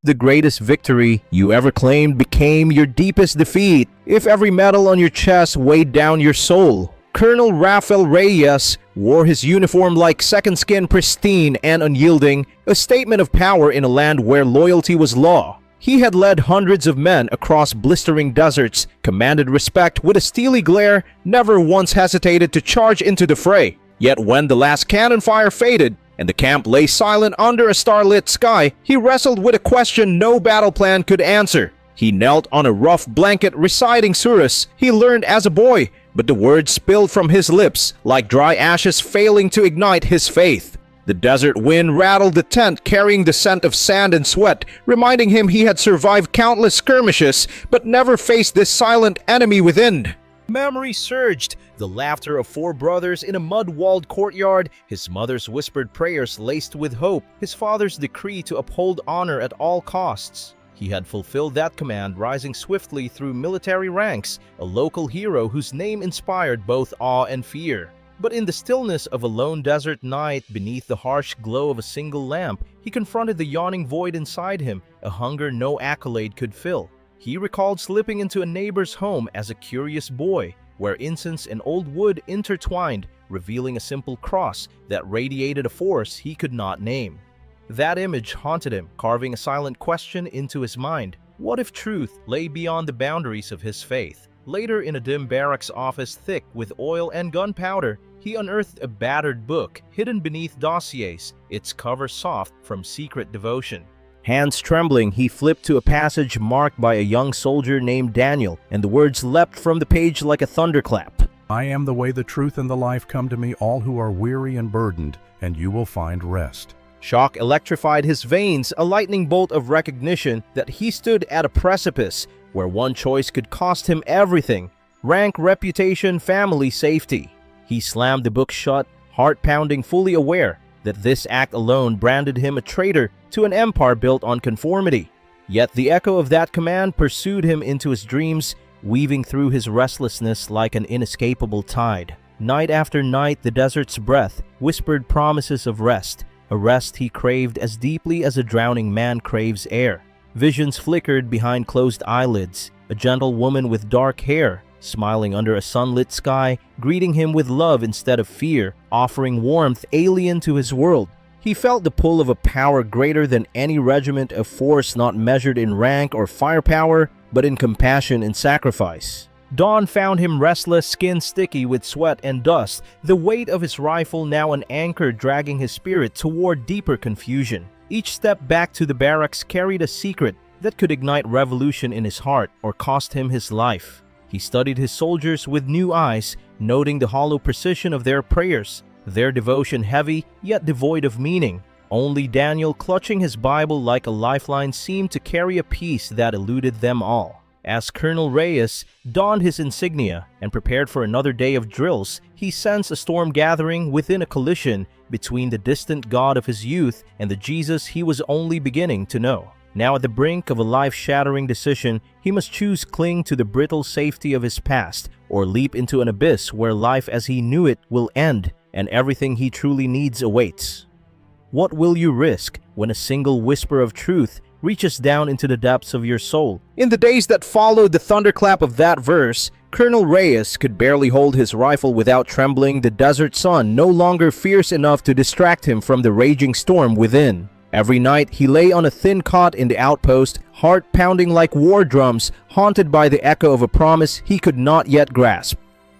The greatest victory you ever claimed became your deepest defeat if every medal on your chest weighed down your soul. Colonel Rafael Reyes wore his uniform like second skin, pristine and unyielding, a statement of power in a land where loyalty was law. He had led hundreds of men across blistering deserts, commanded respect with a steely glare, never once hesitated to charge into the fray. Yet when the last cannon fire faded, and the camp lay silent under a starlit sky, he wrestled with a question no battle plan could answer. He knelt on a rough blanket reciting surahs he learned as a boy, but the words spilled from his lips like dry ashes, failing to ignite his faith. The desert wind rattled the tent, carrying the scent of sand and sweat, reminding him he had survived countless skirmishes but never faced this silent enemy within. Memory surged, the laughter of four brothers in a mud-walled courtyard, his mother's whispered prayers laced with hope, his father's decree to uphold honor at all costs. He had fulfilled that command, rising swiftly through military ranks, a local hero whose name inspired both awe and fear. But in the stillness of a lone desert night, beneath the harsh glow of a single lamp, he confronted the yawning void inside him, a hunger no accolade could fill. He recalled slipping into a neighbor's home as a curious boy, where incense and old wood intertwined, revealing a simple cross that radiated a force he could not name. That image haunted him, carving a silent question into his mind. What if truth lay beyond the boundaries of his faith? Later, in a dim barracks office thick with oil and gunpowder, he unearthed a battered book hidden beneath dossiers, its cover soft from secret devotion. Hands trembling, he flipped to a passage marked by a young soldier named Daniel, and the words leapt from the page like a thunderclap. I am the way, the truth, and the life. Come to me, all who are weary and burdened, and you will find rest. Shock electrified his veins, a lightning bolt of recognition that he stood at a precipice where one choice could cost him everything: rank, reputation, family, safety. He slammed the book shut, heart pounding, fully aware that this act alone branded him a traitor to an empire built on conformity. Yet the echo of that command pursued him into his dreams, weaving through his restlessness like an inescapable tide. Night after night, the desert's breath whispered promises of rest, a rest he craved as deeply as a drowning man craves air. Visions flickered behind closed eyelids, a gentle woman with dark hair, smiling under a sunlit sky, greeting him with love instead of fear, offering warmth alien to his world. He felt the pull of a power greater than any regiment, of force not measured in rank or firepower, but in compassion and sacrifice. Dawn found him restless, skin sticky with sweat and dust, the weight of his rifle now an anchor dragging his spirit toward deeper confusion. Each step back to the barracks carried a secret that could ignite revolution in his heart or cost him his life. He studied his soldiers with new eyes, noting the hollow precision of their prayers, their devotion heavy yet devoid of meaning. Only Daniel, clutching his Bible like a lifeline, seemed to carry a peace that eluded them all. As Colonel Reyes donned his insignia and prepared for another day of drills, he sensed a storm gathering within, a collision between the distant God of his youth and the Jesus he was only beginning to know. Now at the brink of a life-shattering decision, he must choose cling to the brittle safety of his past or leap into an abyss where life as he knew it will end and everything he truly needs awaits. What will you risk when a single whisper of truth reaches down into the depths of your soul? In the days that followed the thunderclap of that verse, Colonel Reyes could barely hold his rifle without trembling, the desert sun no longer fierce enough to distract him from the raging storm within. Every night, he lay on a thin cot in the outpost, heart pounding like war drums, haunted by the echo of a promise he could not yet grasp.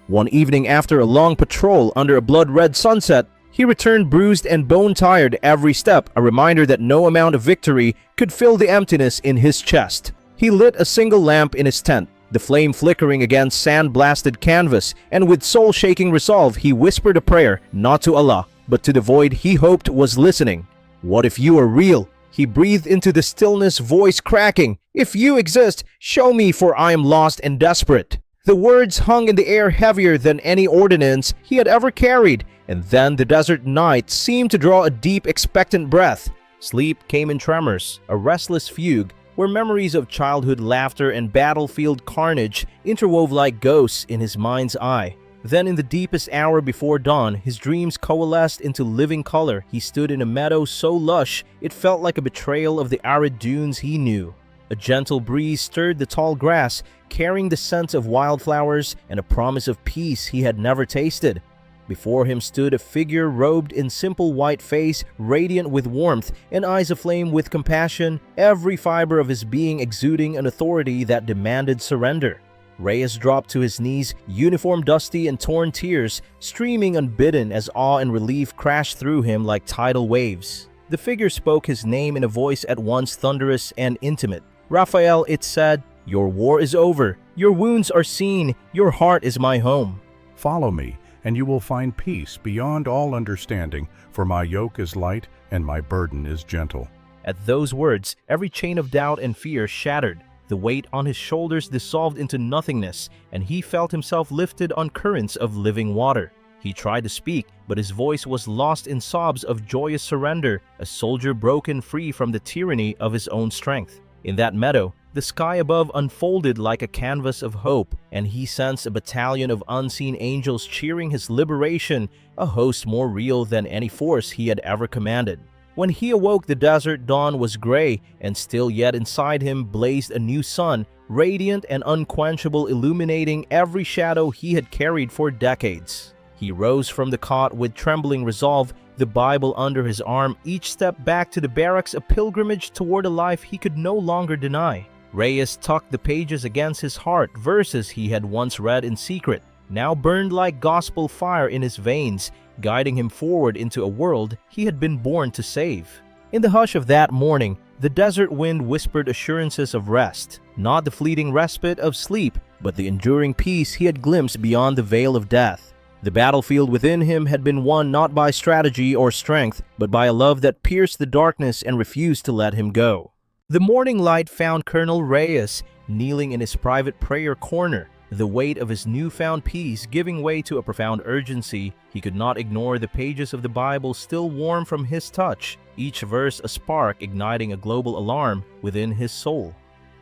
One evening, after a long patrol under a blood-red sunset, he returned bruised and bone-tired every step, a reminder that no amount of victory could fill the emptiness in his chest. He lit a single lamp in his tent, the flame flickering against sand-blasted canvas, and with soul-shaking resolve, he whispered a prayer, not to Allah, but to the void he hoped was listening. What if you are real? He breathed into the stillness, voice cracking. If you exist, show me, for I am lost and desperate. The words hung in the air heavier than any ordnance he had ever carried, and then the desert night seemed to draw a deep, expectant breath. Sleep came in tremors, a restless fugue, where memories of childhood laughter and battlefield carnage interwove like ghosts in his mind's eye. Then in the deepest hour before dawn, his dreams coalesced into living color. He stood in a meadow so lush, it felt like a betrayal of the arid dunes he knew. A gentle breeze stirred the tall grass, carrying the scent of wildflowers and a promise of peace he had never tasted. Before him stood a figure robed in simple white face, radiant with warmth and eyes aflame with compassion, every fiber of his being exuding an authority that demanded surrender. Reyes dropped to his knees, uniform dusty and torn, tears streaming unbidden as awe and relief crashed through him like tidal waves. The figure spoke his name in a voice at once thunderous and intimate. "Raphael," it said, "your war is over. Your wounds are seen. Your heart is my home. Follow me, and you will find peace beyond all understanding, for my yoke is light and my burden is gentle." At those words, every chain of doubt and fear shattered. The weight on his shoulders dissolved into nothingness, and he felt himself lifted on currents of living water. He tried to speak, but his voice was lost in sobs of joyous surrender, a soldier broken free from the tyranny of his own strength. In that meadow, the sky above unfolded like a canvas of hope, and he sensed a battalion of unseen angels cheering his liberation, a host more real than any force he had ever commanded. When he awoke, the desert dawn was gray, and still yet inside him blazed a new sun, radiant and unquenchable, illuminating every shadow he had carried for decades. He rose from the cot with trembling resolve, the Bible under his arm, each step back to the barracks a pilgrimage toward a life he could no longer deny. Reyes tucked the pages against his heart, verses he had once read in secret, now burned like gospel fire in his veins, guiding him forward into a world he had been born to save. In the hush of that morning, the desert wind whispered assurances of rest, not the fleeting respite of sleep, but the enduring peace he had glimpsed beyond the veil of death. The battlefield within him had been won not by strategy or strength, but by a love that pierced the darkness and refused to let him go. The morning light found Colonel Reyes kneeling in his private prayer corner, the weight of his newfound peace giving way to a profound urgency. He could not ignore the pages of the Bible still warm from his touch, each verse a spark igniting a global alarm within his soul.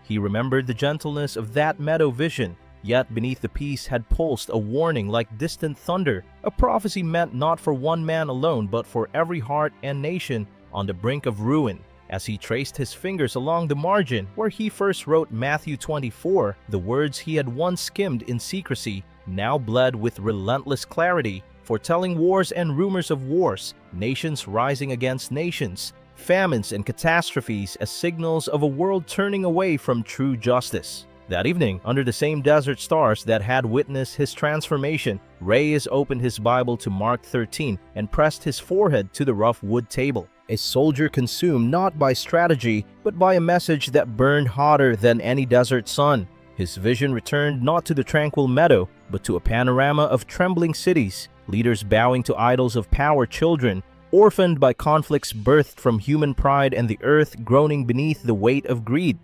He remembered the gentleness of that meadow vision, yet beneath the peace had pulsed a warning like distant thunder, a prophecy meant not for one man alone but for every heart and nation on the brink of ruin. As he traced his fingers along the margin where he first wrote Matthew 24, the words he had once skimmed in secrecy now bled with relentless clarity, foretelling wars and rumors of wars, nations rising against nations, famines and catastrophes as signals of a world turning away from true justice. That evening, under the same desert stars that had witnessed his transformation, Reyes opened his Bible to Mark 13 and pressed his forehead to the rough wood table. A soldier consumed not by strategy, but by a message that burned hotter than any desert sun. His vision returned not to the tranquil meadow, but to a panorama of trembling cities, leaders bowing to idols of power, children orphaned by conflicts birthed from human pride, and the earth groaning beneath the weight of greed.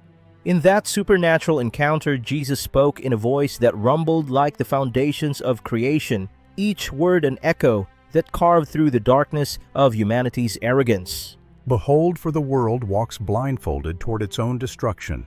In that supernatural encounter, Jesus spoke in a voice that rumbled like the foundations of creation, each word an echo that carved through the darkness of humanity's arrogance. Behold, for the world walks blindfolded toward its own destruction.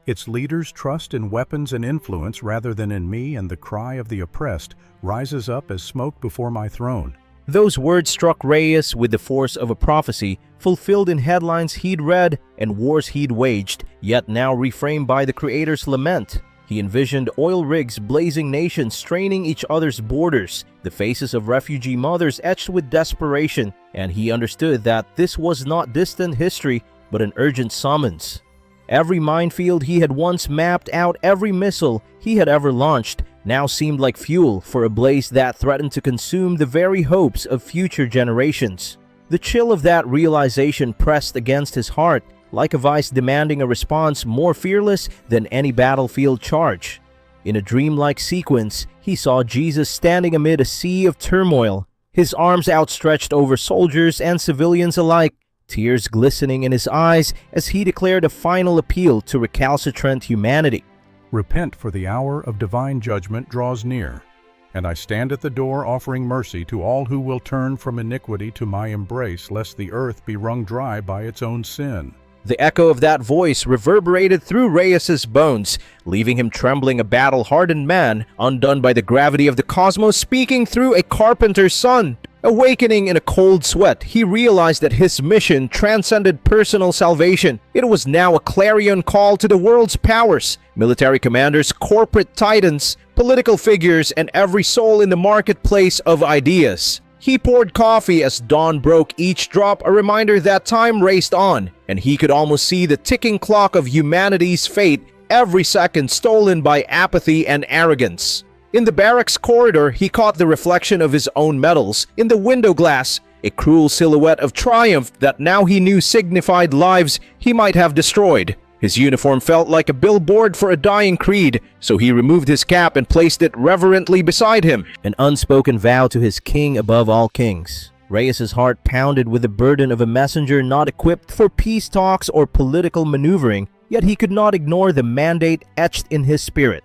Its leaders trust in weapons and influence rather than in me, and the cry of the oppressed rises up as smoke before my throne. Those words struck Reyes with the force of a prophecy, fulfilled in headlines he'd read and wars he'd waged, yet now reframed by the Creator's lament. He envisioned oil rigs, blazing nations straining each other's borders, the faces of refugee mothers etched with desperation, and he understood that this was not distant history, but an urgent summons. Every minefield he had once mapped out, every missile he had ever launched, now seemed like fuel for a blaze that threatened to consume the very hopes of future generations. The chill of that realization pressed against his heart, like a vice demanding a response more fearless than any battlefield charge. In a dreamlike sequence, he saw Jesus standing amid a sea of turmoil, his arms outstretched over soldiers and civilians alike, tears glistening in his eyes as he declared a final appeal to recalcitrant humanity. Repent, for the hour of divine judgment draws near, and I stand at the door offering mercy to all who will turn from iniquity to my embrace, lest the earth be wrung dry by its own sin. The echo of that voice reverberated through Reyes's bones, leaving him trembling, a battle-hardened man, undone by the gravity of the cosmos, speaking through a carpenter's son. Awakening in a cold sweat, he realized that his mission transcended personal salvation. It was now a clarion call to the world's powers, military commanders, corporate titans, political figures, and every soul in the marketplace of ideas. He poured coffee as dawn broke, each drop a reminder that time raced on, and he could almost see the ticking clock of humanity's fate, every second stolen by apathy and arrogance. In the barracks corridor, he caught the reflection of his own medals in the window glass, a cruel silhouette of triumph that now he knew signified lives he might have destroyed. His uniform felt like a billboard for a dying creed, so he removed his cap and placed it reverently beside him, an unspoken vow to his king above all kings. Reyes's heart pounded with the burden of a messenger not equipped for peace talks or political maneuvering, yet he could not ignore the mandate etched in his spirit.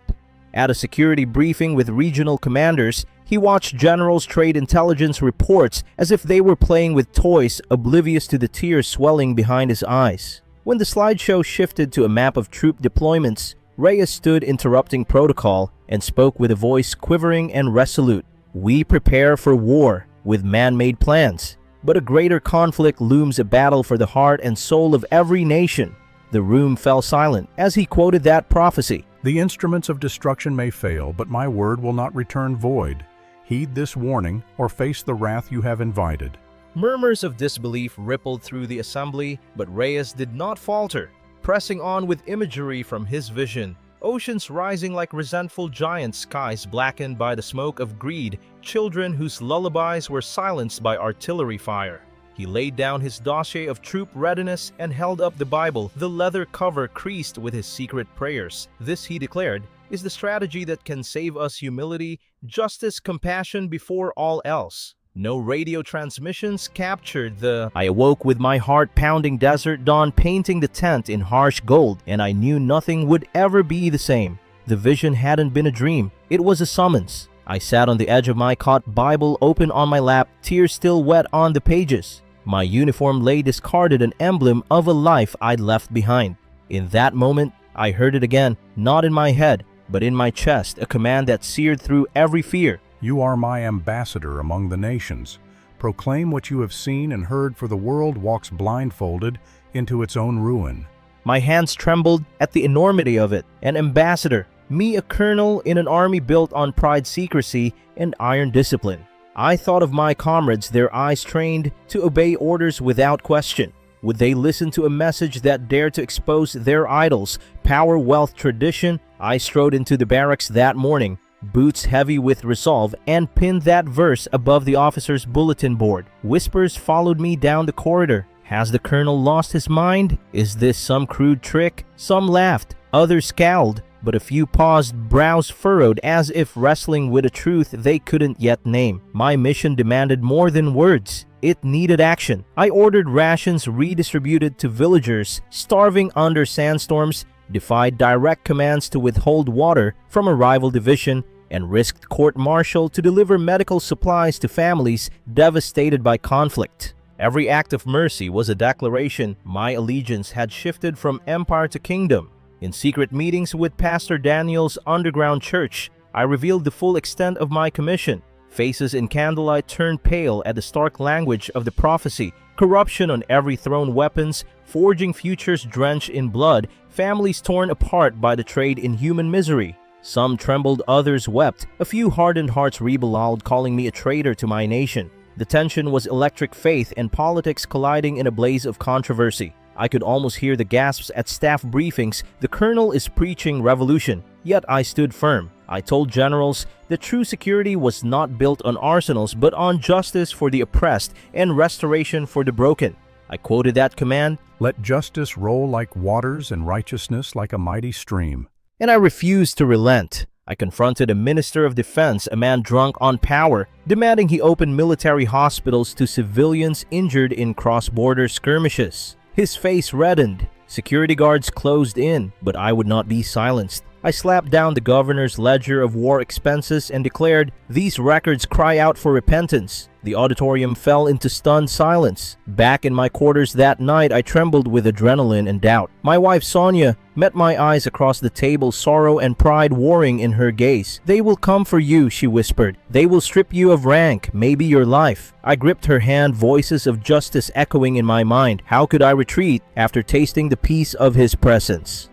At a security briefing with regional commanders, he watched generals trade intelligence reports as if they were playing with toys, oblivious to the tears swelling behind his eyes. When the slideshow shifted to a map of troop deployments, Reyes stood interrupting protocol and spoke with a voice quivering and resolute. "We prepare for war with man-made plans, but a greater conflict looms, a battle for the heart and soul of every nation." The room fell silent as he quoted that prophecy. The instruments of destruction may fail, but my word will not return void. Heed this warning, or face the wrath you have invited. Murmurs of disbelief rippled through the assembly, but Reyes did not falter, pressing on with imagery from his vision. Oceans rising like resentful giants, skies blackened by the smoke of greed, children whose lullabies were silenced by artillery fire. He laid down his dossier of troop readiness and held up the Bible, the leather cover creased with his secret prayers. This, he declared, is the strategy that can save us: humility, justice, compassion before all else. No radio transmissions captured the... I awoke with my heart-pounding desert dawn painting the tent in harsh gold, and I knew nothing would ever be the same. The vision hadn't been a dream, it was a summons. I sat on the edge of my cot, Bible open on my lap, tears still wet on the pages. My uniform lay discarded, an emblem of a life I'd left behind. In that moment, I heard it again, not in my head, but in my chest, a command that seared through every fear. You are my ambassador among the nations. Proclaim what you have seen and heard, for the world walks blindfolded into its own ruin. My hands trembled at the enormity of it. An ambassador, me, a colonel in an army built on pride, secrecy, and iron discipline. I thought of my comrades, their eyes trained to obey orders without question. Would they listen to a message that dared to expose their idols, power, wealth, tradition? I strode into the barracks that morning, boots heavy with resolve, and pinned that verse above the officer's bulletin board. Whispers followed me down the corridor. Has the colonel lost his mind? Is this some crude trick? Some laughed, others scowled, but a few paused, brows furrowed, as if wrestling with a truth they couldn't yet name. My mission demanded more than words. It needed action. I ordered rations redistributed to villagers starving under sandstorms, defied direct commands to withhold water from a rival division, and risked court-martial to deliver medical supplies to families devastated by conflict. Every act of mercy was a declaration my allegiance had shifted from empire to kingdom. In secret meetings with Pastor Daniel's underground church, I revealed the full extent of my commission. Faces in candlelight turned pale at the stark language of the prophecy. Corruption on every throne, weapons, forging futures drenched in blood, families torn apart by the trade in human misery. Some trembled, others wept. A few hardened hearts rebelled, calling me a traitor to my nation. The tension was electric, faith and politics colliding in a blaze of controversy. I could almost hear the gasps at staff briefings. The colonel is preaching revolution, yet I stood firm. I told generals that true security was not built on arsenals but on justice for the oppressed and restoration for the broken. I quoted that command, "Let justice roll like waters and righteousness like a mighty stream." And I refused to relent. I confronted a minister of defense, a man drunk on power, demanding he open military hospitals to civilians injured in cross-border skirmishes. His face reddened. Security guards closed in, but I would not be silenced. I slapped down the governor's ledger of war expenses and declared, "These records cry out for repentance." The auditorium fell into stunned silence. Back in my quarters that night, I trembled with adrenaline and doubt. My wife Sonia met my eyes across the table, sorrow and pride warring in her gaze. "They will come for you," she whispered. "They will strip you of rank, maybe your life." I gripped her hand, voices of justice echoing in my mind. How could I retreat after tasting the peace of his presence?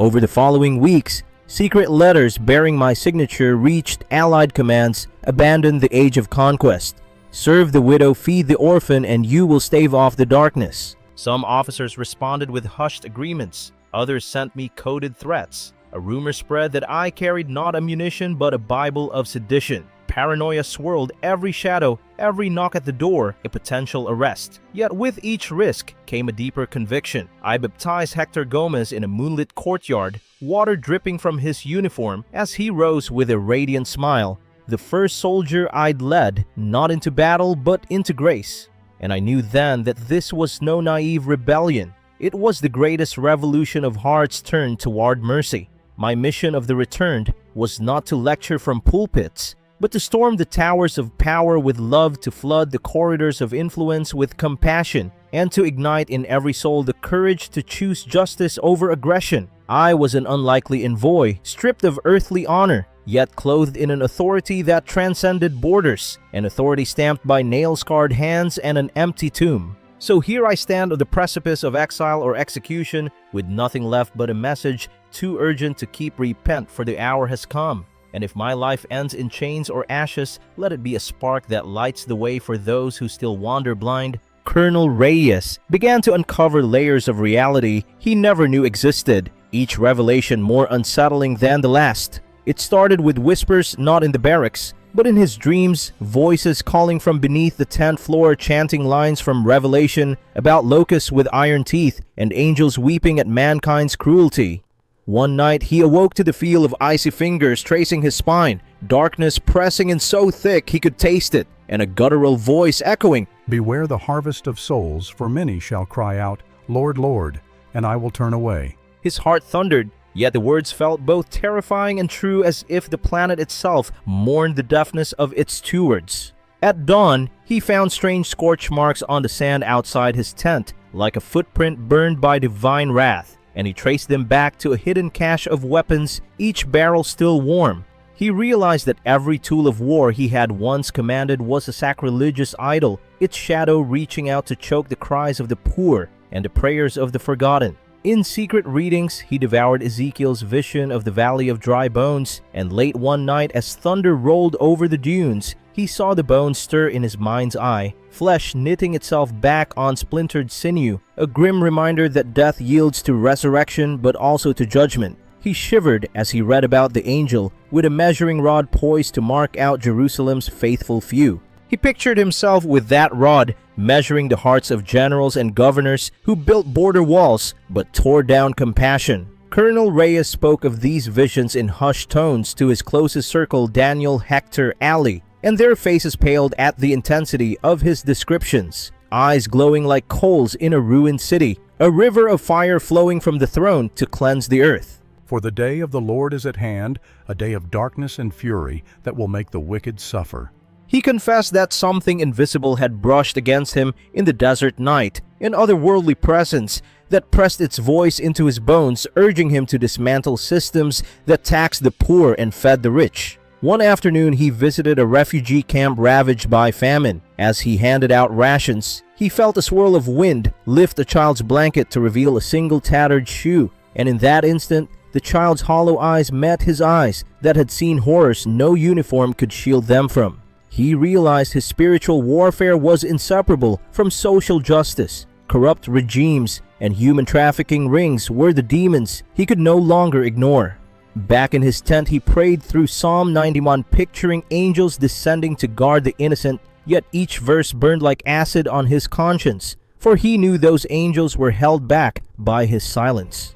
Over the following weeks, secret letters bearing my signature reached Allied commands. Abandon the age of conquest. Serve the widow, feed the orphan, and you will stave off the darkness. Some officers responded with hushed agreements. Others sent me coded threats. A rumor spread that I carried not ammunition but a Bible of sedition. Paranoia swirled every shadow, every knock at the door, a potential arrest. Yet with each risk came a deeper conviction. I baptized Hector Gomez in a moonlit courtyard, water dripping from his uniform as he rose with a radiant smile. The first soldier I'd led, not into battle but into grace. And I knew then that this was no naive rebellion. It was the greatest revolution of hearts turned toward mercy. My mission of the returned was not to lecture from pulpits, but to storm the towers of power with love, to flood the corridors of influence with compassion, and to ignite in every soul the courage to choose justice over aggression. I was an unlikely envoy, stripped of earthly honor, yet clothed in an authority that transcended borders, an authority stamped by nail-scarred hands and an empty tomb. So here I stand on the precipice of exile or execution, with nothing left but a message too urgent to keep. Repent, for the hour has come. And if my life ends in chains or ashes, let it be a spark that lights the way for those who still wander blind. Colonel Reyes began to uncover layers of reality he never knew existed, each revelation more unsettling than the last. It started with whispers not in the barracks, but in his dreams, voices calling from beneath the 10th floor, chanting lines from Revelation about locusts with iron teeth and angels weeping at mankind's cruelty. One night, he awoke to the feel of icy fingers tracing his spine, darkness pressing in so thick he could taste it, and a guttural voice echoing, Beware the harvest of souls, for many shall cry out, Lord, Lord, and I will turn away. His heart thundered, yet the words felt both terrifying and true, as if the planet itself mourned the deafness of its stewards. At dawn, he found strange scorch marks on the sand outside his tent, like a footprint burned by divine wrath, and he traced them back to a hidden cache of weapons, each barrel still warm. He realized that every tool of war he had once commanded was a sacrilegious idol, its shadow reaching out to choke the cries of the poor and the prayers of the forgotten. In secret readings, he devoured Ezekiel's vision of the Valley of Dry Bones, and late one night as thunder rolled over the dunes, he saw the bones stir in his mind's eye, flesh knitting itself back on splintered sinew, a grim reminder that death yields to resurrection but also to judgment. He shivered as he read about the angel with a measuring rod poised to mark out Jerusalem's faithful few. He pictured himself with that rod, measuring the hearts of generals and governors who built border walls but tore down compassion. Colonel Reyes spoke of these visions in hushed tones to his closest circle, Daniel, Hector, Ali, and their faces paled at the intensity of his descriptions. Eyes glowing like coals in a ruined city, a river of fire flowing from the throne to cleanse the earth. For the day of the Lord is at hand, a day of darkness and fury that will make the wicked suffer. He confessed that something invisible had brushed against him in the desert night, an otherworldly presence that pressed its voice into his bones, urging him to dismantle systems that taxed the poor and fed the rich. One afternoon, he visited a refugee camp ravaged by famine. As he handed out rations, he felt a swirl of wind lift a child's blanket to reveal a single tattered shoe, and in that instant, the child's hollow eyes met his eyes that had seen horrors no uniform could shield them from. He realized his spiritual warfare was inseparable from social justice. Corrupt regimes and human trafficking rings were the demons he could no longer ignore. Back in his tent, he prayed through Psalm 91, picturing angels descending to guard the innocent, yet each verse burned like acid on his conscience, for he knew those angels were held back by his silence.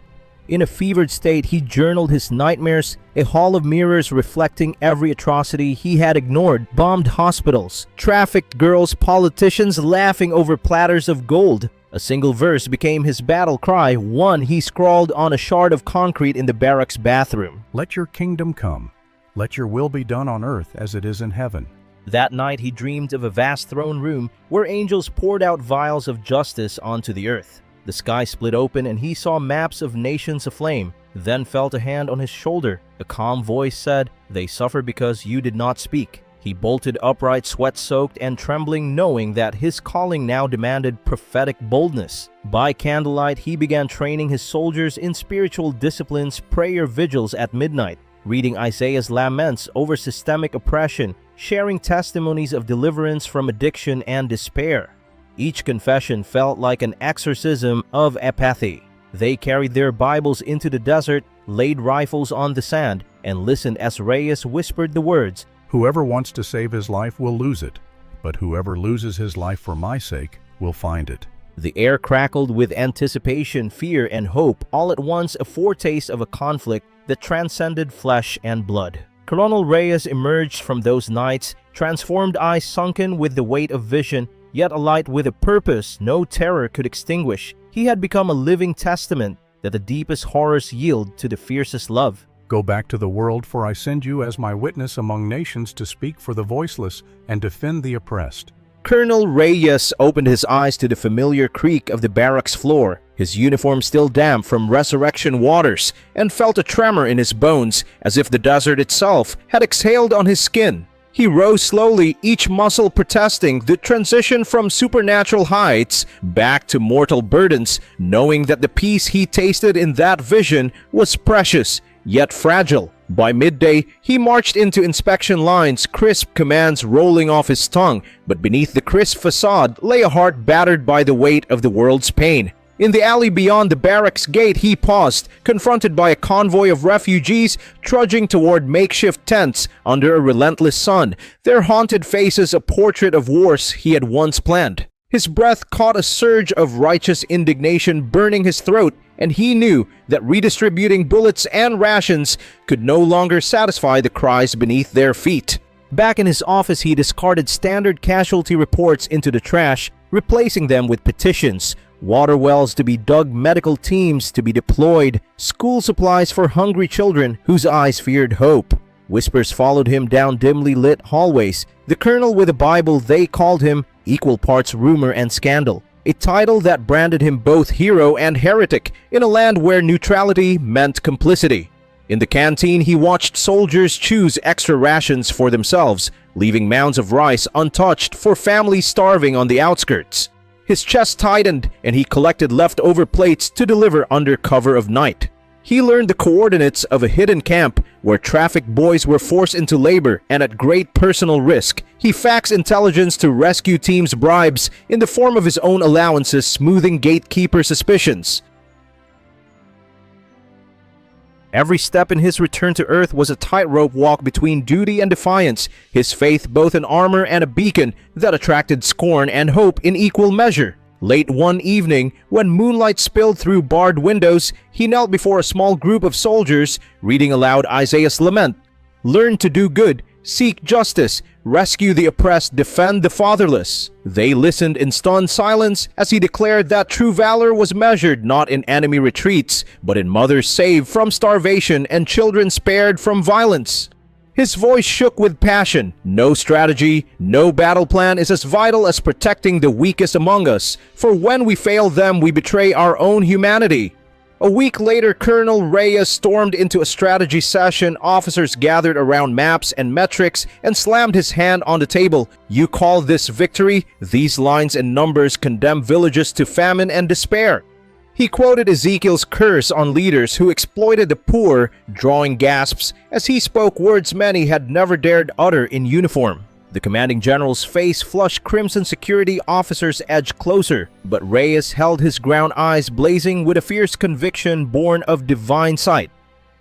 In a fevered state, he journaled his nightmares, a hall of mirrors reflecting every atrocity he had ignored, bombed hospitals, trafficked girls, politicians laughing over platters of gold. A single verse became his battle cry, one he scrawled on a shard of concrete in the barracks bathroom. Let your kingdom come. Let your will be done on earth as it is in heaven. That night he dreamed of a vast throne room where angels poured out vials of justice onto the earth. The sky split open and he saw maps of nations aflame. Then felt a hand on his shoulder. A calm voice said, "They suffer because you did not speak." He bolted upright, sweat-soaked and trembling, knowing that his calling now demanded prophetic boldness. By candlelight, he began training his soldiers in spiritual disciplines, prayer vigils at midnight, reading Isaiah's laments over systemic oppression, sharing testimonies of deliverance from addiction and despair. Each confession felt like an exorcism of apathy. They carried their Bibles into the desert, laid rifles on the sand, and listened as Reyes whispered the words, "Whoever wants to save his life will lose it, but whoever loses his life for my sake will find it." The air crackled with anticipation, fear, and hope, all at once a foretaste of a conflict that transcended flesh and blood. Colonel Reyes emerged from those nights, transformed, eyes sunken with the weight of vision, yet alight with a purpose no terror could extinguish. He had become a living testament that the deepest horrors yield to the fiercest love. "Go back to the world, for I send you as my witness among nations to speak for the voiceless and defend the oppressed." Colonel Reyes opened his eyes to the familiar creak of the barracks floor, his uniform still damp from resurrection waters, and felt a tremor in his bones as if the desert itself had exhaled on his skin. He rose slowly, each muscle protesting the transition from supernatural heights back to mortal burdens, knowing that the peace he tasted in that vision was precious, yet fragile. By midday, he marched into inspection lines, crisp commands rolling off his tongue, but beneath the crisp facade lay a heart battered by the weight of the world's pain. In the alley beyond the barracks gate, he paused, confronted by a convoy of refugees trudging toward makeshift tents under a relentless sun, their haunted faces a portrait of wars he had once planned. His breath caught a surge of righteous indignation burning his throat, and he knew that redistributing bullets and rations could no longer satisfy the cries beneath their feet. Back in his office, he discarded standard casualty reports into the trash, replacing them with petitions, water wells to be dug, medical teams to be deployed, school supplies for hungry children whose eyes feared hope. Whispers followed him down dimly lit hallways. The colonel with a Bible, they called him, equal parts rumor and scandal, a title that branded him both hero and heretic in a land where neutrality meant complicity. In the canteen, he watched soldiers choose extra rations for themselves, leaving mounds of rice untouched for families starving on the outskirts. His chest tightened, and he collected leftover plates to deliver under cover of night. He learned the coordinates of a hidden camp where trafficked boys were forced into labor and at great personal risk. He faxed intelligence to rescue teams' bribes in the form of his own allowances, smoothing gatekeeper suspicions. Every step in his return to Earth was a tightrope walk between duty and defiance, his faith both an armor and a beacon that attracted scorn and hope in equal measure. Late one evening, when moonlight spilled through barred windows, he knelt before a small group of soldiers, reading aloud Isaiah's lament. "Learn to do good, seek justice, rescue the oppressed, defend the fatherless." They listened in stunned silence as he declared that true valor was measured not in enemy retreats, but in mothers saved from starvation and children spared from violence. His voice shook with passion. No strategy, no battle plan is as vital as protecting the weakest among us, for when we fail them, we betray our own humanity. A week later, Colonel Reyes stormed into a strategy session. Officers gathered around maps and metrics and slammed his hand on the table. "You call this victory? These lines and numbers condemn villages to famine and despair." He quoted Ezekiel's curse on leaders who exploited the poor, drawing gasps as he spoke words many had never dared utter in uniform. The commanding general's face flushed crimson. Security officers edged closer, but Reyes held his ground, eyes blazing with a fierce conviction born of divine sight.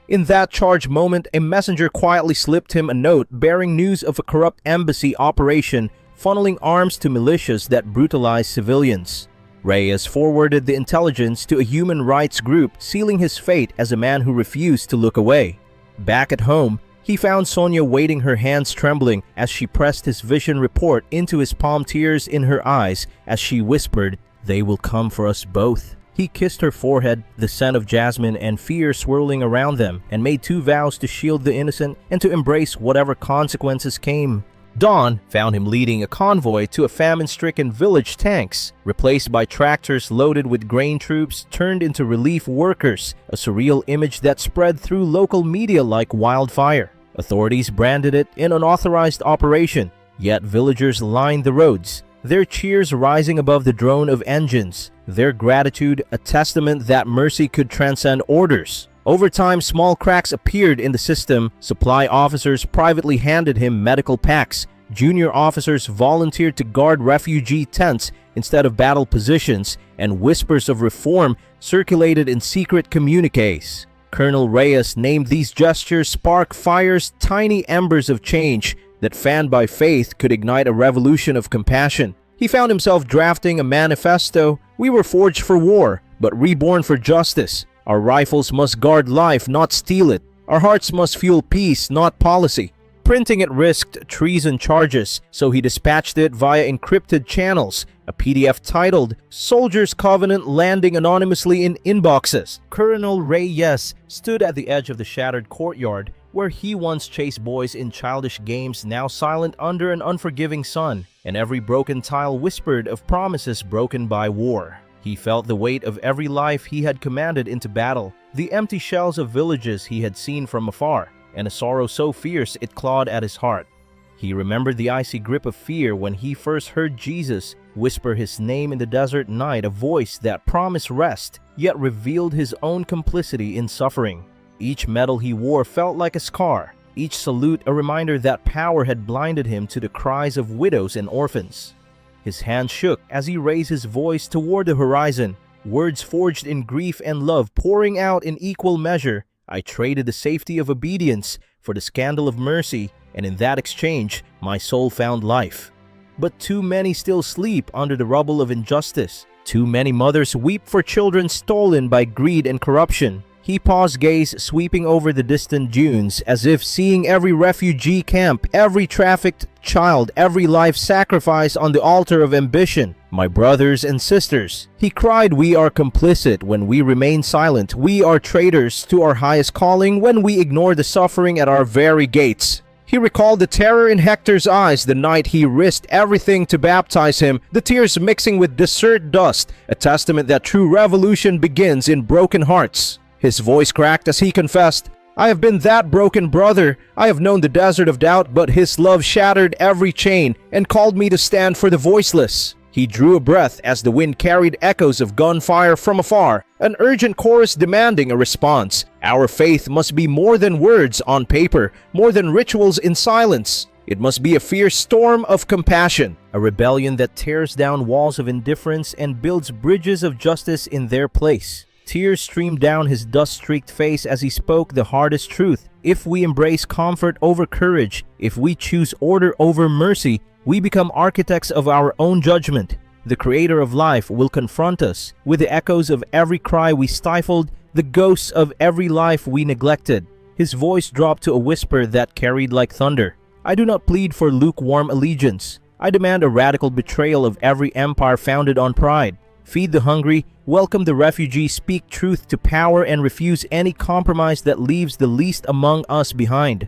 In that charged moment, a messenger quietly slipped him a note bearing news of a corrupt embassy operation funneling arms to militias that brutalized civilians. Reyes forwarded the intelligence to a human rights group, sealing his fate as a man who refused to look away. Back at home, he found Sonia waiting, her hands trembling as she pressed his vision report into his palm, tears in her eyes as she whispered, "They will come for us both." He kissed her forehead, the scent of jasmine and fear swirling around them, and made two vows to shield the innocent and to embrace whatever consequences came. Dawn found him leading a convoy to a famine-stricken village. Tanks, replaced by tractors loaded with grain troops, turned into relief workers, a surreal image that spread through local media like wildfire. Authorities branded it an unauthorized operation, yet villagers lined the roads, their cheers rising above the drone of engines, their gratitude a testament that mercy could transcend orders. Over time, small cracks appeared in the system. Supply officers privately handed him medical packs. Junior officers volunteered to guard refugee tents instead of battle positions, and whispers of reform circulated in secret communiques. Colonel Reyes named these gestures spark fires, tiny embers of change that, fanned by faith, could ignite a revolution of compassion. He found himself drafting a manifesto. We were forged for war, but reborn for justice. Our rifles must guard life, not steal it. Our hearts must fuel peace, not policy. Printing it risked treason charges, so he dispatched it via encrypted channels, a PDF titled Soldiers' Covenant landing anonymously in inboxes. Colonel Reyes stood at the edge of the shattered courtyard, where he once chased boys in childish games, now silent under an unforgiving sun, and every broken tile whispered of promises broken by war. He felt the weight of every life he had commanded into battle, the empty shells of villages he had seen from afar, and a sorrow so fierce it clawed at his heart. He remembered the icy grip of fear when he first heard Jesus whisper his name in the desert night, a voice that promised rest, yet revealed his own complicity in suffering. Each medal he wore felt like a scar, each salute a reminder that power had blinded him to the cries of widows and orphans. His hand shook as he raised his voice toward the horizon, words forged in grief and love pouring out in equal measure. I traded the safety of obedience for the scandal of mercy, and in that exchange, my soul found life. But too many still sleep under the rubble of injustice. Too many mothers weep for children stolen by greed and corruption. He paused, gaze sweeping over the distant dunes, as if seeing every refugee camp, every trafficked child, every life sacrificed on the altar of ambition. My brothers and sisters, he cried, we are complicit when we remain silent. We are traitors to our highest calling when we ignore the suffering at our very gates. He recalled the terror in Hector's eyes the night he risked everything to baptize him, the tears mixing with desert dust, a testament that true revolution begins in broken hearts. His voice cracked as he confessed, I have been that broken brother. I have known the desert of doubt, but his love shattered every chain and called me to stand for the voiceless. He drew a breath as the wind carried echoes of gunfire from afar, an urgent chorus demanding a response. Our faith must be more than words on paper, more than rituals in silence. It must be a fierce storm of compassion, a rebellion that tears down walls of indifference and builds bridges of justice in their place. Tears streamed down his dust-streaked face as he spoke the hardest truth. If we embrace comfort over courage, if we choose order over mercy, we become architects of our own judgment. The creator of life will confront us with the echoes of every cry we stifled, the ghosts of every life we neglected. His voice dropped to a whisper that carried like thunder. I do not plead for lukewarm allegiance. I demand a radical betrayal of every empire founded on pride. Feed the hungry, welcome the refugee, speak truth to power, and refuse any compromise that leaves the least among us behind.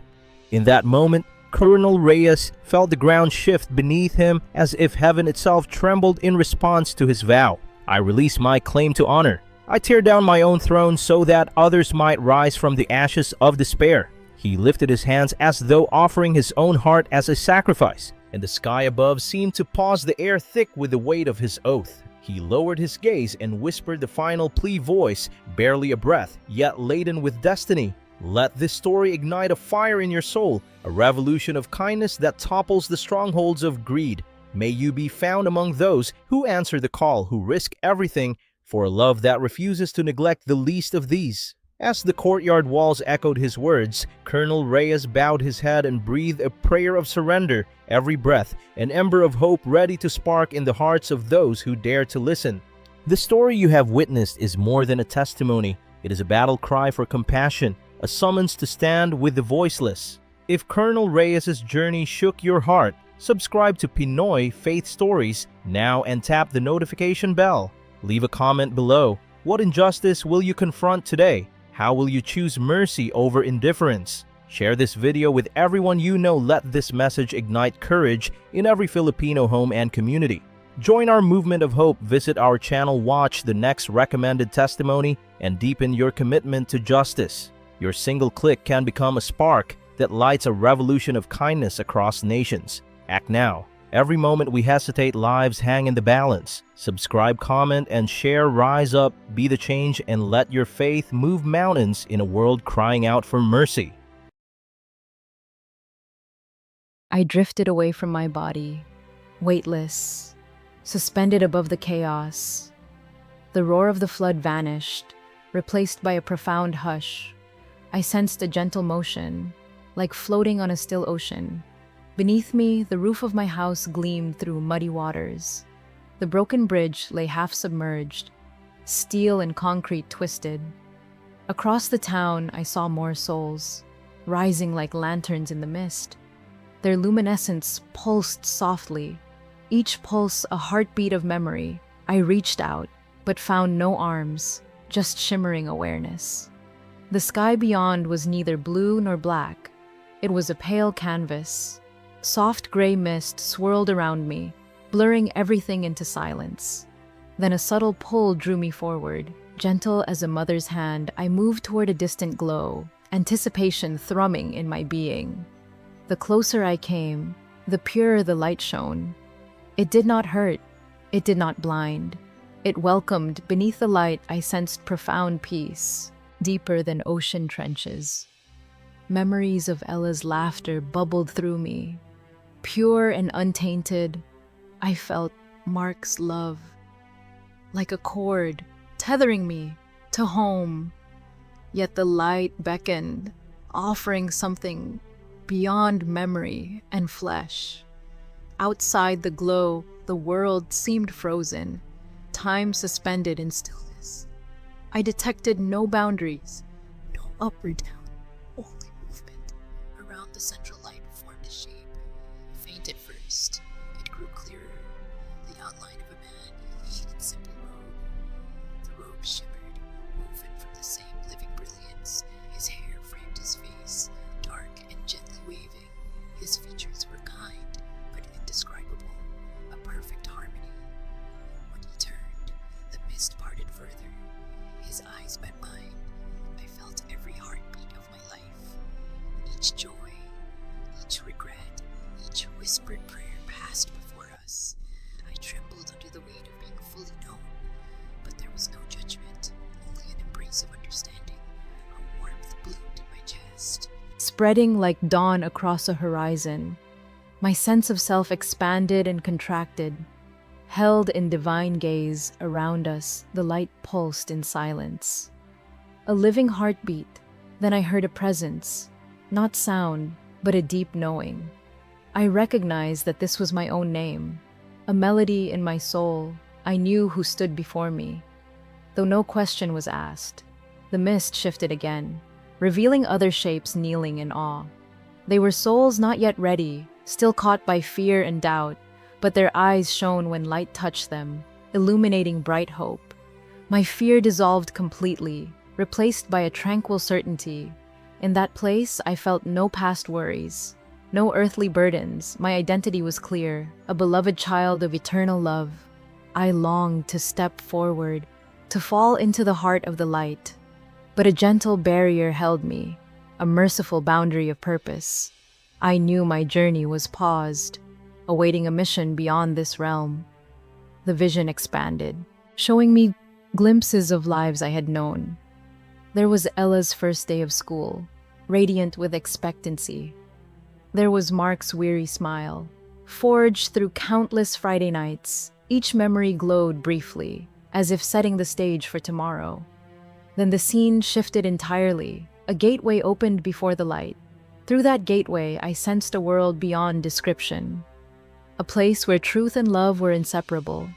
In that moment, Colonel Reyes felt the ground shift beneath him as if heaven itself trembled in response to his vow. I release my claim to honor. I tear down my own throne so that others might rise from the ashes of despair. He lifted his hands as though offering his own heart as a sacrifice, and the sky above seemed to pause, the air thick with the weight of his oath. He lowered his gaze and whispered the final plea, voice barely a breath, yet laden with destiny. Let this story ignite a fire in your soul, a revolution of kindness that topples the strongholds of greed. May you be found among those who answer the call, who risk everything for a love that refuses to neglect the least of these. As the courtyard walls echoed his words, Colonel Reyes bowed his head and breathed a prayer of surrender, every breath an ember of hope ready to spark in the hearts of those who dare to listen. The story you have witnessed is more than a testimony. It is a battle cry for compassion, a summons to stand with the voiceless. If Colonel Reyes' journey shook your heart, subscribe to Pinoy Faith Stories now and tap the notification bell. Leave a comment below. What injustice will you confront today? How will you choose mercy over indifference? Share this video with everyone you know. Let this message ignite courage in every Filipino home and community. Join our movement of hope. Visit our channel, watch the next recommended testimony, and deepen your commitment to justice. Your single click can become a spark that lights a revolution of kindness across nations. Act now. Every moment we hesitate, lives hang in the balance. Subscribe, comment, and share. Rise up, be the change, and let your faith move mountains in a world crying out for mercy. I drifted away from my body, weightless, suspended above the chaos. The roar of the flood vanished, replaced by a profound hush. I sensed a gentle motion, like floating on a still ocean. Beneath me, the roof of my house gleamed through muddy waters. The broken bridge lay half submerged, steel and concrete twisted. Across the town, I saw more souls, rising like lanterns in the mist. Their luminescence pulsed softly, each pulse a heartbeat of memory. I reached out, but found no arms, just shimmering awareness. The sky beyond was neither blue nor black. It was a pale canvas. Soft gray mist swirled around me, blurring everything into silence. Then a subtle pull drew me forward. Gentle as a mother's hand, I moved toward a distant glow, anticipation thrumming in my being. The closer I came, the purer the light shone. It did not hurt. It did not blind. It welcomed. Beneath the light, I sensed profound peace, deeper than ocean trenches. Memories of Ella's laughter bubbled through me. Pure and untainted, I felt Mark's love, like a cord tethering me to home. Yet the light beckoned, offering something beyond memory and flesh. Outside the glow, the world seemed frozen, time suspended in stillness. I detected no boundaries, no up or down, only movement. Around the central light formed a shape. Faint at first, it grew clearer. The outline of a man in simple robe. The robe shimmered, woven from the same living brilliance. His hair framed his face, dark and gently waving. His features were kind, but indescribable, a perfect harmony. When he turned, the mist parted further. His eyes met mine. I felt every heartbeat of my life. Each joy, each regret, each whispered prayer passed before us. I trembled under the weight of being fully known, but there was no judgment, only an embrace of understanding. A warmth bloomed in my chest, spreading like dawn across a horizon. My sense of self expanded and contracted. Held in divine gaze around us, the light pulsed in silence. A living heartbeat. Then I heard a presence, not sound, but a deep knowing. I recognized that this was my own name, a melody in my soul. I knew who stood before me. Though no question was asked, the mist shifted again, revealing other shapes kneeling in awe. They were souls not yet ready, still caught by fear and doubt, but their eyes shone when light touched them, illuminating bright hope. My fear dissolved completely, replaced by a tranquil certainty. In that place, I felt no past worries, no earthly burdens. My identity was clear, a beloved child of eternal love. I longed to step forward, to fall into the heart of the light. But a gentle barrier held me, a merciful boundary of purpose. I knew my journey was paused, awaiting a mission beyond this realm. The vision expanded, showing me glimpses of lives I had known. There was Ella's first day of school, radiant with expectancy. There was Mark's weary smile, forged through countless Friday nights. Each memory glowed briefly, as if setting the stage for tomorrow. Then the scene shifted entirely. A gateway opened before the light. Through that gateway, I sensed a world beyond description. A place where truth and love were inseparable.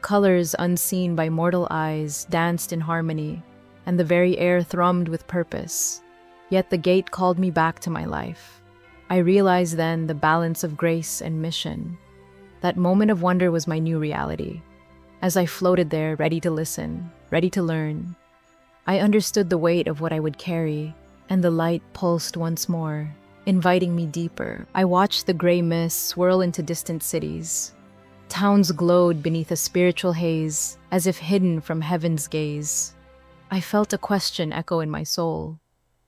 Colors unseen by mortal eyes danced in harmony, and the very air thrummed with purpose. Yet the gate called me back to my life. I realized then the balance of grace and mission. That moment of wonder was my new reality. As I floated there, ready to listen, ready to learn, I understood the weight of what I would carry, and the light pulsed once more, inviting me deeper. I watched the gray mist swirl into distant cities. Towns glowed beneath a spiritual haze, as if hidden from heaven's gaze. I felt a question echo in my soul.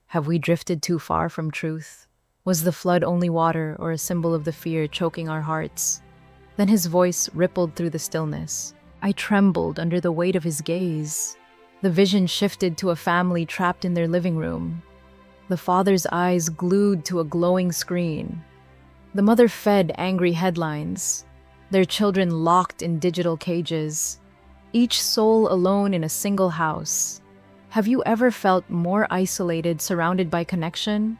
Have we drifted too far from truth? Was the flood only water or a symbol of the fear choking our hearts? Then his voice rippled through the stillness. I trembled under the weight of his gaze. The vision shifted to a family trapped in their living room. The father's eyes glued to a glowing screen. The mother fed angry headlines, their children locked in digital cages, each soul alone in a single house. Have you ever felt more isolated, surrounded by connection?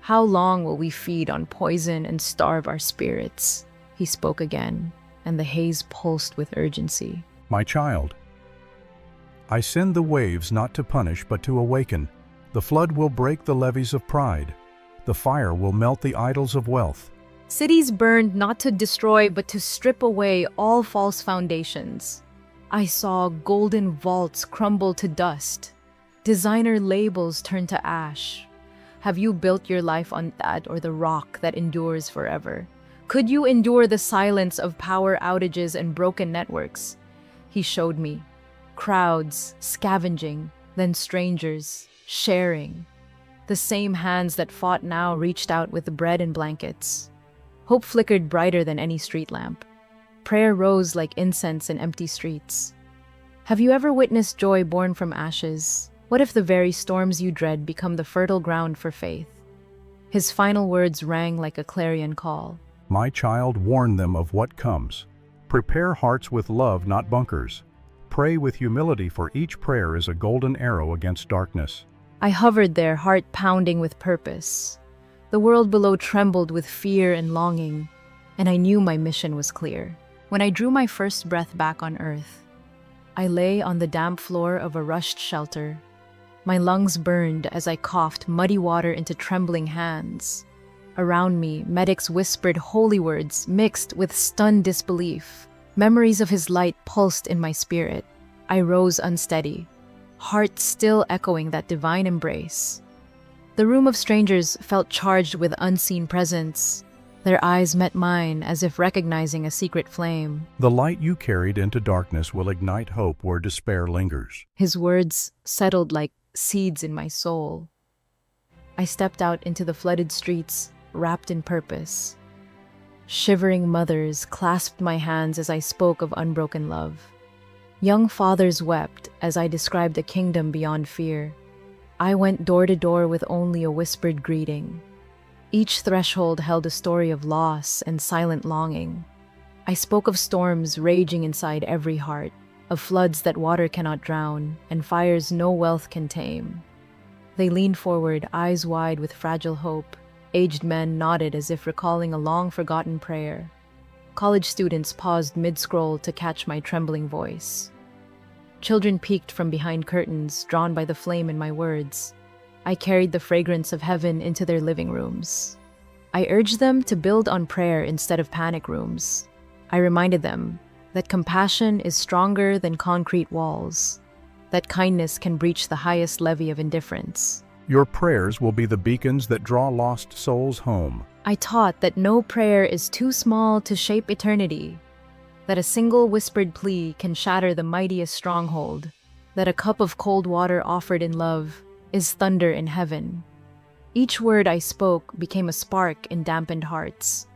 How long will we feed on poison and starve our spirits? He spoke again, and the haze pulsed with urgency. My child, I send the waves not to punish but to awaken. The flood will break the levees of pride. The fire will melt the idols of wealth. Cities burned not to destroy but to strip away all false foundations. I saw golden vaults crumble to dust. Designer labels turn to ash. Have you built your life on that or the rock that endures forever? Could you endure the silence of power outages and broken networks? He showed me. Crowds scavenging, then strangers sharing. The same hands that fought now reached out with bread and blankets. Hope flickered brighter than any street lamp. Prayer rose like incense in empty streets. Have you ever witnessed joy born from ashes? What if the very storms you dread become the fertile ground for faith? His final words rang like a clarion call. My child, warn them of what comes. Prepare hearts with love, not bunkers. Pray with humility, for each prayer is a golden arrow against darkness. I hovered there, heart pounding with purpose. The world below trembled with fear and longing, and I knew my mission was clear. When I drew my first breath back on earth, I lay on the damp floor of a rushed shelter. My lungs burned as I coughed muddy water into trembling hands. Around me, medics whispered holy words mixed with stunned disbelief. Memories of his light pulsed in my spirit. I rose unsteady, heart still echoing that divine embrace. The room of strangers felt charged with unseen presence. Their eyes met mine as if recognizing a secret flame. The light you carried into darkness will ignite hope where despair lingers. His words settled like seeds in my soul. I stepped out into the flooded streets, wrapped in purpose. Shivering mothers clasped my hands as I spoke of unbroken love. Young fathers wept as I described a kingdom beyond fear. I went door to door with only a whispered greeting. Each threshold held a story of loss and silent longing. I spoke of storms raging inside every heart, of floods that water cannot drown, and fires no wealth can tame. They leaned forward, eyes wide with fragile hope. Aged men nodded as if recalling a long-forgotten prayer. College students paused mid-scroll to catch my trembling voice. Children peeked from behind curtains, drawn by the flame in my words. I carried the fragrance of heaven into their living rooms. I urged them to build on prayer instead of panic rooms. I reminded them that compassion is stronger than concrete walls, that kindness can breach the highest levee of indifference. Your prayers will be the beacons that draw lost souls home. I taught that no prayer is too small to shape eternity, that a single whispered plea can shatter the mightiest stronghold, that a cup of cold water offered in love is thunder in heaven. Each word I spoke became a spark in dampened hearts.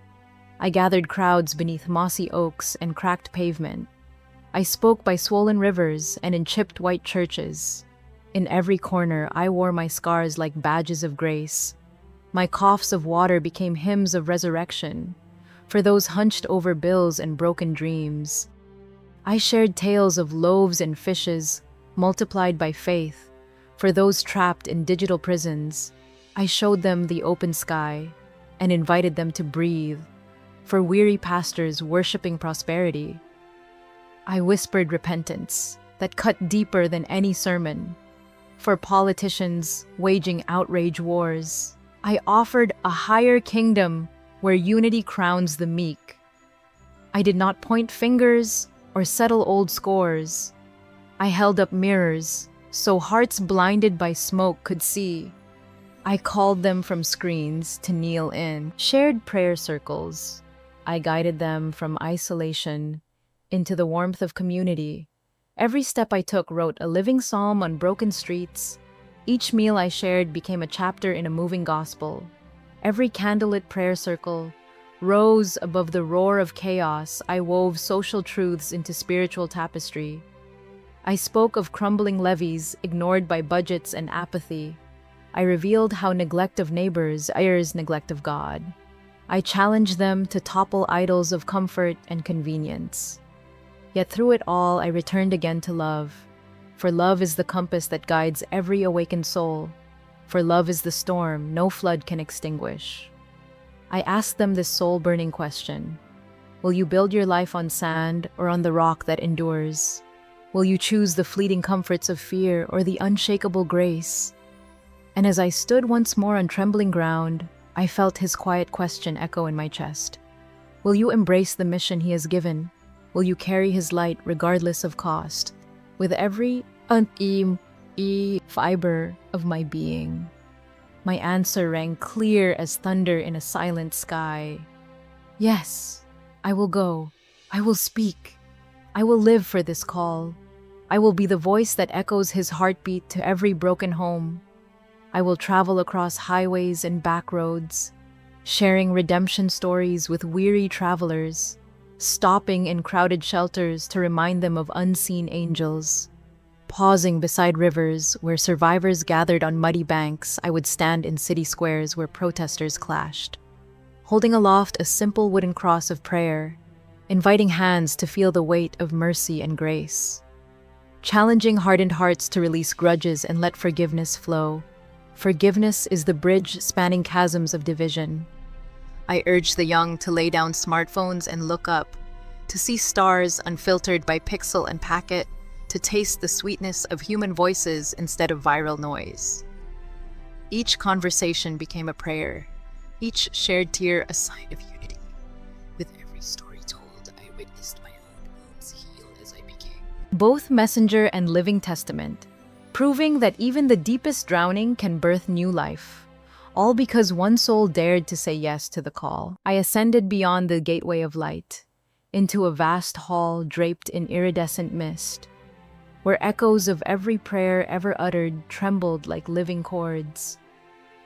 I gathered crowds beneath mossy oaks and cracked pavement. I spoke by swollen rivers and in chipped white churches. In every corner, I wore my scars like badges of grace. My coughs of water became hymns of resurrection. For those hunched over bills and broken dreams, I shared tales of loaves and fishes, multiplied by faith. For those trapped in digital prisons, I showed them the open sky and invited them to breathe. For weary pastors worshiping prosperity, I whispered repentance that cut deeper than any sermon. For politicians waging outrage wars, I offered a higher kingdom where unity crowns the meek. I did not point fingers or settle old scores. I held up mirrors so hearts blinded by smoke could see. I called them from screens to kneel in shared prayer circles. I guided them from isolation into the warmth of community. Every step I took wrote a living psalm on broken streets. Each meal I shared became a chapter in a moving gospel. Every candlelit prayer circle rose above the roar of chaos. I wove social truths into spiritual tapestry. I spoke of crumbling levees ignored by budgets and apathy. I revealed how neglect of neighbors is neglect of God. I challenged them to topple idols of comfort and convenience. Yet through it all, I returned again to love. For love is the compass that guides every awakened soul. For love is the storm no flood can extinguish. I asked them this soul-burning question. Will you build your life on sand or on the rock that endures? Will you choose the fleeting comforts of fear or the unshakable grace? And as I stood once more on trembling ground, I felt his quiet question echo in my chest. Will you embrace the mission he has given? Will you carry his light regardless of cost? With every fiber of my being. My answer rang clear as thunder in a silent sky. Yes, I will go. I will speak. I will live for this call. I will be the voice that echoes his heartbeat to every broken home. I will travel across highways and back roads, sharing redemption stories with weary travelers, stopping in crowded shelters to remind them of unseen angels. Pausing beside rivers where survivors gathered on muddy banks, I would stand in city squares where protesters clashed, holding aloft a simple wooden cross of prayer, inviting hands to feel the weight of mercy and grace, challenging hardened hearts to release grudges and let forgiveness flow. Forgiveness is the bridge spanning chasms of division. I urge the young to lay down smartphones and look up, to see stars unfiltered by pixel and packet, to taste the sweetness of human voices instead of viral noise. Each conversation became a prayer, each shared tear a sign of unity. With every story told, I witnessed my own wounds heal as I became both messenger and living testament, proving that even the deepest drowning can birth new life, all because one soul dared to say yes to the call. I ascended beyond the gateway of light, into a vast hall draped in iridescent mist, where echoes of every prayer ever uttered trembled like living chords.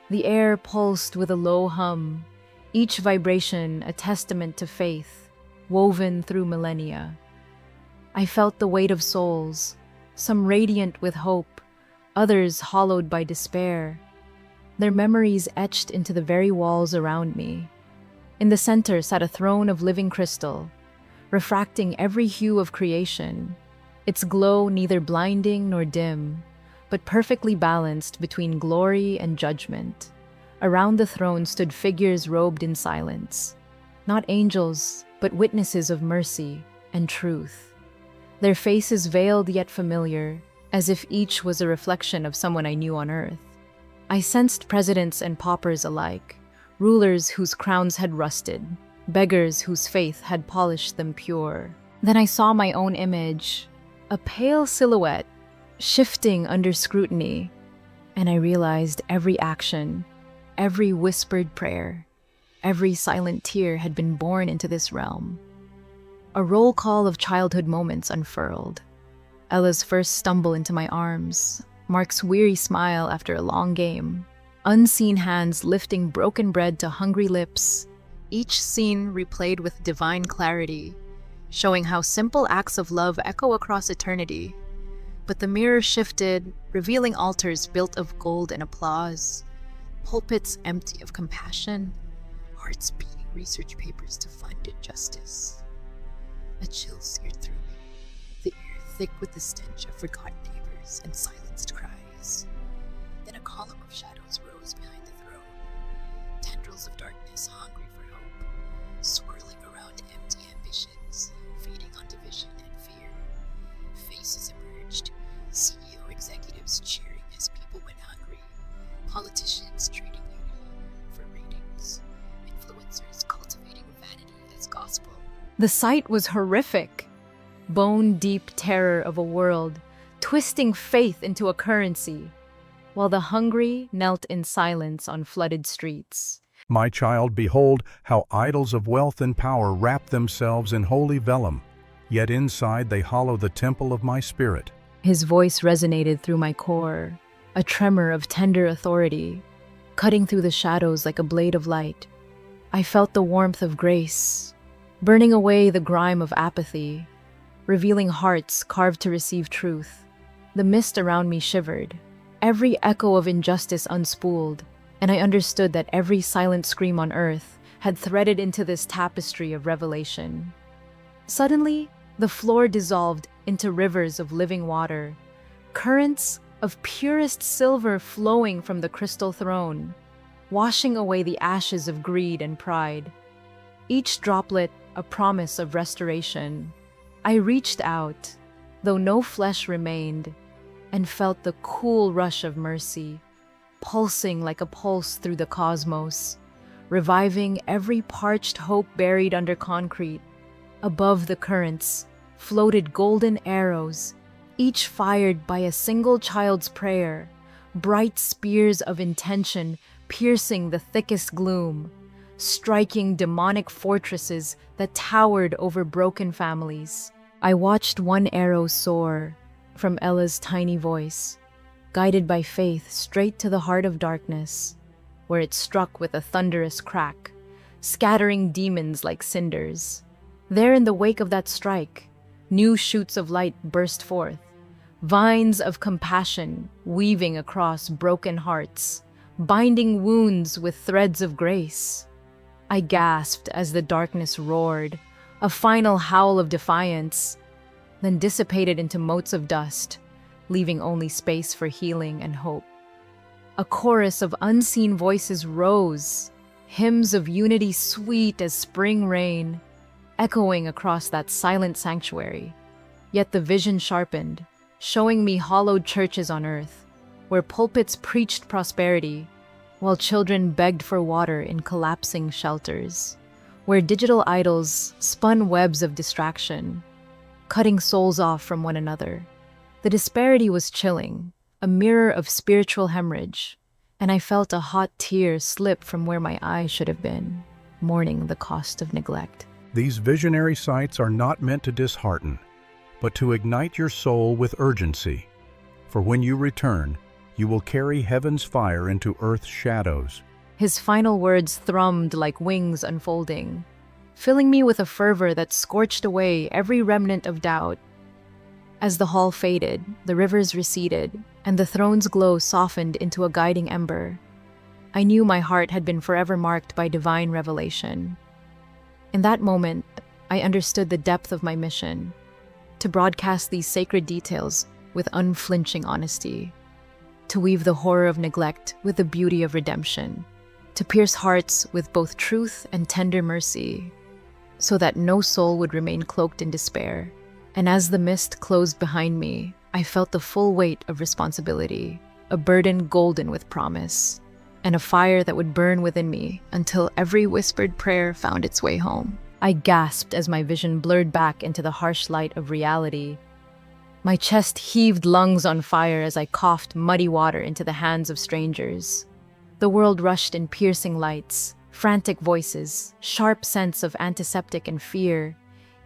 The air pulsed with a low hum, each vibration a testament to faith, woven through millennia. I felt the weight of souls, some radiant with hope, others hollowed by despair, their memories etched into the very walls around me. In the center sat a throne of living crystal, refracting every hue of creation, its glow neither blinding nor dim, but perfectly balanced between glory and judgment. Around the throne stood figures robed in silence, not angels, but witnesses of mercy and truth. Their faces veiled yet familiar, as if each was a reflection of someone I knew on earth. I sensed presidents and paupers alike, rulers whose crowns had rusted, beggars whose faith had polished them pure. Then I saw my own image, a pale silhouette, shifting under scrutiny, and I realized every action, every whispered prayer, every silent tear had been born into this realm. A roll call of childhood moments unfurled. Ella's first stumble into my arms, Mark's weary smile after a long game, unseen hands lifting broken bread to hungry lips, each scene replayed with divine clarity, showing how simple acts of love echo across eternity. But the mirror shifted, revealing altars built of gold and applause, pulpits empty of compassion, hearts beating research papers to fund injustice. A chill seared through me, the air thick with the stench of forgotten neighbors and silenced cries. Then a column of shadows rose behind the throne, tendrils of darkness hungry for hope, swirling around empty ambitions, feeding on division and fear. Faces emerged, CEO executives cheering as people went hungry, politicians trading unity for ratings, influencers cultivating vanity as gospel. The sight was horrific. Bone-deep terror of a world, twisting faith into a currency. while the hungry knelt in silence on flooded streets. My child, behold how idols of wealth and power wrap themselves in holy vellum, yet inside they hollow the temple of my spirit. His voice resonated through my core, a tremor of tender authority, cutting through the shadows like a blade of light. I felt the warmth of grace, burning away the grime of apathy, revealing hearts carved to receive truth. The mist around me shivered, every echo of injustice unspooled, and I understood that every silent scream on earth had threaded into this tapestry of revelation. Suddenly, the floor dissolved into rivers of living water, currents of purest silver flowing from the crystal throne, washing away the ashes of greed and pride. Each droplet a promise of restoration. I reached out, though no flesh remained, and felt the cool rush of mercy, pulsing like a pulse through the cosmos, reviving every parched hope buried under concrete. Above the currents floated golden arrows, each fired by a single child's prayer, bright spears of intention piercing the thickest gloom, striking demonic fortresses that towered over broken families. I watched one arrow soar from Ella's tiny voice, guided by faith straight to the heart of darkness, where it struck with a thunderous crack, scattering demons like cinders. There in the wake of that strike, new shoots of light burst forth, vines of compassion weaving across broken hearts, binding wounds with threads of grace. I gasped as the darkness roared, a final howl of defiance, then dissipated into motes of dust, leaving only space for healing and hope. A chorus of unseen voices rose, hymns of unity sweet as spring rain, echoing across that silent sanctuary. Yet the vision sharpened, showing me hollowed churches on earth, where pulpits preached prosperity, while children begged for water in collapsing shelters, where digital idols spun webs of distraction, cutting souls off from one another. The disparity was chilling, a mirror of spiritual hemorrhage, and I felt a hot tear slip from where my eye should have been, mourning the cost of neglect. These visionary sights are not meant to dishearten, but to ignite your soul with urgency. For when you return, you will carry heaven's fire into earth's shadows. His final words thrummed like wings unfolding, filling me with a fervor that scorched away every remnant of doubt. As the hall faded, the rivers receded, and the throne's glow softened into a guiding ember, I knew my heart had been forever marked by divine revelation. In that moment, I understood the depth of my mission, to broadcast these sacred details with unflinching honesty, to weave the horror of neglect with the beauty of redemption, to pierce hearts with both truth and tender mercy, so that no soul would remain cloaked in despair. And as the mist closed behind me, I felt the full weight of responsibility, a burden golden with promise, and a fire that would burn within me until every whispered prayer found its way home. I gasped as my vision blurred back into the harsh light of reality. My chest heaved, lungs on fire as I coughed muddy water into the hands of strangers. The world rushed in piercing lights, frantic voices, sharp scents of antiseptic and fear.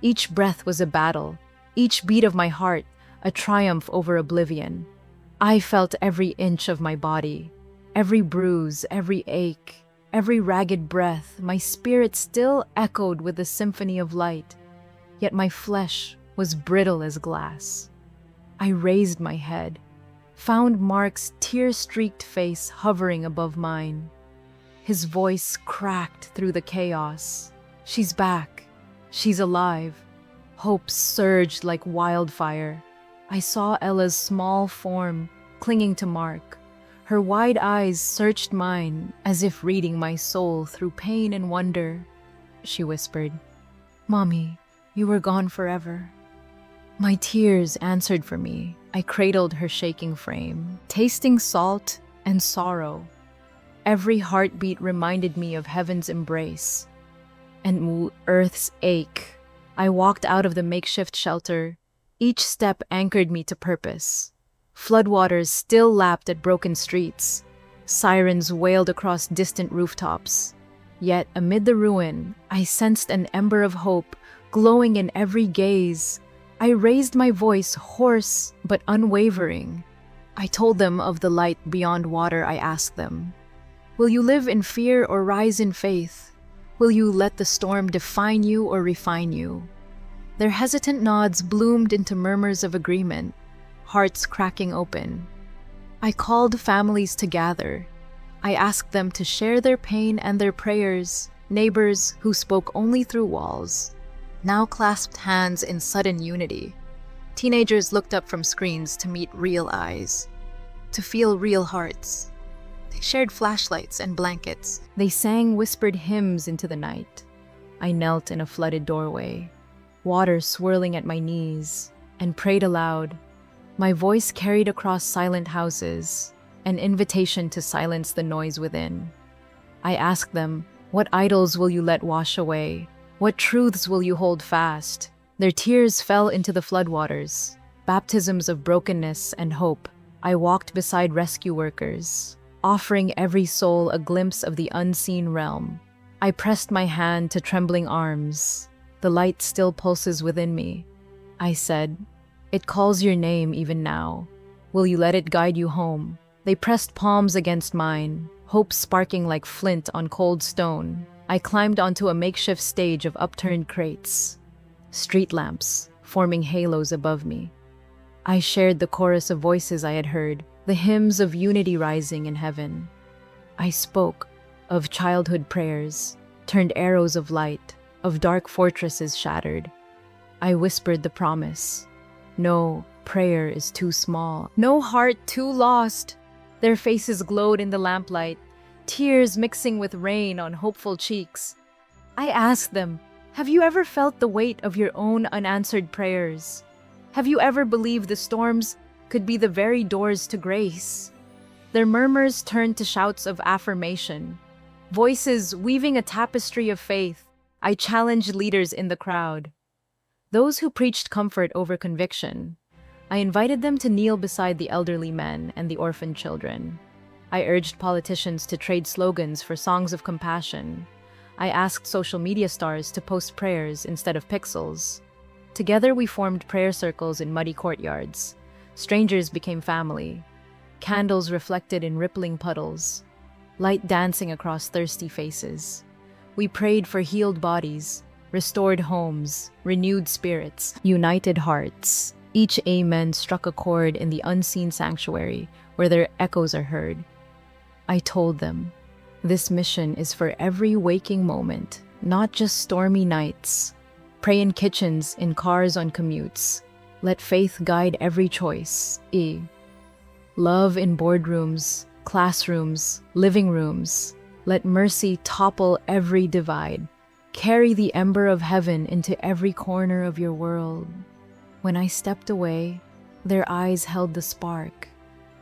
Each breath was a battle, each beat of my heart a triumph over oblivion. I felt every inch of my body, every bruise, every ache, every ragged breath. My spirit still echoed with the symphony of light, yet my flesh was brittle as glass. I raised my head, found Mark's tear-streaked face hovering above mine. His voice cracked through the chaos. "She's back. She's alive." Hope surged like wildfire. I saw Ella's small form clinging to Mark. Her wide eyes searched mine as if reading my soul through pain and wonder. She whispered, "Mommy, you were gone forever." My tears answered for me. I cradled her shaking frame, tasting salt and sorrow. Every heartbeat reminded me of heaven's embrace and earth's ache. I walked out of the makeshift shelter. Each step anchored me to purpose. Floodwaters still lapped at broken streets. Sirens wailed across distant rooftops. Yet, amid the ruin, I sensed an ember of hope glowing in every gaze. I raised my voice, hoarse but unwavering. I told them of the light beyond water. I asked them, "Will you live in fear or rise in faith? Will you let the storm define you or refine you?" Their hesitant nods bloomed into murmurs of agreement, hearts cracking open. I called families to gather. I asked them to share their pain and their prayers. Neighbors who spoke only through walls now clasped hands in sudden unity. Teenagers looked up from screens to meet real eyes, to feel real hearts. They shared flashlights and blankets. They sang whispered hymns into the night. I knelt in a flooded doorway, water swirling at my knees, and prayed aloud. My voice carried across silent houses, an invitation to silence the noise within. I asked them, "What idols will you let wash away? What truths will you hold fast?" Their tears fell into the floodwaters, baptisms of brokenness and hope. I walked beside rescue workers, offering every soul a glimpse of the unseen realm. I pressed my hand to trembling arms. The light still pulses within me. I said, "It calls your name even now. Will you let it guide you home?" They pressed palms against mine, hope sparking like flint on cold stone. I climbed onto a makeshift stage of upturned crates, street lamps forming halos above me. I shared the chorus of voices I had heard, the hymns of unity rising in heaven. I spoke of childhood prayers, turned arrows of light, of dark fortresses shattered. I whispered the promise. No prayer is too small, no heart too lost. Their faces glowed in the lamplight, tears mixing with rain on hopeful cheeks. I asked them, "Have you ever felt the weight of your own unanswered prayers? Have you ever believed the storms could be the very doors to grace?" Their murmurs turned to shouts of affirmation, voices weaving a tapestry of faith. I challenged leaders in the crowd, those who preached comfort over conviction. I invited them to kneel beside the elderly men and the orphaned children. I urged politicians to trade slogans for songs of compassion. I asked social media stars to post prayers instead of pixels. Together we formed prayer circles in muddy courtyards. Strangers became family. Candles reflected in rippling puddles, light dancing across thirsty faces. We prayed for healed bodies, restored homes, renewed spirits, united hearts. Each amen struck a chord in the unseen sanctuary where their echoes are heard. I told them, this mission is for every waking moment, not just stormy nights. Pray in kitchens, in cars on commutes. Let faith guide every choice. Love in boardrooms, classrooms, living rooms. Let mercy topple every divide. Carry the ember of heaven into every corner of your world. When I stepped away, their eyes held the spark.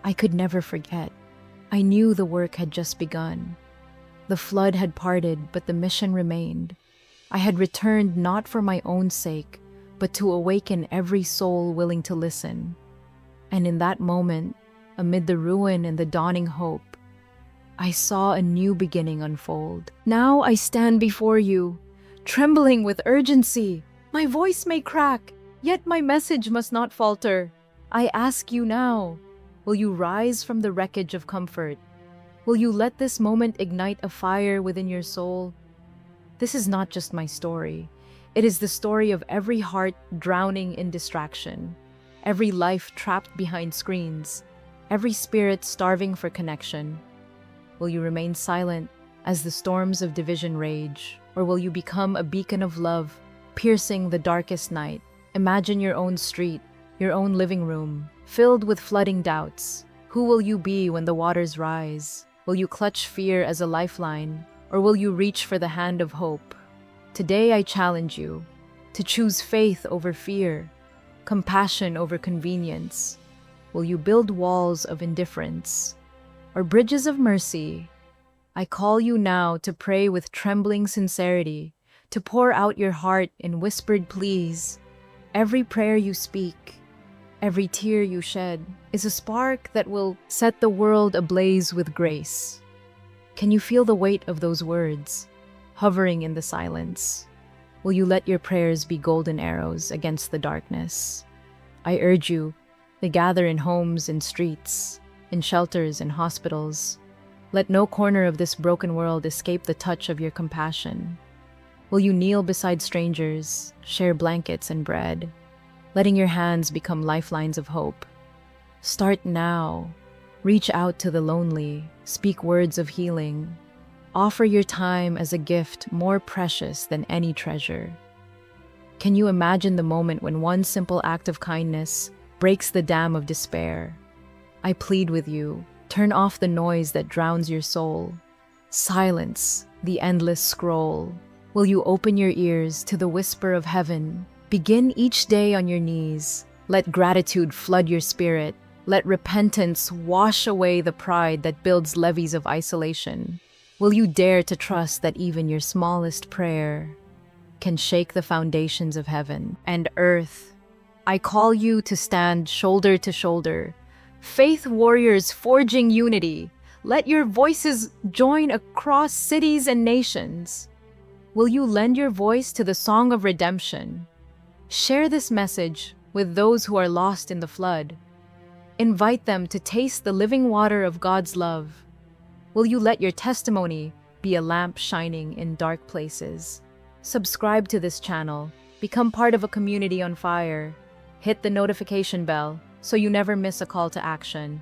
I could never forget. I knew the work had just begun. The flood had parted, but the mission remained. I had returned not for my own sake, but to awaken every soul willing to listen. And in that moment, amid the ruin and the dawning hope, I saw a new beginning unfold. Now I stand before you, trembling with urgency. My voice may crack, yet my message must not falter. I ask you now, will you rise from the wreckage of comfort? Will you let this moment ignite a fire within your soul? This is not just my story. It is the story of every heart drowning in distraction, every life trapped behind screens, every spirit starving for connection. Will you remain silent as the storms of division rage, or will you become a beacon of love, piercing the darkest night? Imagine your own street, your own living room, filled with flooding doubts. Who will you be when the waters rise? Will you clutch fear as a lifeline, or will you reach for the hand of hope? Today I challenge you to choose faith over fear, compassion over convenience. Will you build walls of indifference or bridges of mercy? I call you now to pray with trembling sincerity, to pour out your heart in whispered pleas. Every prayer you speak, Every tear you shed is a spark that will set the world ablaze with grace. Can you feel the weight of those words, hovering in the silence? Will you let your prayers be golden arrows against the darkness? I urge you to gather in homes and streets, in shelters and hospitals. Let no corner of this broken world escape the touch of your compassion. Will you kneel beside strangers, share blankets and bread, letting your hands become lifelines of hope? Start now. Reach out to the lonely, speak words of healing. Offer your time as a gift more precious than any treasure. Can you imagine the moment when one simple act of kindness breaks the dam of despair? I plead with you, turn off the noise that drowns your soul. Silence the endless scroll. Will you open your ears to the whisper of heaven? Begin each day on your knees. Let gratitude flood your spirit. Let repentance wash away the pride that builds levees of isolation. Will you dare to trust that even your smallest prayer can shake the foundations of heaven and earth? I call you to stand shoulder to shoulder, faith warriors forging unity. Let your voices join across cities and nations. Will you lend your voice to the song of redemption? Share this message with those who are lost in the flood. Invite them to taste the living water of God's love. Will you let your testimony be a lamp shining in dark places? Subscribe to this channel. Become part of a community on fire. Hit the notification bell so you never miss a call to action.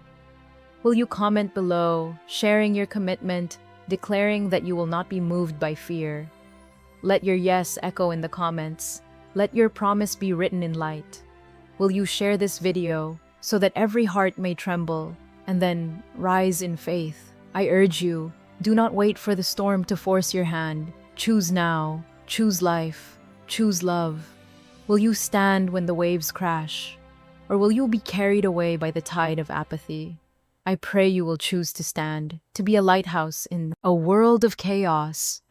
Will you comment below, sharing your commitment, declaring that you will not be moved by fear? Let your yes echo in the comments. Let your promise be written in light. Will you share this video so that every heart may tremble and then rise in faith? I urge you, do not wait for the storm to force your hand. Choose now, choose life, choose love. Will you stand when the waves crash, or will you be carried away by the tide of apathy? I pray you will choose to stand, to be a lighthouse in a world of chaos.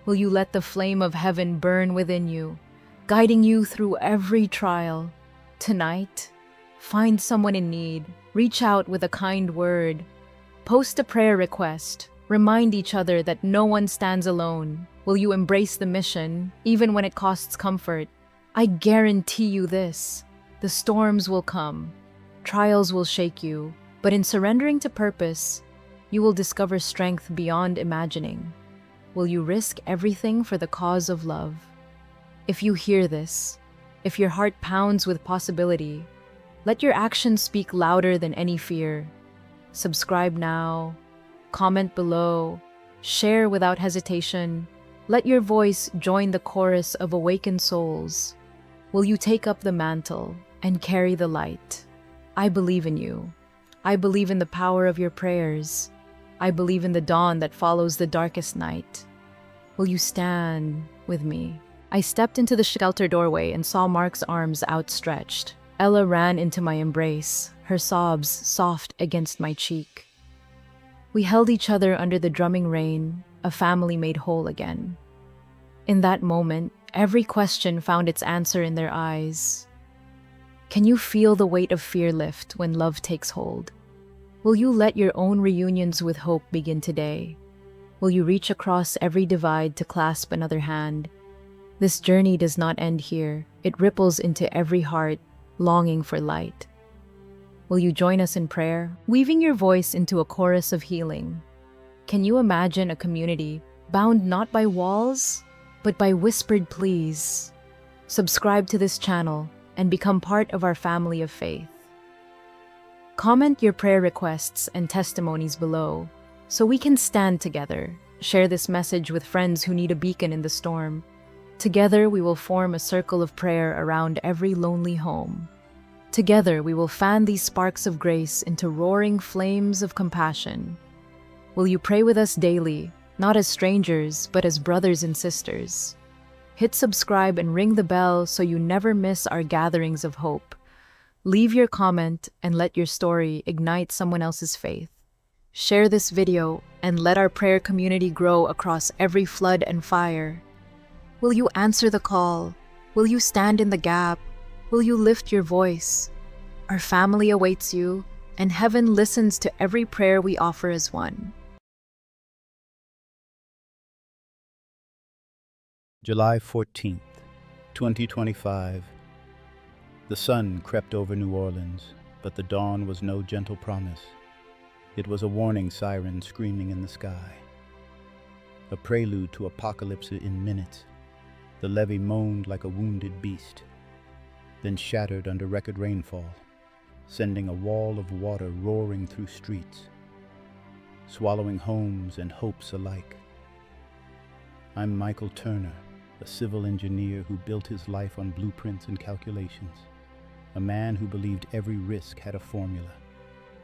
Will you let the flame of heaven burn within you, guiding you through every trial? Tonight, find someone in need, reach out with a kind word, post a prayer request, remind each other that no one stands alone. Will you embrace the mission, even when it costs comfort? I guarantee you this, the storms will come, trials will shake you, but in surrendering to purpose, you will discover strength beyond imagining. Will you risk everything for the cause of love? If you hear this, if your heart pounds with possibility, let your actions speak louder than any fear. Subscribe now, comment below, share without hesitation. Let your voice join the chorus of awakened souls. Will you take up the mantle and carry the light? I believe in you. I believe in the power of your prayers. I believe in the dawn that follows the darkest night. Will you stand with me? I stepped into the shelter doorway and saw Mark's arms outstretched. Ella ran into my embrace, her sobs soft against my cheek. We held each other under the drumming rain, a family made whole again. In that moment, every question found its answer in their eyes. Can you feel the weight of fear lift when love takes hold? Will you let your own reunions with hope begin today? Will you reach across every divide to clasp another hand? This journey does not end here. It ripples into every heart, longing for light. Will you join us in prayer, weaving your voice into a chorus of healing? Can you imagine a community bound not by walls, but by whispered pleas? Subscribe to this channel and become part of our family of faith. Comment your prayer requests and testimonies below so we can stand together. Share this message with friends who need a beacon in the storm. Together we will form a circle of prayer around every lonely home. Together we will fan these sparks of grace into roaring flames of compassion. Will you pray with us daily, not as strangers, but as brothers and sisters? Hit subscribe and ring the bell so you never miss our gatherings of hope. Leave your comment and let your story ignite someone else's faith. Share this video and let our prayer community grow across every flood and fire. Will you answer the call? Will you stand in the gap? Will you lift your voice? Our family awaits you, and heaven listens to every prayer we offer as one. July 14th, 2025. The sun crept over New Orleans, but the dawn was no gentle promise. It was a warning siren screaming in the sky. A prelude to apocalypse in minutes. The levee moaned like a wounded beast, then shattered under record rainfall, sending a wall of water roaring through streets, swallowing homes and hopes alike. I'm Michael Turner, a civil engineer who built his life on blueprints and calculations, a man who believed every risk had a formula,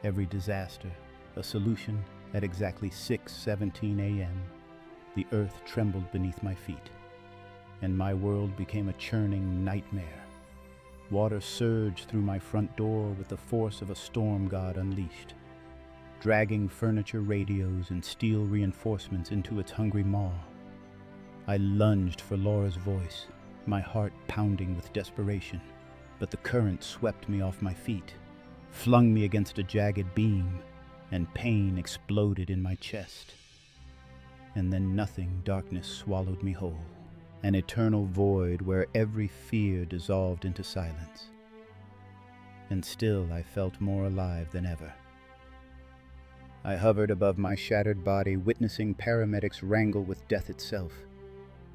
every disaster a solution. At exactly 6:17 a.m., the earth trembled beneath my feet, and my world became a churning nightmare. Water surged through my front door with the force of a storm god unleashed, dragging furniture, radios, and steel reinforcements into its hungry maw. I lunged for Laura's voice, my heart pounding with desperation, but the current swept me off my feet, flung me against a jagged beam, and pain exploded in my chest. And then nothing, darkness swallowed me whole, an eternal void where every fear dissolved into silence. And still I felt more alive than ever. I hovered above my shattered body, witnessing paramedics wrangle with death itself,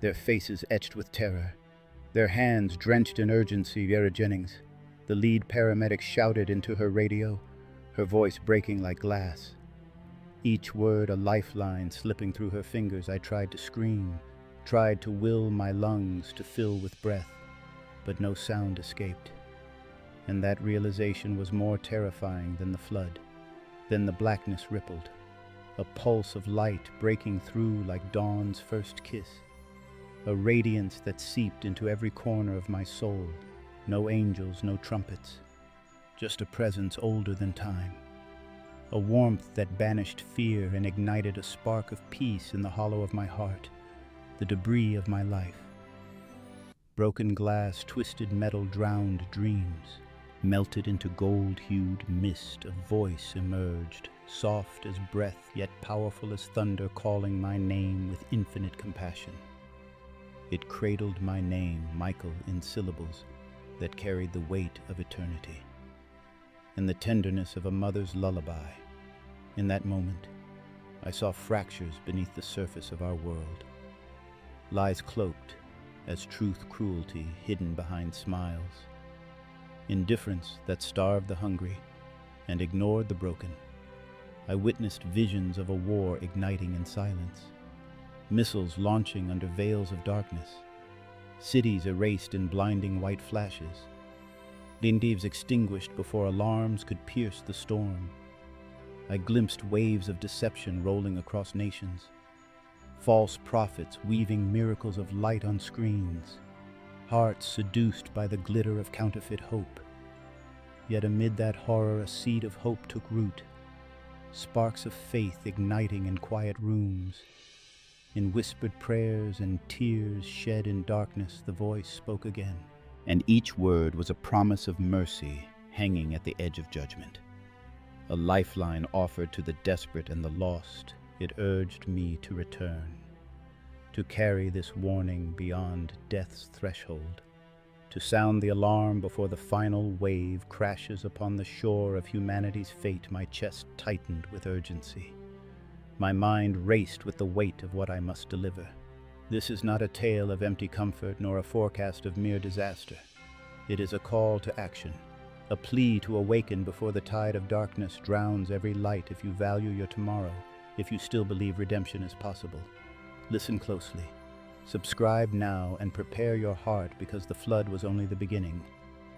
their faces etched with terror, their hands drenched in urgency. Vera Jennings, the lead paramedic, shouted into her radio, her voice breaking like glass. Each word a lifeline slipping through her fingers. I tried to scream, tried to will my lungs to fill with breath, but no sound escaped. And that realization was more terrifying than the flood. Then the blackness rippled, a pulse of light breaking through like dawn's first kiss, a radiance that seeped into every corner of my soul. No angels, no trumpets, just a presence older than time, a warmth that banished fear and ignited a spark of peace in the hollow of my heart, the debris of my life. Broken glass, twisted metal, drowned dreams, melted into gold-hued mist. A voice emerged, soft as breath, yet powerful as thunder, calling my name with infinite compassion. It cradled my name, Michael, in syllables that carried the weight of eternity and the tenderness of a mother's lullaby. In that moment, I saw fractures beneath the surface of our world, lies cloaked as truth, cruelty hidden behind smiles, indifference that starved the hungry and ignored the broken. I witnessed visions of a war igniting in silence, missiles launching under veils of darkness, cities erased in blinding white flashes, Dindives extinguished before alarms could pierce the storm. I glimpsed waves of deception rolling across nations, false prophets weaving miracles of light on screens, hearts seduced by the glitter of counterfeit hope. Yet amid that horror, a seed of hope took root, sparks of faith igniting in quiet rooms. In whispered prayers and tears shed in darkness, the voice spoke again, and each word was a promise of mercy hanging at the edge of judgment. A lifeline offered to the desperate and the lost. It urged me to return, to carry this warning beyond death's threshold, to sound the alarm before the final wave crashes upon the shore of humanity's fate. My chest tightened with urgency. My mind raced with the weight of what I must deliver. This is not a tale of empty comfort nor a forecast of mere disaster. It is a call to action, a plea to awaken before the tide of darkness drowns every light. If you value your tomorrow, if you still believe redemption is possible, listen closely. Subscribe now and prepare your heart, because the flood was only the beginning,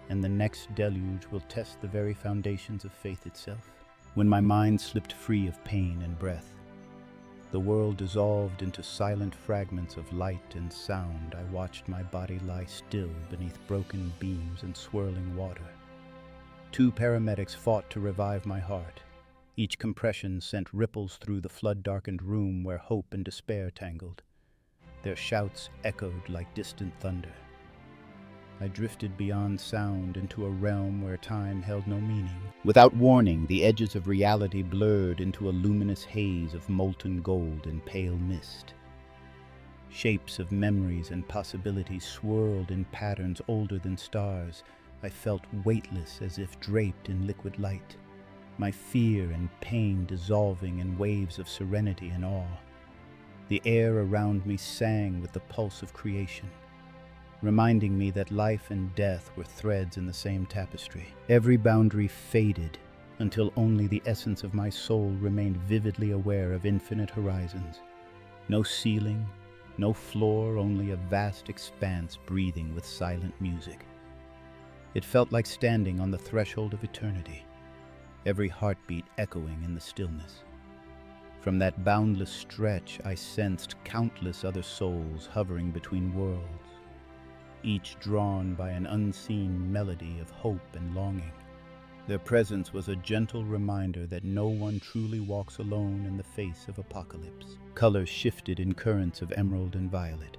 and the next deluge will test the very foundations of faith itself. When my mind slipped free of pain and breath, the world dissolved into silent fragments of light and sound. I watched my body lie still beneath broken beams and swirling water. 2 paramedics fought to revive my heart. Each compression sent ripples through the flood-darkened room where hope and despair tangled. Their shouts echoed like distant thunder. I drifted beyond sound into a realm where time held no meaning. Without warning, the edges of reality blurred into a luminous haze of molten gold and pale mist. Shapes of memories and possibilities swirled in patterns older than stars. I felt weightless, as if draped in liquid light, my fear and pain dissolving in waves of serenity and awe. The air around me sang with the pulse of creation, reminding me that life and death were threads in the same tapestry. Every boundary faded until only the essence of my soul remained vividly aware of infinite horizons. No ceiling, no floor, only a vast expanse breathing with silent music. It felt like standing on the threshold of eternity, every heartbeat echoing in the stillness. From that boundless stretch, I sensed countless other souls hovering between worlds, each drawn by an unseen melody of hope and longing. Their presence was a gentle reminder that no one truly walks alone in the face of apocalypse. Colors shifted in currents of emerald and violet.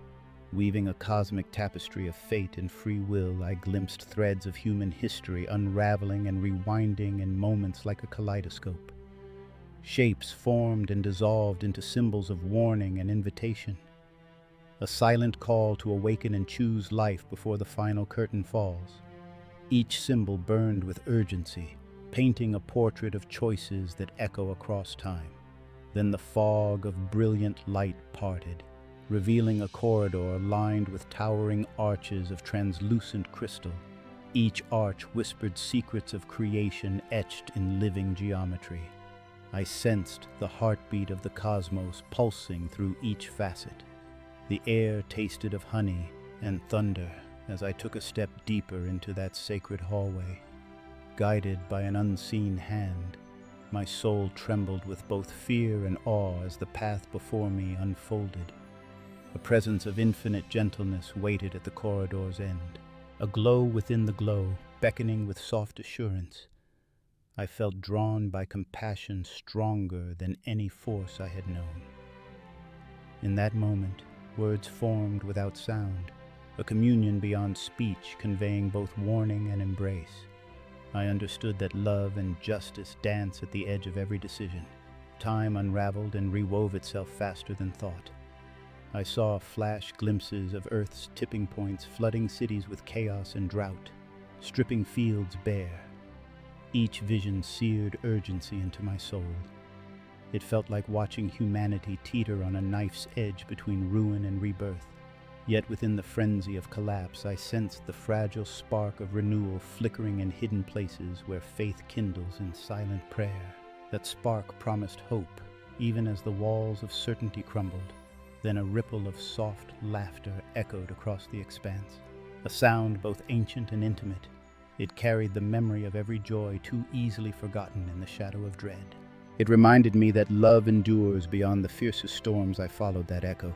Weaving a cosmic tapestry of fate and free will, I glimpsed threads of human history unraveling and rewinding in moments like a kaleidoscope. Shapes formed and dissolved into symbols of warning and invitation. A silent call to awaken and choose life before the final curtain falls. Each symbol burned with urgency, painting a portrait of choices that echo across time. Then the fog of brilliant light parted, revealing a corridor lined with towering arches of translucent crystal. Each arch whispered secrets of creation etched in living geometry. I sensed the heartbeat of the cosmos pulsing through each facet. The air tasted of honey and thunder as I took a step deeper into that sacred hallway. Guided by an unseen hand, my soul trembled with both fear and awe as the path before me unfolded. A presence of infinite gentleness waited at the corridor's end, a glow within the glow, beckoning with soft assurance. I felt drawn by compassion stronger than any force I had known. In that moment, words formed without sound, a communion beyond speech conveying both warning and embrace. I understood that love and justice dance at the edge of every decision. Time unraveled and rewove itself faster than thought. I saw flash glimpses of Earth's tipping points, flooding cities with chaos and drought, stripping fields bare. Each vision seared urgency into my soul. It felt like watching humanity teeter on a knife's edge between ruin and rebirth. Yet within the frenzy of collapse, I sensed the fragile spark of renewal flickering in hidden places where faith kindles in silent prayer. That spark promised hope, even as the walls of certainty crumbled. Then a ripple of soft laughter echoed across the expanse, a sound both ancient and intimate. It carried the memory of every joy too easily forgotten in the shadow of dread. It reminded me that love endures beyond the fiercest storms. I followed that echo,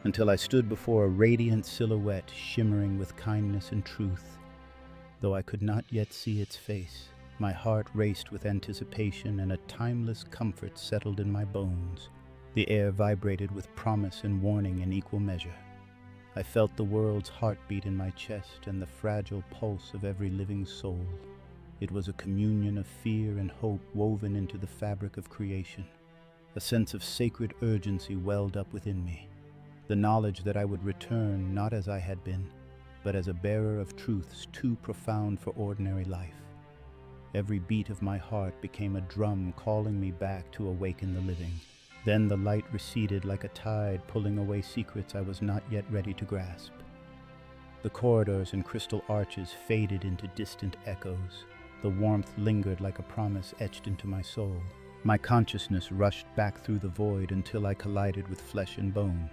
until I stood before a radiant silhouette shimmering with kindness and truth. Though I could not yet see its face, my heart raced with anticipation and a timeless comfort settled in my bones. The air vibrated with promise and warning in equal measure. I felt the world's heartbeat in my chest and the fragile pulse of every living soul. It was a communion of fear and hope woven into the fabric of creation. A sense of sacred urgency welled up within me. The knowledge that I would return not as I had been, but as a bearer of truths too profound for ordinary life. Every beat of my heart became a drum calling me back to awaken the living. Then the light receded like a tide, pulling away secrets I was not yet ready to grasp. The corridors and crystal arches faded into distant echoes. The warmth lingered like a promise etched into my soul. My consciousness rushed back through the void until I collided with flesh and bone,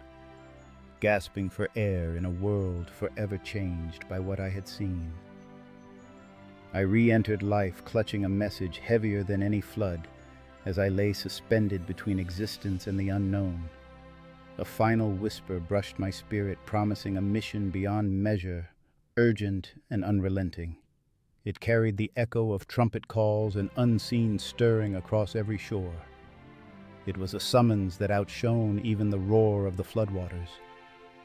gasping for air in a world forever changed by what I had seen. I re-entered life, clutching a message heavier than any flood, as I lay suspended between existence and the unknown. A final whisper brushed my spirit, promising a mission beyond measure, urgent and unrelenting. It carried the echo of trumpet calls and unseen stirring across every shore. It was a summons that outshone even the roar of the floodwaters.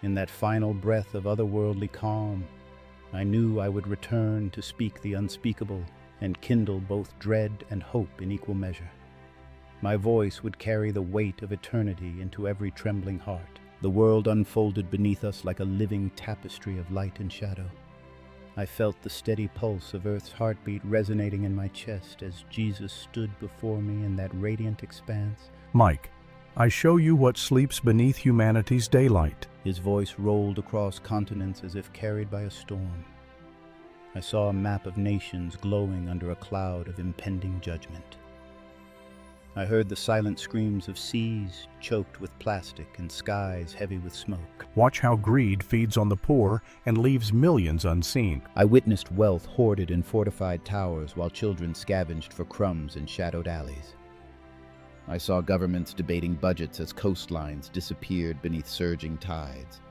In that final breath of otherworldly calm, I knew I would return to speak the unspeakable and kindle both dread and hope in equal measure. My voice would carry the weight of eternity into every trembling heart. The world unfolded beneath us like a living tapestry of light and shadow. I felt the steady pulse of Earth's heartbeat resonating in my chest as Jesus stood before me in that radiant expanse. Mike, I show you what sleeps beneath humanity's daylight. His voice rolled across continents as if carried by a storm. I saw a map of nations glowing under a cloud of impending judgment. I heard the silent screams of seas choked with plastic and skies heavy with smoke. Watch how greed feeds on the poor and leaves millions unseen. I witnessed wealth hoarded in fortified towers while children scavenged for crumbs in shadowed alleys. I saw governments debating budgets as coastlines disappeared beneath surging tides.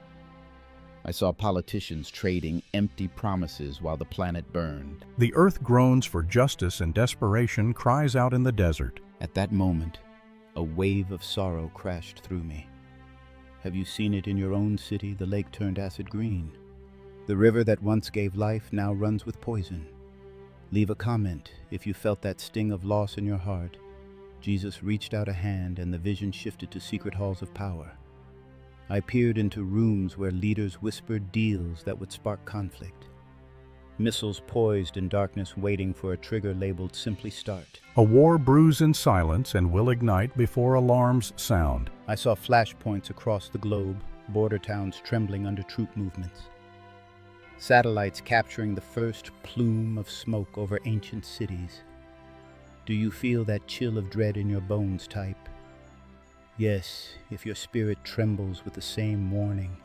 I saw politicians trading empty promises while the planet burned. The earth groans for justice and desperation cries out in the desert. At that moment, a wave of sorrow crashed through me. Have you seen it in your own city? The lake turned acid green. The river that once gave life now runs with poison. Leave a comment if you felt that sting of loss in your heart. Jesus reached out a hand and the vision shifted to secret halls of power. I peered into rooms where leaders whispered deals that would spark conflict. Missiles poised in darkness waiting for a trigger labeled "Simply Start." A war brews in silence and will ignite before alarms sound. I saw flashpoints across the globe, border towns trembling under troop movements. Satellites capturing the first plume of smoke over ancient cities. Do you feel that chill of dread in your bones, type? Yes, if your spirit trembles with the same warning.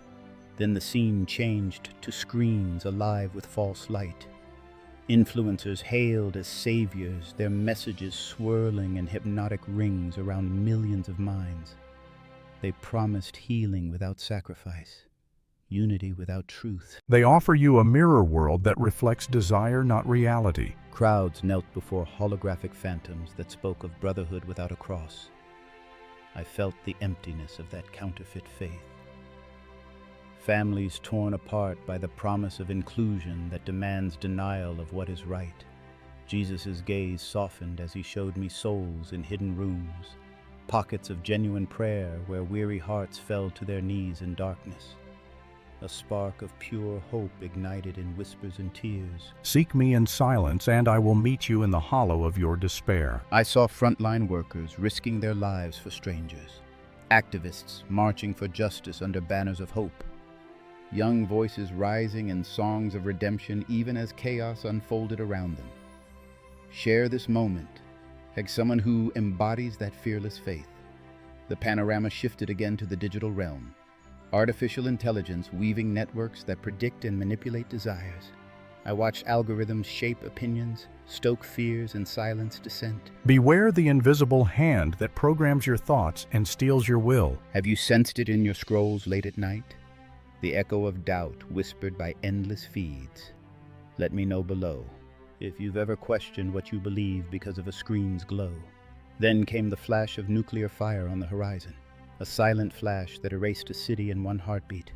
Then the scene changed to screens alive with false light. Influencers hailed as saviors, their messages swirling in hypnotic rings around millions of minds. They promised healing without sacrifice, unity without truth. They offer you a mirror world that reflects desire, not reality. Crowds knelt before holographic phantoms that spoke of brotherhood without a cross. I felt the emptiness of that counterfeit faith. Families torn apart by the promise of inclusion that demands denial of what is right. Jesus' gaze softened as he showed me souls in hidden rooms, pockets of genuine prayer where weary hearts fell to their knees in darkness. A spark of pure hope ignited in whispers and tears. Seek me in silence, and I will meet you in the hollow of your despair. I saw frontline workers risking their lives for strangers, activists marching for justice under banners of hope, young voices rising in songs of redemption even as chaos unfolded around them. Share this moment as someone who embodies that fearless faith. The panorama shifted again to the digital realm. Artificial intelligence weaving networks that predict and manipulate desires. I watched algorithms shape opinions, stoke fears, and silence dissent. Beware the invisible hand that programs your thoughts and steals your will. Have you sensed it in your scrolls late at night? The echo of doubt whispered by endless feeds. Let me know below if you've ever questioned what you believe because of a screen's glow. Then came the flash of nuclear fire on the horizon. A silent flash that erased a city in one heartbeat.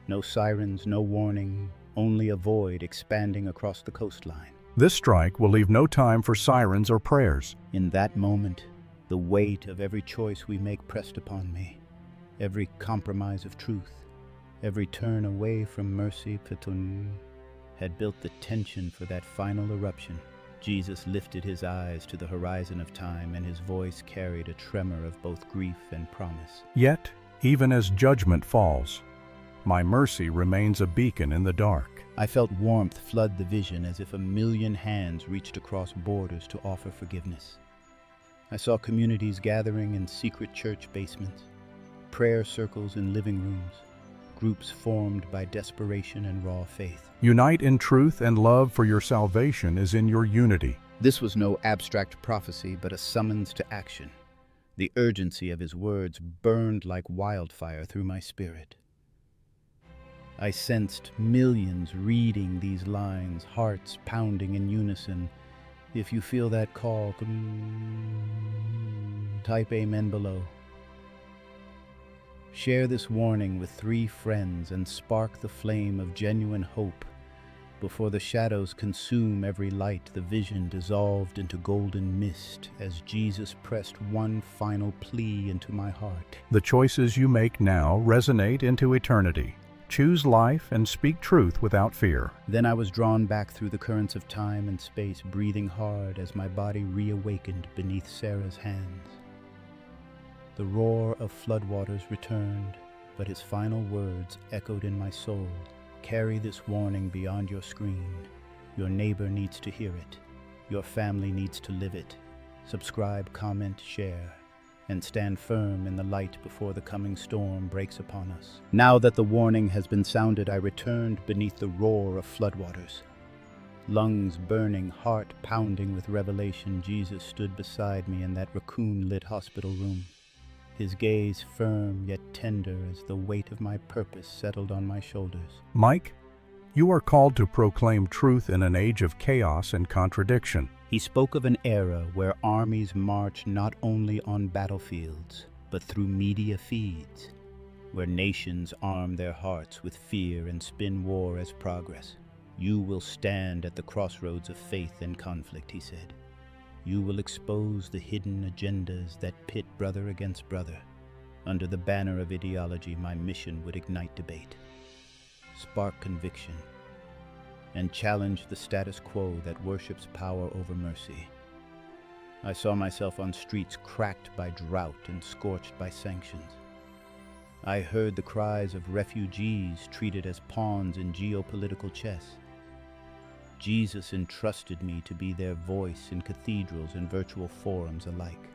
No sirens, no warning, only a void expanding across the coastline. This strike will leave no time for sirens or prayers. In that moment, the weight of every choice we make pressed upon me. Every compromise of truth, every turn away from mercy had built the tension for that final eruption. Jesus lifted his eyes to the horizon of time, and his voice carried a tremor of both grief and promise. Yet, even as judgment falls, my mercy remains a beacon in the dark. I felt warmth flood the vision as if a million hands reached across borders to offer forgiveness. I saw communities gathering in secret church basements, prayer circles in living rooms, groups formed by desperation and raw faith. Unite in truth, and love for your salvation is in your unity. This was no abstract prophecy, but a summons to action. The urgency of his words burned like wildfire through my spirit. I sensed millions reading these lines, hearts pounding in unison. If you feel that call, type amen below. Share this warning with 3 friends and spark the flame of genuine hope Before the shadows consume every light, the vision dissolved into golden mist as Jesus pressed one final plea into my heart. The choices you make now resonate into eternity. Choose life and speak truth without fear. Then I was drawn back through the currents of time and space, breathing hard as my body reawakened beneath Sarah's hands. The roar of floodwaters returned, but his final words echoed in my soul. Carry this warning beyond your screen. Your neighbor needs to hear it. Your family needs to live it. Subscribe, comment, share, and stand firm in the light before the coming storm breaks upon us. Now that the warning has been sounded, I returned beneath the roar of floodwaters. Lungs burning, heart pounding with revelation, Jesus stood beside me in that raccoon-lit hospital room. His gaze firm yet tender as the weight of my purpose settled on my shoulders. Mike, you are called to proclaim truth in an age of chaos and contradiction. He spoke of an era where armies march not only on battlefields, but through media feeds, where nations arm their hearts with fear and spin war as progress. You will stand at the crossroads of faith and conflict, he said. You will expose the hidden agendas that pit brother against brother. Under the banner of ideology, my mission would ignite debate, spark conviction, and challenge the status quo that worships power over mercy. I saw myself on streets cracked by drought and scorched by sanctions. I heard the cries of refugees treated as pawns in geopolitical chess. Jesus entrusted me to be their voice in cathedrals and virtual forums alike,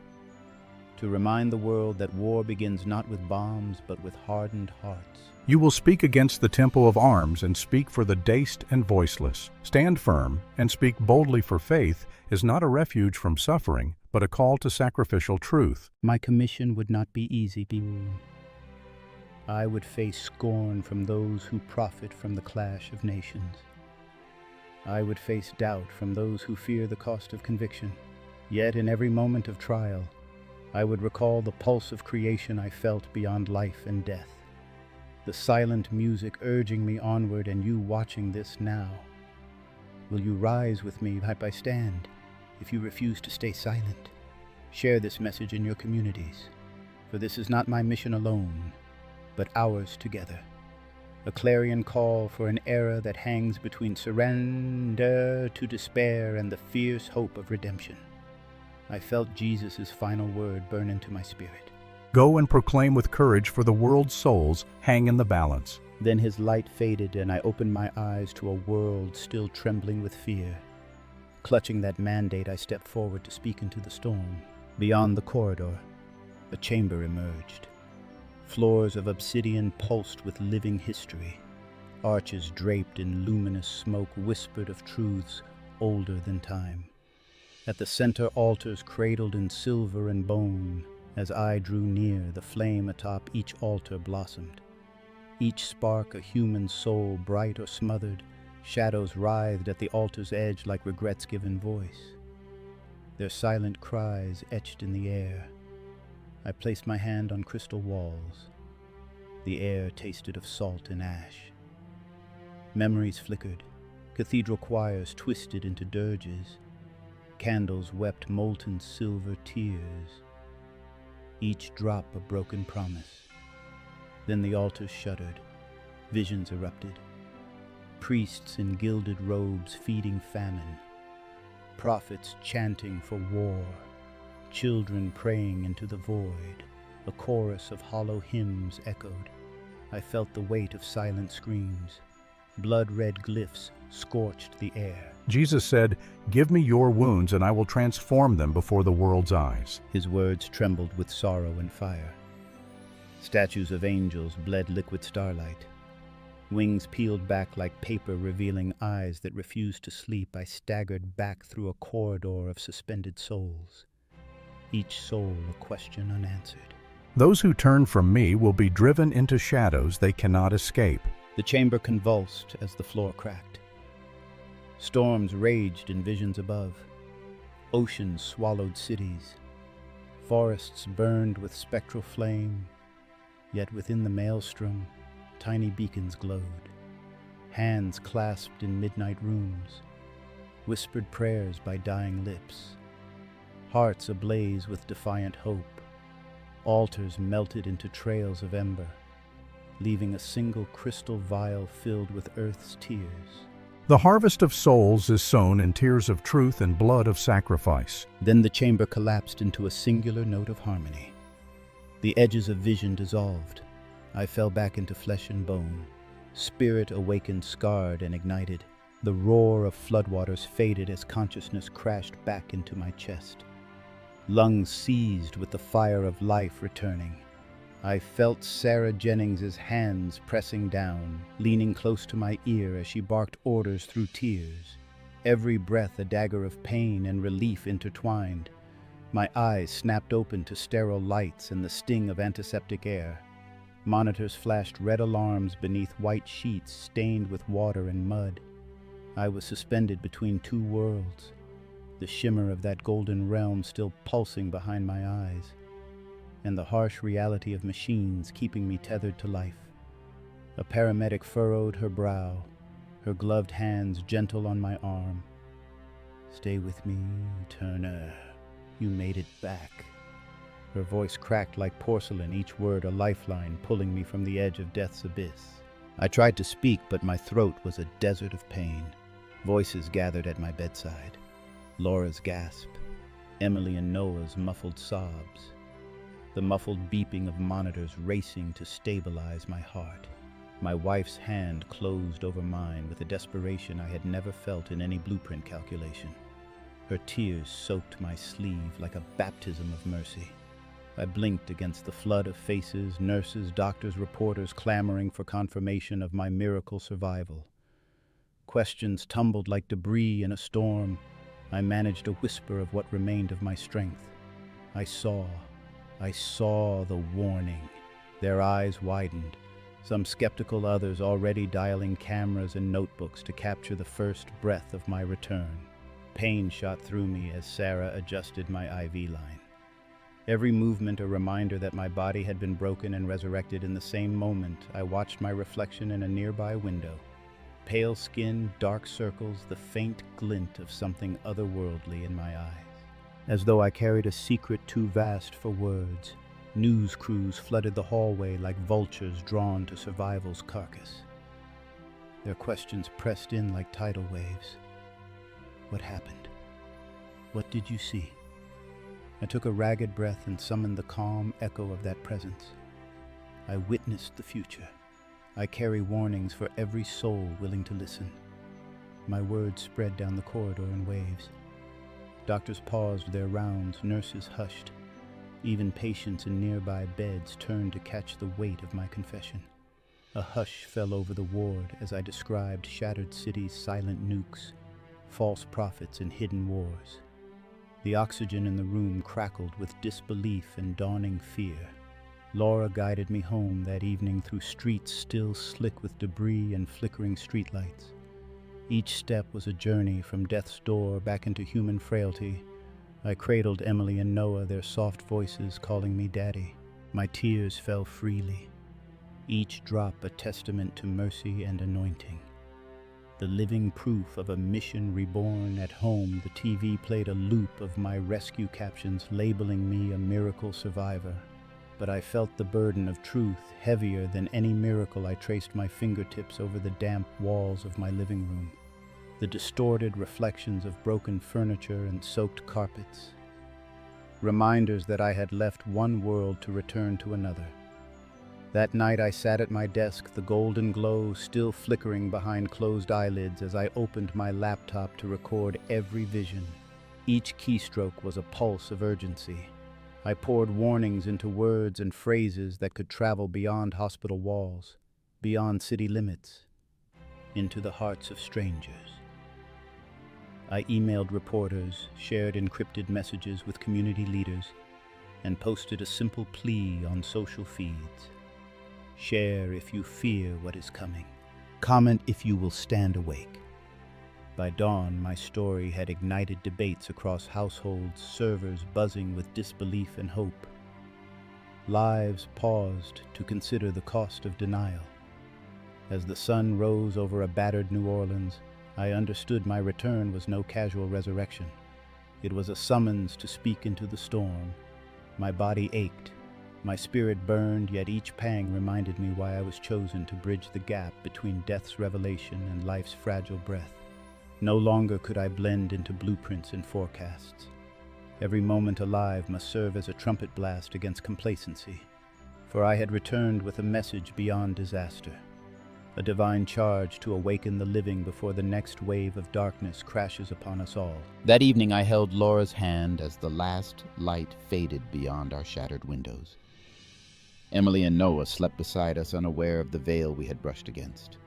to remind the world that war begins not with bombs but with hardened hearts. You will speak against the tempo of arms and speak for the dazed and voiceless. Stand firm and speak boldly, for faith is not a refuge from suffering, but a call to sacrificial truth. My commission would not be easy, Birul. I would face scorn from those who profit from the clash of nations. I would face doubt from those who fear the cost of conviction. Yet in every moment of trial, I would recall the pulse of creation I felt beyond life and death. The silent music urging me onward, and you watching this now. Will you rise with me if I stand, if you refuse to stay silent? Share this message in your communities, for this is not my mission alone, but ours together. A clarion call for an era that hangs between surrender to despair and the fierce hope of redemption. I felt Jesus' final word burn into my spirit. Go and proclaim with courage, for the world's souls hang in the balance. Then his light faded, and I opened my eyes to a world still trembling with fear. Clutching that mandate, I stepped forward to speak into the storm. Beyond the corridor, a chamber emerged. Floors of obsidian pulsed with living history. Arches draped in luminous smoke whispered of truths older than time. At the center, altars cradled in silver and bone. As I drew near, the flame atop each altar blossomed. Each spark a human soul, bright or smothered. Shadows writhed at the altar's edge like regrets given voice. Their silent cries etched in the air. I placed my hand on crystal walls. The air tasted of salt and ash. Memories flickered. Cathedral choirs twisted into dirges. Candles wept molten silver tears. Each drop a broken promise. Then the altars shuddered. Visions erupted. Priests in gilded robes feeding famine. Prophets chanting for war. Children praying into the void. A chorus of hollow hymns echoed. I felt the weight of silent screams. Blood-red glyphs scorched the air. Jesus said, "Give me your wounds, and I will transform them before the world's eyes." His words trembled with sorrow and fire. Statues of angels bled liquid starlight. Wings peeled back like paper, revealing eyes that refused to sleep. I staggered back through a corridor of suspended souls. Each soul a question unanswered. Those who turn from me will be driven into shadows they cannot escape. The chamber convulsed as the floor cracked. Storms raged in visions above. Oceans swallowed cities. Forests burned with spectral flame. Yet within the maelstrom, tiny beacons glowed. hands clasped in midnight rooms, whispered prayers by dying lips, hearts ablaze with defiant hope, altars melted into trails of ember, leaving a single crystal vial filled with earth's tears. The harvest of souls is sown in tears of truth and blood of sacrifice. Then the chamber collapsed into a singular note of harmony. The edges of vision dissolved. I fell back into flesh and bone. Spirit awakened, scarred and ignited. The roar of floodwaters faded as consciousness crashed back into my chest. Lungs seized with the fire of life returning. I felt Sarah Jennings's hands pressing down, leaning close to my ear as she barked orders through tears. Every breath a dagger of pain and relief intertwined. My eyes snapped open to sterile lights and the sting of antiseptic air. Monitors flashed red alarms beneath white sheets stained with water and mud. I was suspended between two worlds, the shimmer of that golden realm still pulsing behind my eyes, and the harsh reality of machines keeping me tethered to life. A paramedic furrowed her brow, her gloved hands gentle on my arm. "Stay with me, Turner. You made it back." Her voice cracked like porcelain, each word a lifeline pulling me from the edge of death's abyss. I tried to speak, but my throat was a desert of pain. Voices gathered at my bedside. Laura's gasp, Emily and Noah's muffled sobs, the muffled beeping of monitors racing to stabilize my heart. My wife's hand closed over mine with a desperation I had never felt in any blueprint calculation. Her tears soaked my sleeve like a baptism of mercy. I blinked against the flood of faces, nurses, doctors, reporters clamoring for confirmation of my miracle survival. Questions tumbled like debris in a storm. I managed a whisper of what remained of my strength. I saw the warning. Their eyes widened, some skeptical, others already dialing cameras and notebooks to capture the first breath of my return. Pain shot through me as Sarah adjusted my IV line. Every movement a reminder that my body had been broken and resurrected in the same moment. I watched my reflection in a nearby window. Pale skin, dark circles, the faint glint of something otherworldly in my eyes. As though I carried a secret too vast for words, news crews flooded the hallway like vultures drawn to survival's carcass. Their questions pressed in like tidal waves. What happened? What did you see? I took a ragged breath and summoned the calm echo of that presence. I witnessed the future. I carry warnings for every soul willing to listen. My words spread down the corridor in waves. Doctors paused their rounds, nurses hushed. Even patients in nearby beds turned to catch the weight of my confession. A hush fell over the ward as I described shattered cities, silent nukes, false prophets, and hidden wars. The oxygen in the room crackled with disbelief and dawning fear. Laura guided me home that evening through streets still slick with debris and flickering streetlights. Each step was a journey from death's door back into human frailty. I cradled Emily and Noah, their soft voices calling me Daddy. My tears fell freely, each drop a testament to mercy and anointing. The living proof of a mission reborn. At home, the TV played a loop of my rescue captions labeling me a miracle survivor. But I felt the burden of truth heavier than any miracle. I traced my fingertips over the damp walls of my living room, the distorted reflections of broken furniture and soaked carpets, reminders that I had left one world to return to another. That night I sat at my desk, the golden glow still flickering behind closed eyelids as I opened my laptop to record every vision. Each keystroke was a pulse of urgency. I poured warnings into words and phrases that could travel beyond hospital walls, beyond city limits, into the hearts of strangers. I emailed reporters, shared encrypted messages with community leaders, and posted a simple plea on social feeds. Share if you fear what is coming. Comment if you will stand awake. By dawn, my story had ignited debates across households, servers buzzing with disbelief and hope. Lives paused to consider the cost of denial. As the sun rose over a battered New Orleans, I understood my return was no casual resurrection. It was a summons to speak into the storm. My body ached, my spirit burned, yet each pang reminded me why I was chosen to bridge the gap between death's revelation and life's fragile breath. No longer could I blend into blueprints and forecasts. Every moment alive must serve as a trumpet blast against complacency, for I had returned with a message beyond disaster, a divine charge to awaken the living before the next wave of darkness crashes upon us all. That evening I held Laura's hand as the last light faded beyond our shattered windows. Emily and Noah slept beside us, unaware of the veil we had brushed against.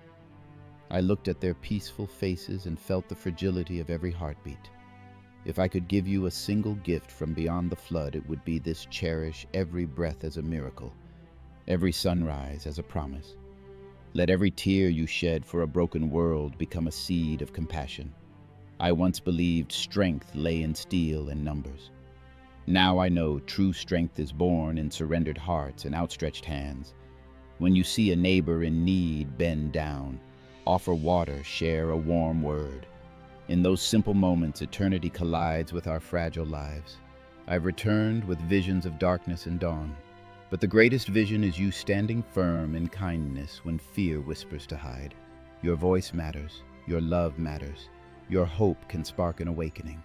I looked at their peaceful faces and felt the fragility of every heartbeat. If I could give you a single gift from beyond the flood, it would be this: cherish every breath as a miracle, every sunrise as a promise. Let every tear you shed for a broken world become a seed of compassion. I once believed strength lay in steel and numbers. Now I know true strength is born in surrendered hearts and outstretched hands. When you see a neighbor in need, bend down, offer water, share a warm word. In those simple moments, eternity collides with our fragile lives. I've returned with visions of darkness and dawn, but the greatest vision is you standing firm in kindness when fear whispers to hide. Your voice matters, your love matters, your hope can spark an awakening.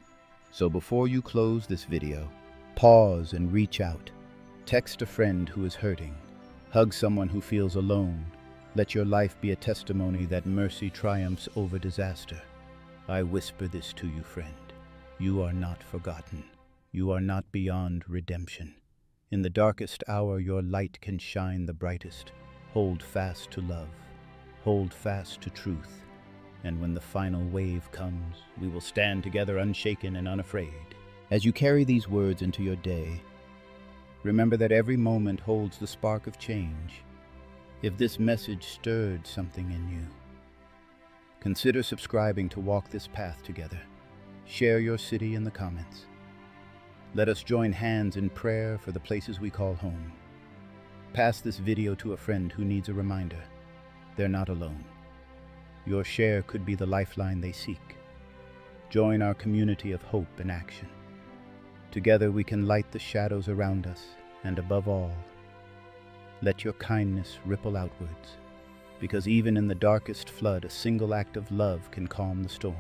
So before you close this video, pause and reach out. Text a friend who is hurting. Hug someone who feels alone. Let your life be a testimony that mercy triumphs over disaster. I whisper this to you, friend. You are not forgotten. You are not beyond redemption. In the darkest hour, your light can shine the brightest. Hold fast to love. Hold fast to truth. And when the final wave comes, we will stand together unshaken and unafraid. As you carry these words into your day, remember that every moment holds the spark of change. If this message stirred something in you, consider subscribing to walk this path together. Share your city in the comments. Let us join hands in prayer for the places we call home. Pass this video to a friend who needs a reminder. They're not alone. Your share could be the lifeline they seek. Join our community of hope and action. Together we can light the shadows around us, and above all, let your kindness ripple outwards, because even in the darkest flood, a single act of love can calm the storm.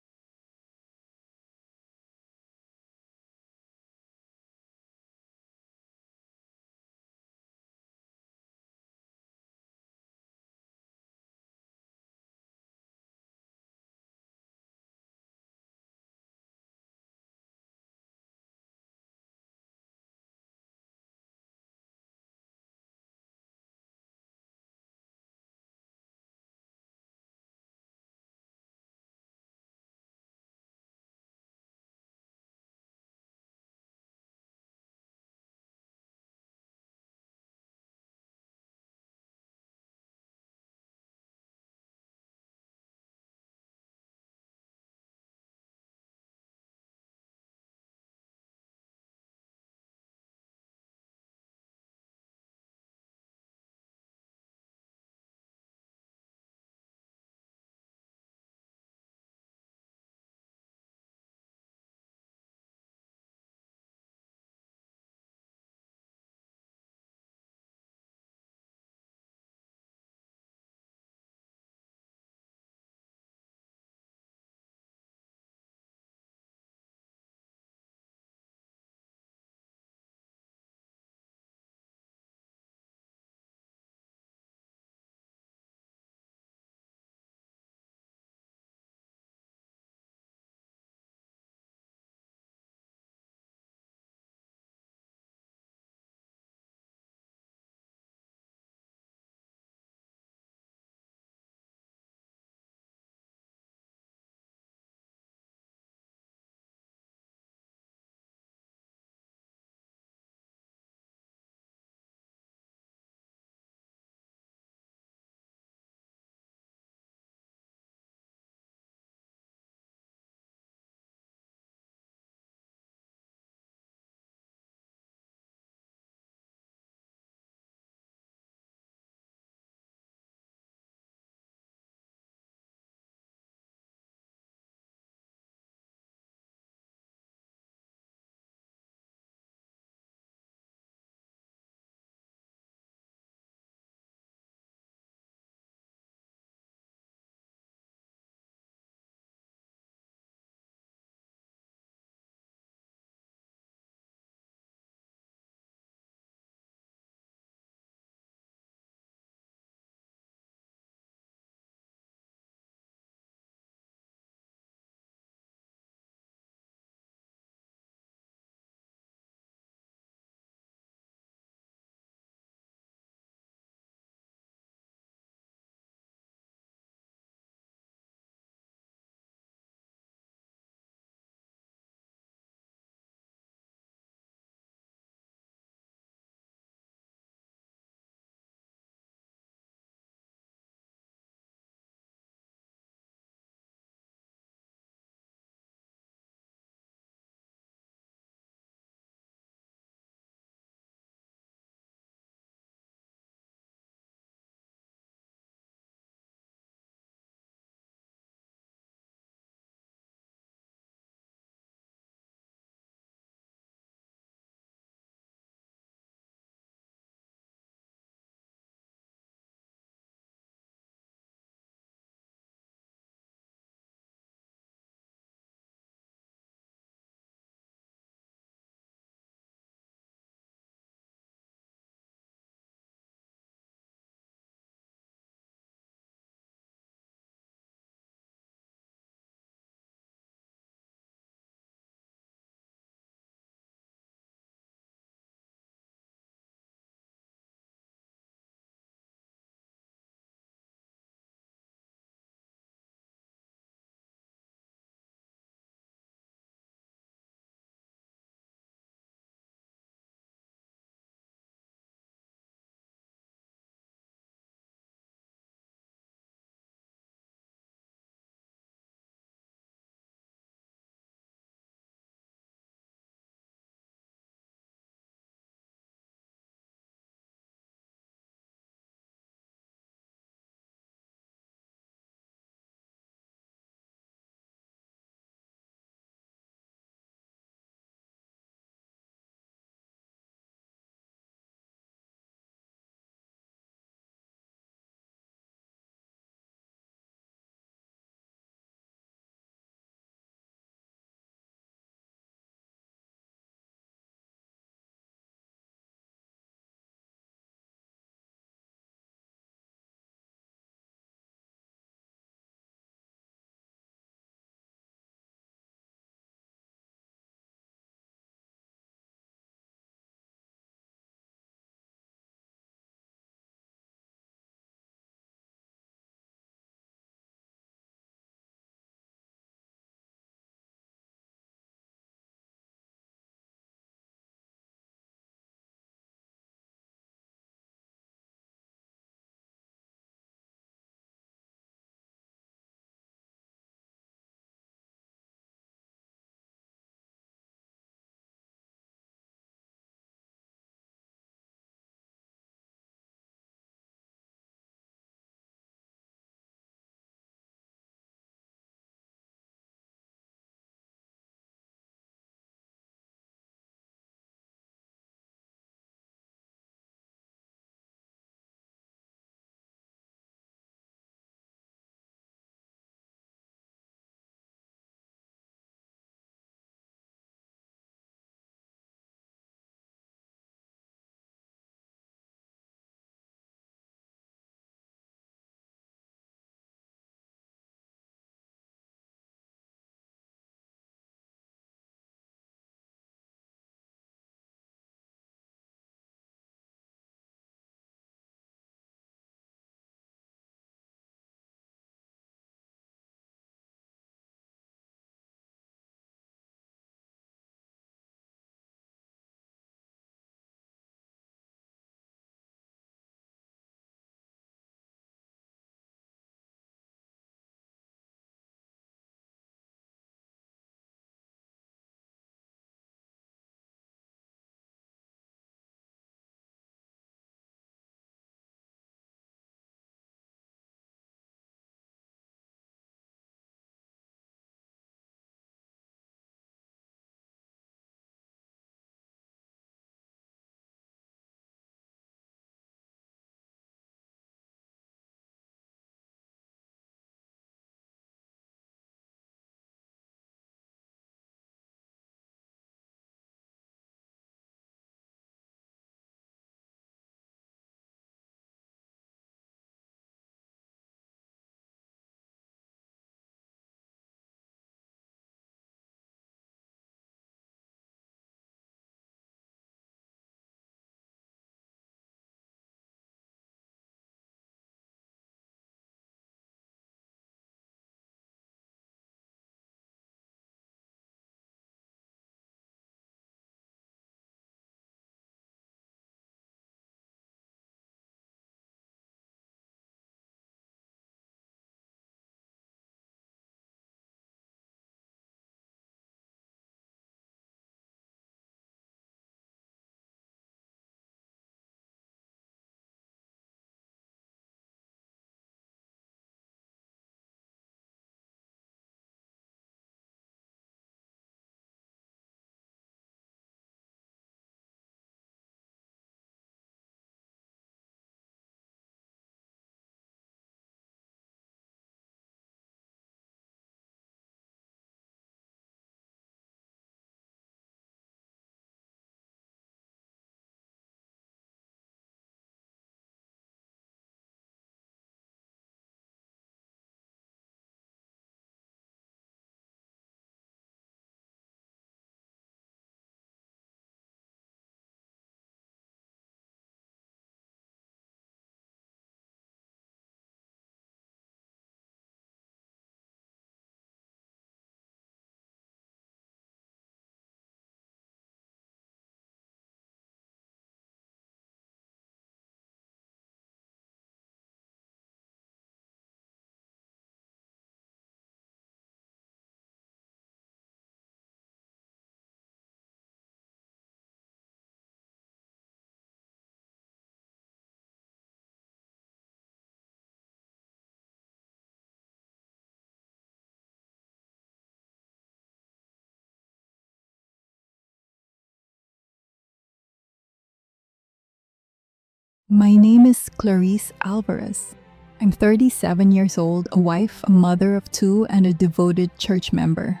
My name is Clarice Alvarez. I'm 37 years old, a wife, a mother of 2, and a devoted church member.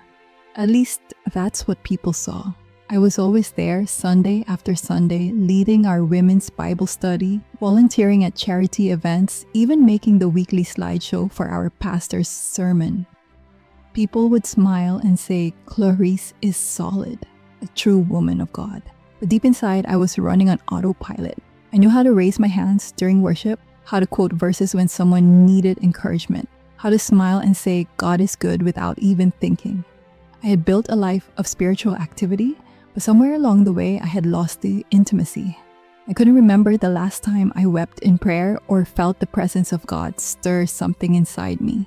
At least, that's what people saw. I was always there, Sunday after Sunday, leading our women's Bible study, volunteering at charity events, even making the weekly slideshow for our pastor's sermon. People would smile and say, "Clarice is solid, a true woman of God." But deep inside, I was running on autopilot. I knew how to raise my hands during worship, how to quote verses when someone needed encouragement, how to smile and say, "God is good," without even thinking. I had built a life of spiritual activity, but somewhere along the way, I had lost the intimacy. I couldn't remember the last time I wept in prayer or felt the presence of God stir something inside me.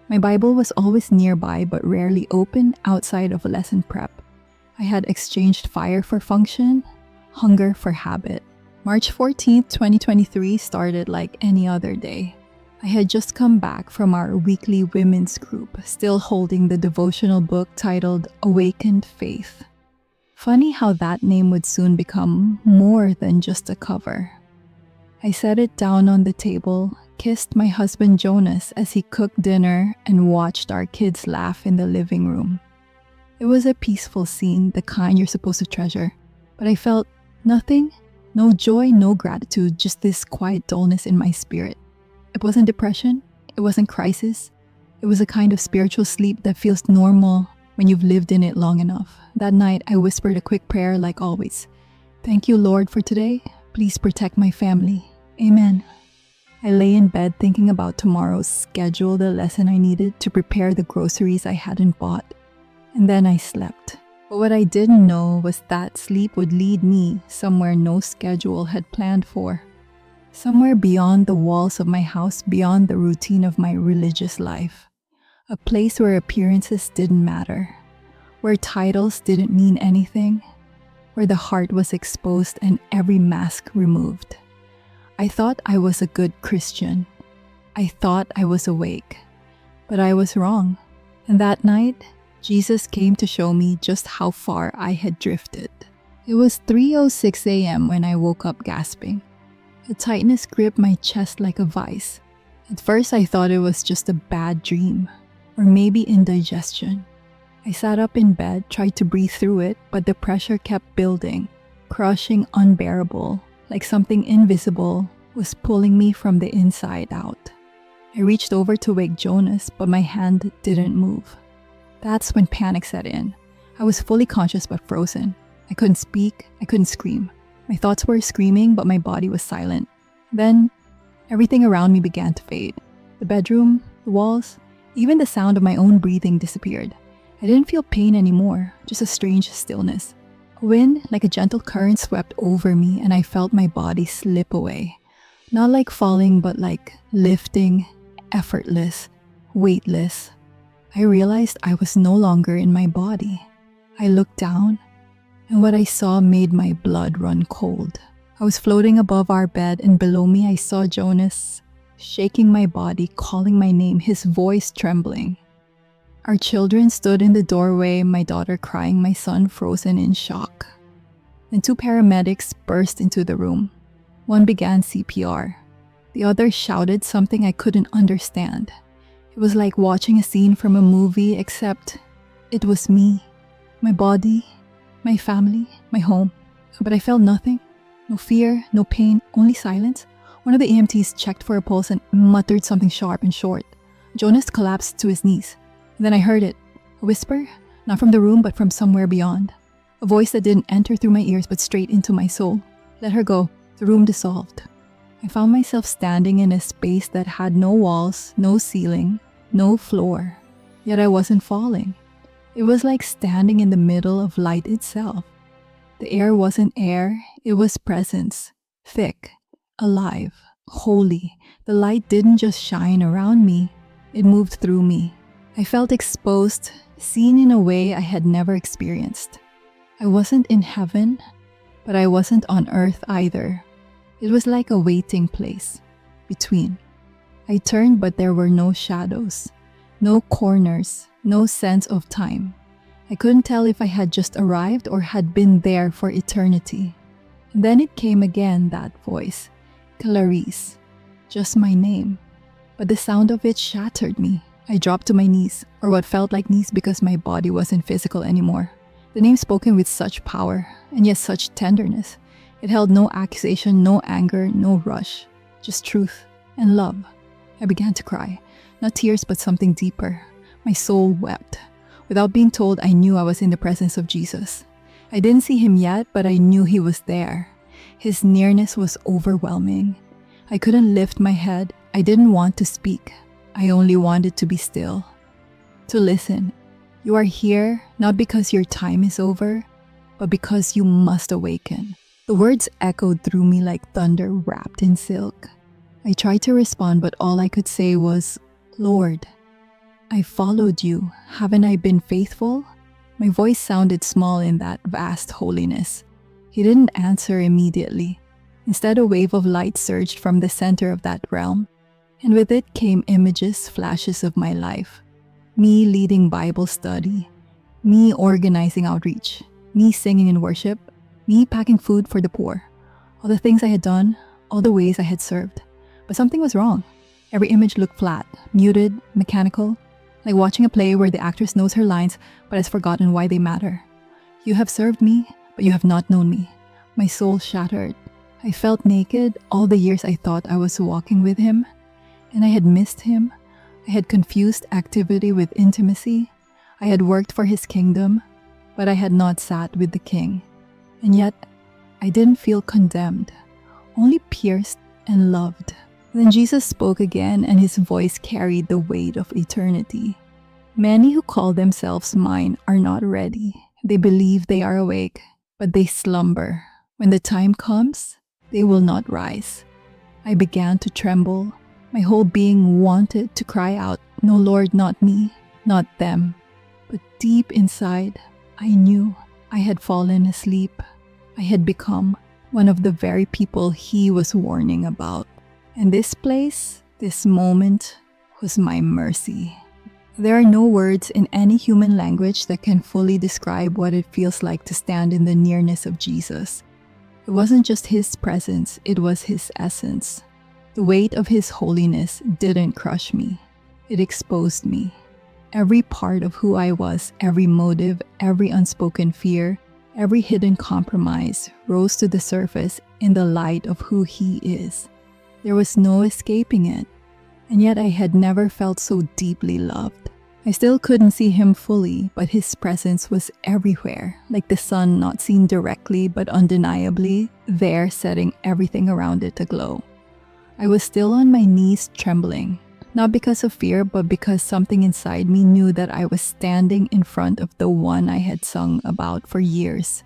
My Bible was always nearby but rarely open outside of lesson prep. I had exchanged fire for function, hunger for habit. March 14th, 2023 started like any other day. I had just come back from our weekly women's group, still holding the devotional book titled Awakened Faith. Funny how that name would soon become more than just a cover. I set it down on the table, kissed my husband Jonas as he cooked dinner, and watched our kids laugh in the living room. It was a peaceful scene, the kind you're supposed to treasure, but I felt nothing. No joy, no gratitude, just this quiet dullness in my spirit. It wasn't depression, it wasn't crisis. It was a kind of spiritual sleep that feels normal when you've lived in it long enough. That night, I whispered a quick prayer like always. "Thank you, Lord, for today. Please protect my family. Amen." I lay in bed thinking about tomorrow's schedule, the lesson I needed to prepare the groceries I hadn't bought. And then I slept. But what I didn't know was that sleep would lead me somewhere no schedule had planned for. Somewhere beyond the walls of my house, beyond the routine of my religious life. A place where appearances didn't matter. Where titles didn't mean anything. Where the heart was exposed and every mask removed. I thought I was a good Christian. I thought I was awake. But I was wrong. And that night, Jesus came to show me just how far I had drifted. It was 3:06 a.m. when I woke up gasping. A tightness gripped my chest like a vice. At first I thought it was just a bad dream, or maybe indigestion. I sat up in bed, tried to breathe through it, but the pressure kept building, crushing, unbearable, like something invisible was pulling me from the inside out. I reached over to wake Jonas, but my hand didn't move. That's when panic set in. I was fully conscious but frozen. I couldn't speak, I couldn't scream. My thoughts were screaming, but my body was silent. Then, everything around me began to fade. The bedroom, the walls, even the sound of my own breathing disappeared. I didn't feel pain anymore, just a strange stillness. A wind, like a gentle current, swept over me, and I felt my body slip away. Not like falling, but like lifting, effortless, weightless. I realized I was no longer in my body. I looked down, and what I saw made my blood run cold. I was floating above our bed, and below me I saw Jonas, shaking my body, calling my name, his voice trembling. Our children stood in the doorway, my daughter crying, my son frozen in shock. Then 2 paramedics burst into the room. One began CPR. The other shouted something I couldn't understand. It was like watching a scene from a movie, except it was me, my body, my family, my home. But I felt nothing. No fear, no pain, only silence. One of the EMTs checked for a pulse and muttered something sharp and short. Jonas collapsed to his knees. Then I heard it. A whisper, not from the room but from somewhere beyond. A voice that didn't enter through my ears but straight into my soul. Let her go. The room dissolved. I found myself standing in a space that had no walls, no ceiling, no floor. Yet I wasn't falling. It was like standing in the middle of light itself. The air wasn't air, it was presence. Thick, alive, holy. The light didn't just shine around me, it moved through me. I felt exposed, seen in a way I had never experienced. I wasn't in heaven, but I wasn't on earth either. It was like a waiting place, between. I turned, but there were no shadows, no corners, no sense of time. I couldn't tell if I had just arrived or had been there for eternity. And then it came again, that voice. Clarice. Just my name. But the sound of it shattered me. I dropped to my knees, or what felt like knees because my body wasn't physical anymore. The name spoken with such power, and yet such tenderness. It held no accusation, no anger, no rush. Just truth and love. I began to cry. Not tears, but something deeper. My soul wept. Without being told, I knew I was in the presence of Jesus. I didn't see him yet, but I knew he was there. His nearness was overwhelming. I couldn't lift my head. I didn't want to speak. I only wanted to be still. To listen. You are here not because your time is over, but because you must awaken. The words echoed through me like thunder wrapped in silk. I tried to respond, but all I could say was, Lord, I followed you. Haven't I been faithful? My voice sounded small in that vast holiness. He didn't answer immediately. Instead, a wave of light surged from the center of that realm, and with it came images, flashes of my life. Me leading Bible study, me organizing outreach, me singing in worship, me packing food for the poor. All the things I had done, all the ways I had served. But something was wrong. Every image looked flat, muted, mechanical, like watching a play where the actress knows her lines but has forgotten why they matter. You have served me, but you have not known me. My soul shattered. I felt naked all the years I thought I was walking with him, and I had missed him. I had confused activity with intimacy. I had worked for his kingdom, but I had not sat with the king. And yet, I didn't feel condemned, only pierced and loved. Then Jesus spoke again, and his voice carried the weight of eternity. Many who call themselves mine are not ready. They believe they are awake, but they slumber. When the time comes, they will not rise. I began to tremble. My whole being wanted to cry out, No, Lord, not me, not them. But deep inside, I knew I had fallen asleep. I had become one of the very people he was warning about. And this place, this moment, was my mercy. There are no words in any human language that can fully describe what it feels like to stand in the nearness of Jesus. It wasn't just his presence, it was his essence. The weight of his holiness didn't crush me. It exposed me. Every part of who I was, every motive, every unspoken fear, every hidden compromise rose to the surface in the light of who he is. There was no escaping it, and yet I had never felt so deeply loved. I still couldn't see him fully, but his presence was everywhere, like the sun not seen directly but undeniably, there setting everything around it aglow. I was still on my knees trembling, not because of fear, but because something inside me knew that I was standing in front of the one I had sung about for years,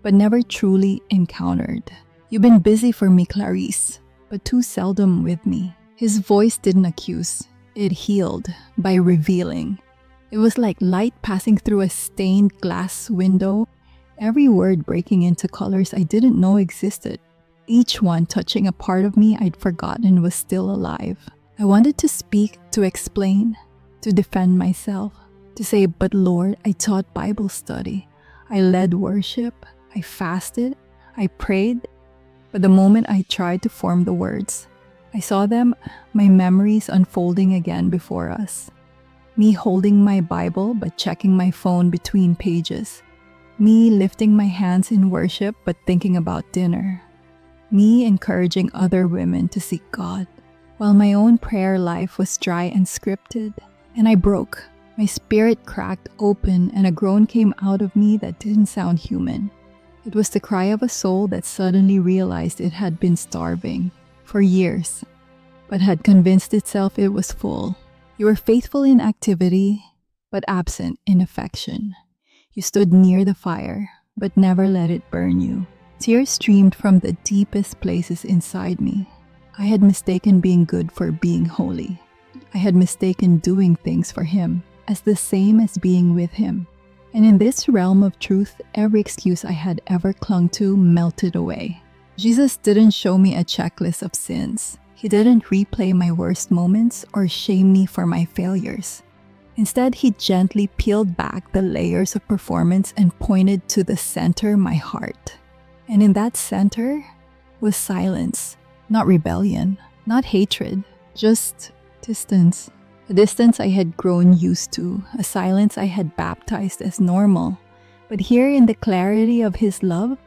but never truly encountered. You've been busy for me, Clarice, but too seldom with me. His voice didn't accuse, it healed by revealing. It was like light passing through a stained glass window, every word breaking into colors I didn't know existed, each one touching a part of me I'd forgotten was still alive. I wanted to speak, to explain, to defend myself, to say, but Lord, I taught Bible study, I led worship, I fasted, I prayed. But the moment I tried to form the words, I saw them, my memories unfolding again before us. Me holding my Bible but checking my phone between pages. Me lifting my hands in worship but thinking about dinner. Me encouraging other women to seek God, while my own prayer life was dry and scripted. And I broke. My spirit cracked open and a groan came out of me that didn't sound human. It was the cry of a soul that suddenly realized it had been starving for years, but had convinced itself it was full. You were faithful in activity, but absent in affection. You stood near the fire, but never let it burn you. Tears streamed from the deepest places inside me. I had mistaken being good for being holy. I had mistaken doing things for him as the same as being with him. And in this realm of truth, every excuse I had ever clung to melted away. Jesus didn't show me a checklist of sins. He didn't replay my worst moments or shame me for my failures. Instead, he gently peeled back the layers of performance and pointed to the center, my heart. And in that center was silence. Not rebellion, not hatred, just distance. A distance I had grown used to, a silence I had baptized as normal. But here in the clarity of his love,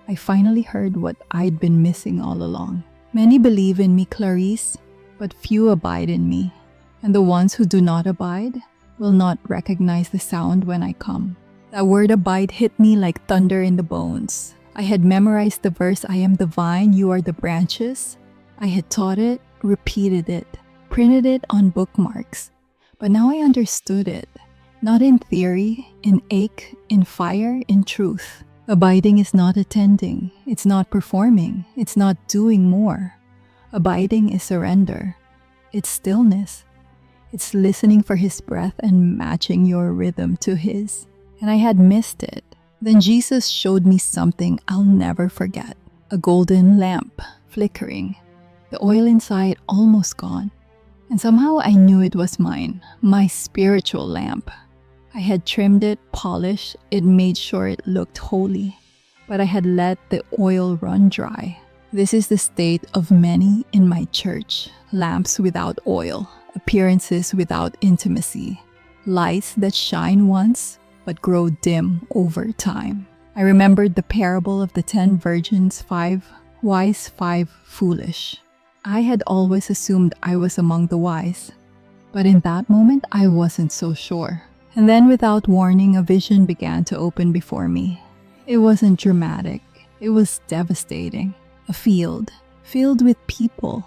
I finally heard what I'd been missing all along. Many believe in me, Clarice, but few abide in me. And the ones who do not abide will not recognize the sound when I come. That word abide hit me like thunder in the bones. I had memorized the verse, I am the vine, you are the branches. I had taught it, repeated it, printed it on bookmarks. But now I understood it. Not in theory, in ache, in fire, in truth. Abiding is not attending. It's not performing. It's not doing more. Abiding is surrender. It's stillness. It's listening for his breath and matching your rhythm to his. And I had missed it. Then Jesus showed me something I'll never forget. A golden lamp, flickering. The oil inside almost gone. And somehow I knew it was mine, my spiritual lamp. I had trimmed it, polished it, made sure it looked holy. But I had let the oil run dry. This is the state of many in my church. Lamps without oil, appearances without intimacy. Lights that shine once, but grow dim over time. I remembered the parable of the 10 virgins, 5 wise, 5 foolish. I had always assumed I was among the wise, but in that moment I wasn't so sure. And then without warning, a vision began to open before me. It wasn't dramatic, it was devastating. A field, filled with people.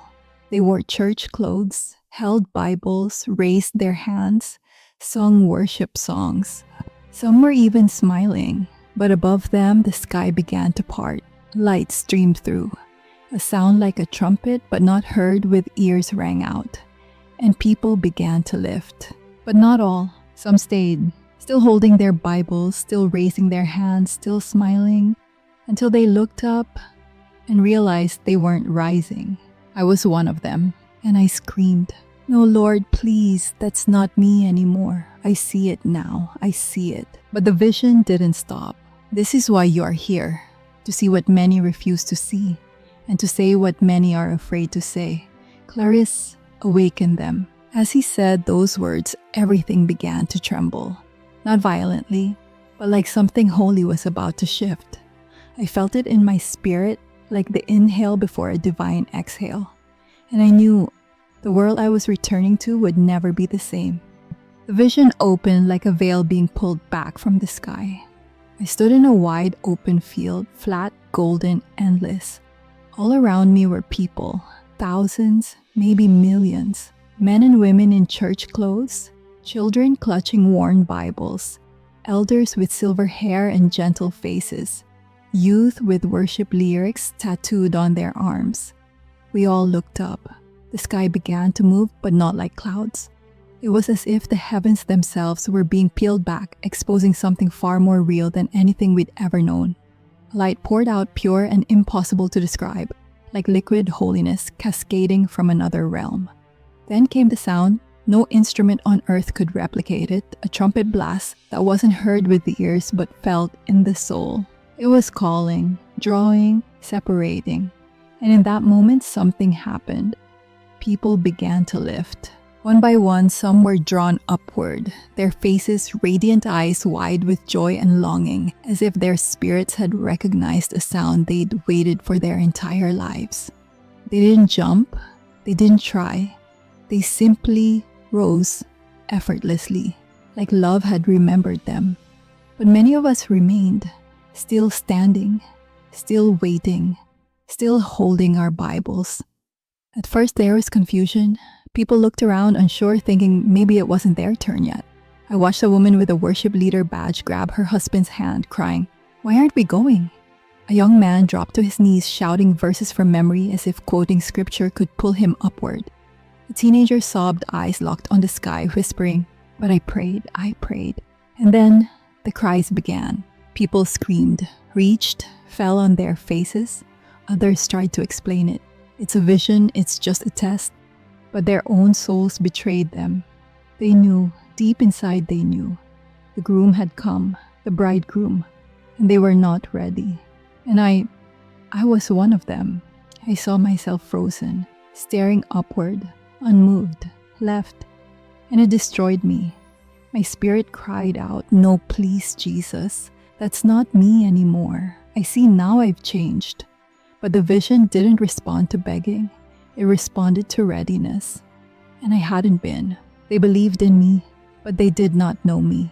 They wore church clothes, held Bibles, raised their hands, sung worship songs. Some were even smiling, but above them the sky began to part. Light streamed through. A sound like a trumpet, but not heard with ears rang out. And people began to lift. But not all. Some stayed, still holding their Bibles, still raising their hands, still smiling, until they looked up and realized they weren't rising. I was one of them, and I screamed, "No, Lord, please, that's not me anymore. I see it now, I see it." But the vision didn't stop. This is why you are here, to see what many refuse to see, and to say what many are afraid to say. Clarice, awaken them. As he said those words, everything began to tremble. Not violently, but like something holy was about to shift. I felt it in my spirit, like the inhale before a divine exhale. And I knew the world I was returning to would never be the same. The vision opened like a veil being pulled back from the sky. I stood in a wide open field, flat, golden, endless. All around me were people, thousands, maybe millions. Men and women in church clothes, children clutching worn Bibles, elders with silver hair and gentle faces, youth with worship lyrics tattooed on their arms. We all looked up. The sky began to move, but not like clouds. It was as if the heavens themselves were being peeled back, exposing something far more real than anything we'd ever known. Light poured out, pure and impossible to describe, like liquid holiness cascading from another realm. Then came the sound. No instrument on earth could replicate it, a trumpet blast that wasn't heard with the ears but felt in the soul. It was calling, drawing, separating. And in that moment, something happened. People began to lift. One by one, some were drawn upward, their faces radiant, eyes wide with joy and longing, as if their spirits had recognized a sound they'd waited for their entire lives. They didn't jump, they didn't try. They simply rose effortlessly, like love had remembered them. But many of us remained, still standing, still waiting, still holding our Bibles. At first there was confusion. People looked around unsure, thinking maybe it wasn't their turn yet. I watched a woman with a worship leader badge grab her husband's hand, crying, "Why aren't we going?" A young man dropped to his knees, shouting verses from memory as if quoting scripture could pull him upward. The teenager sobbed, eyes locked on the sky, whispering, "But I prayed. And then the cries began. People screamed, reached, fell on their faces. Others tried to explain it. It's a vision, it's just a test. But their own souls betrayed them. They knew, deep inside they knew. The groom had come, the bridegroom, and they were not ready. And I was one of them. I saw myself frozen, staring upward, unmoved, left, and it destroyed me. My spirit cried out, "No, please, Jesus. That's not me anymore. I see now I've changed." But the vision didn't respond to begging. It responded to readiness. And I hadn't been. They believed in me, but they did not know me.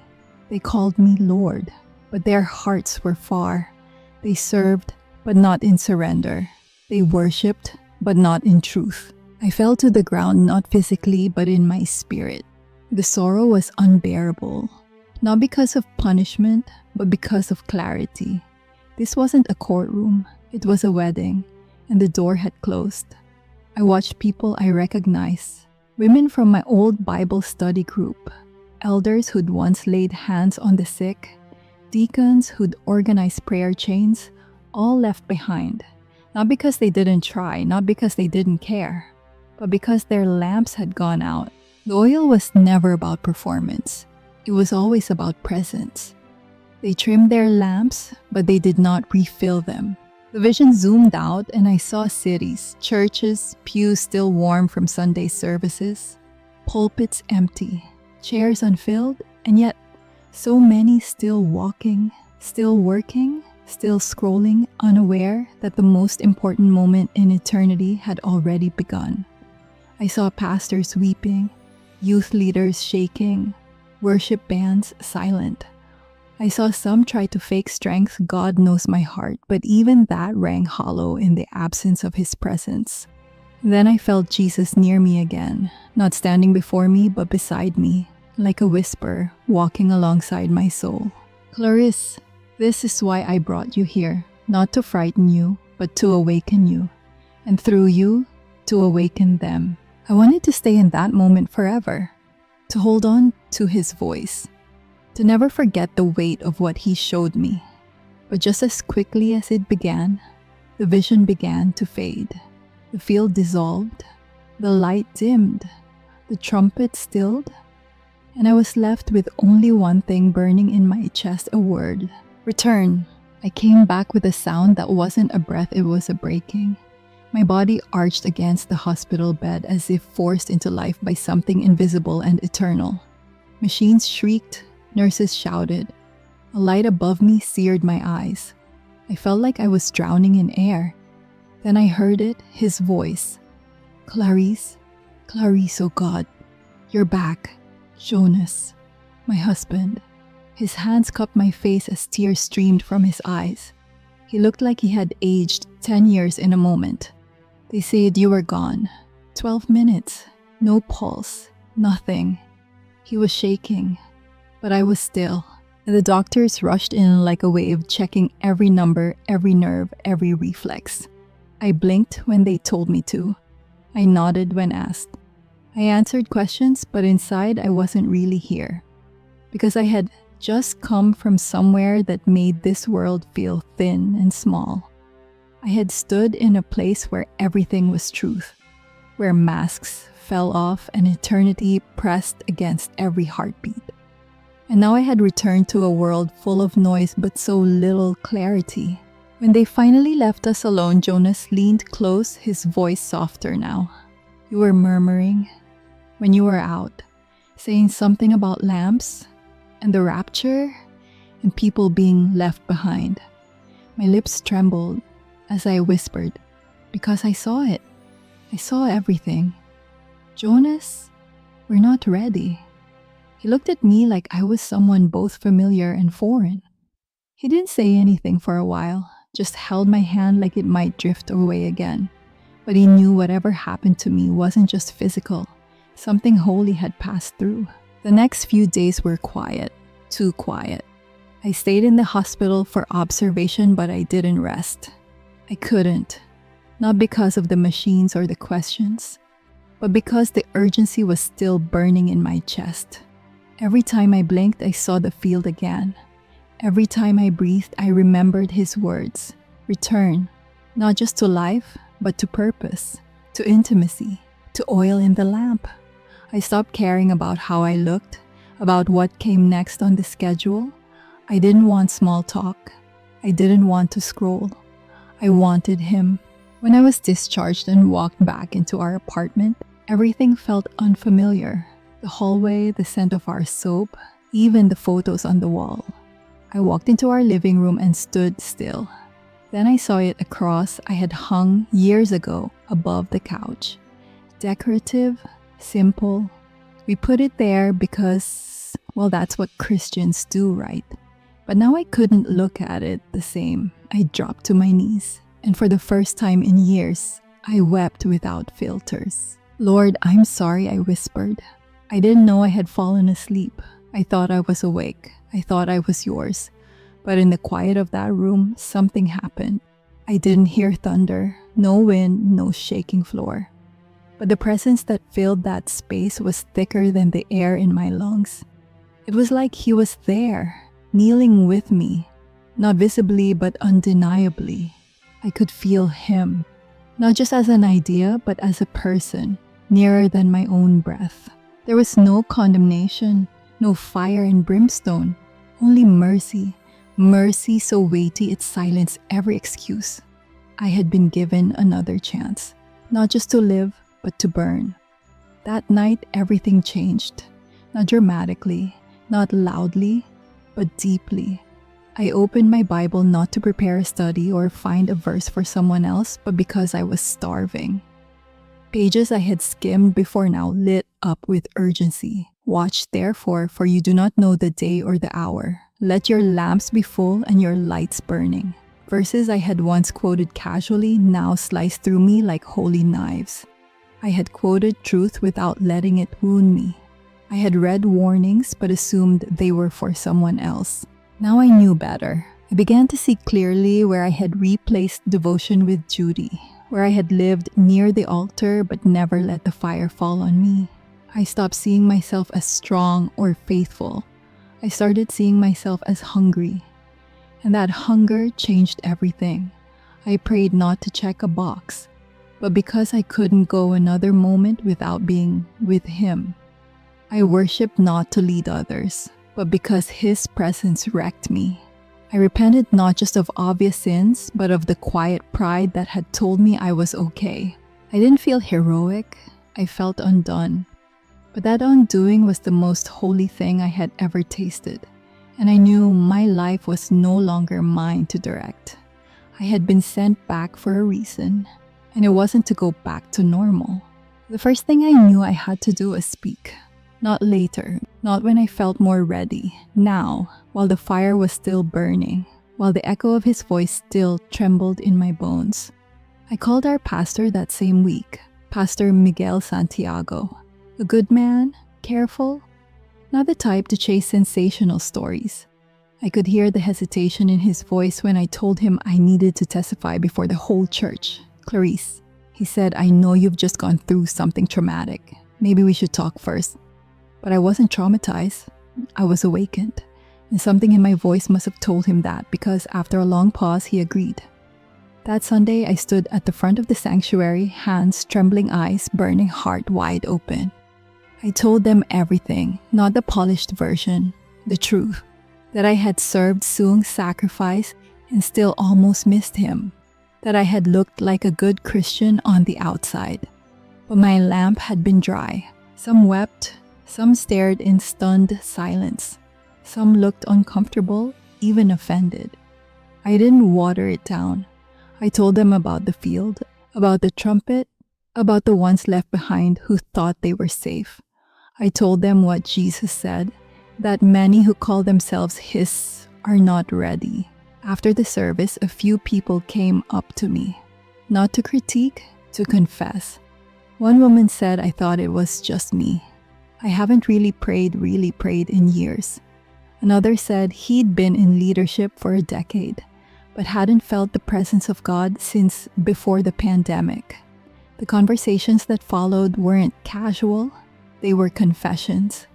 They called me Lord, but their hearts were far. They served, but not in surrender. They worshipped, but not in truth. I fell to the ground not physically, but in my spirit. The sorrow was unbearable, not because of punishment, but because of clarity. This wasn't a courtroom, it was a wedding, and the door had closed. I watched people I recognized, women from my old Bible study group, elders who'd once laid hands on the sick, deacons who'd organized prayer chains, all left behind. Not because they didn't try, not because they didn't care, but because their lamps had gone out. The oil was never about performance. It was always about presence. They trimmed their lamps, but they did not refill them. The vision zoomed out and I saw cities, churches, pews still warm from Sunday services, pulpits empty, chairs unfilled, and yet so many still walking, still working, still scrolling, unaware that the most important moment in eternity had already begun. I saw pastors weeping, youth leaders shaking, worship bands silent. I saw some try to fake strength, God knows my heart, but even that rang hollow in the absence of His presence. Then I felt Jesus near me again, not standing before me, but beside me, like a whisper walking alongside my soul. "Clarice, this is why I brought you here, not to frighten you, but to awaken you, and through you, to awaken them." I wanted to stay in that moment forever, to hold on to His voice, to never forget the weight of what He showed me. But just as quickly as it began, the vision began to fade. The field dissolved, the light dimmed, the trumpet stilled, and I was left with only one thing burning in my chest, a word: return. I came back with a sound that wasn't a breath, it was a breaking. My body arched against the hospital bed as if forced into life by something invisible and eternal. Machines shrieked, nurses shouted. A light above me seared my eyes. I felt like I was drowning in air. Then I heard it, His voice. "Clarice, Clarice, oh God, you're back. Jonas, my husband." His hands cupped my face as tears streamed from his eyes. He looked like he had aged 10 years in a moment. "They said you were gone. 12 minutes. No pulse. Nothing." He was shaking, but I was still. And the doctors rushed in like a wave, checking every number, every nerve, every reflex. I blinked when they told me to. I nodded when asked. I answered questions, but inside I wasn't really here. Because I had just come from somewhere that made this world feel thin and small. I had stood in a place where everything was truth, where masks fell off and eternity pressed against every heartbeat. And now I had returned to a world full of noise but so little clarity. When they finally left us alone, Jonas leaned close, his voice softer now. "You were murmuring when you were out, saying something about lamps and the rapture and people being left behind." My lips trembled as I whispered, "Because I saw it. I saw everything. Jonas, we're not ready." He looked at me like I was someone both familiar and foreign. He didn't say anything for a while, just held my hand like it might drift away again. But he knew whatever happened to me wasn't just physical. Something holy had passed through. The next few days were quiet, too quiet. I stayed in the hospital for observation, but I didn't rest. I couldn't. Not because of the machines or the questions, but because the urgency was still burning in my chest. Every time I blinked, I saw the field again. Every time I breathed, I remembered His words. Return, not just to life, but to purpose, to intimacy, to oil in the lamp. I stopped caring about how I looked, about what came next on the schedule. I didn't want small talk. I didn't want to scroll. I wanted Him When I was discharged and walked back into our apartment, everything felt unfamiliar. The hallway, the scent of our soap, even the photos on the wall. I walked into our living room and stood still. Then I saw it across I had hung years ago above the couch. Decorative, simple. We put it there because, well, that's what Christians do, right? But now I couldn't look at it the same. I dropped to my knees, and for the first time in years, I wept without filters. "Lord, I'm sorry," I whispered. "I didn't know I had fallen asleep. I thought I was awake. I thought I was yours." But in the quiet of that room, something happened. I didn't hear thunder, no wind, no shaking floor. But the presence that filled that space was thicker than the air in my lungs. It was like he was there, kneeling with me, not visibly but undeniably. I could feel him, not just as an idea, but as a person, nearer than my own breath. There was no condemnation, no fire and brimstone, only mercy. Mercy so weighty it silenced every excuse. I had been given another chance, not just to live, but to burn. That night, everything changed. Not dramatically, not loudly, but deeply. I opened my Bible not to prepare a study or find a verse for someone else, but because I was starving. Pages I had skimmed before now lit up with urgency. "Watch therefore, for you do not know the day or the hour. Let your lamps be full and your lights burning." Verses I had once quoted casually now sliced through me like holy knives. I had quoted truth without letting it wound me. I had read warnings but assumed they were for someone else. Now I knew better. I began to see clearly where I had replaced devotion with duty, where I had lived near the altar but never let the fire fall on me. I stopped seeing myself as strong or faithful. I started seeing myself as hungry. And that hunger changed everything. I prayed not to check a box, but because I couldn't go another moment without being with him. I worshiped not to lead others, but because his presence wrecked me. I repented not just of obvious sins, but of the quiet pride that had told me I was okay. I didn't feel heroic. I felt undone. But that undoing was the most holy thing I had ever tasted, and I knew my life was no longer mine to direct. I had been sent back for a reason, and it wasn't to go back to normal. The first thing I knew I had to do was speak. Not later, not when I felt more ready. Now, while the fire was still burning, while the echo of his voice still trembled in my bones. I called our pastor that same week, Pastor Miguel Santiago. A good man, careful, not the type to chase sensational stories. I could hear the hesitation in his voice when I told him I needed to testify before the whole church. "Clarice," he said, "I know you've just gone through something traumatic. Maybe we should talk first." But I wasn't traumatized. I was awakened. And something in my voice must have told him that, because after a long pause, he agreed. That Sunday, I stood at the front of the sanctuary, hands trembling, eyes burning, heart wide open. I told them everything, not the polished version, the truth, that I had served Sung's sacrifice and still almost missed him, that I had looked like a good Christian on the outside. But my lamp had been dry. Some wept, some stared in stunned silence, some looked uncomfortable, even offended. I didn't water it down. I told them about the field, about the trumpet, about the ones left behind who thought they were safe. I told them what Jesus said, that many who call themselves his are not ready. After the service, a few people came up to me, not to critique, to confess. One woman said I thought it was just me. I haven't really prayed in years. Another said he'd been in leadership for a decade, but hadn't felt the presence of God since before the pandemic. The conversations that followed weren't casual. They were confessions,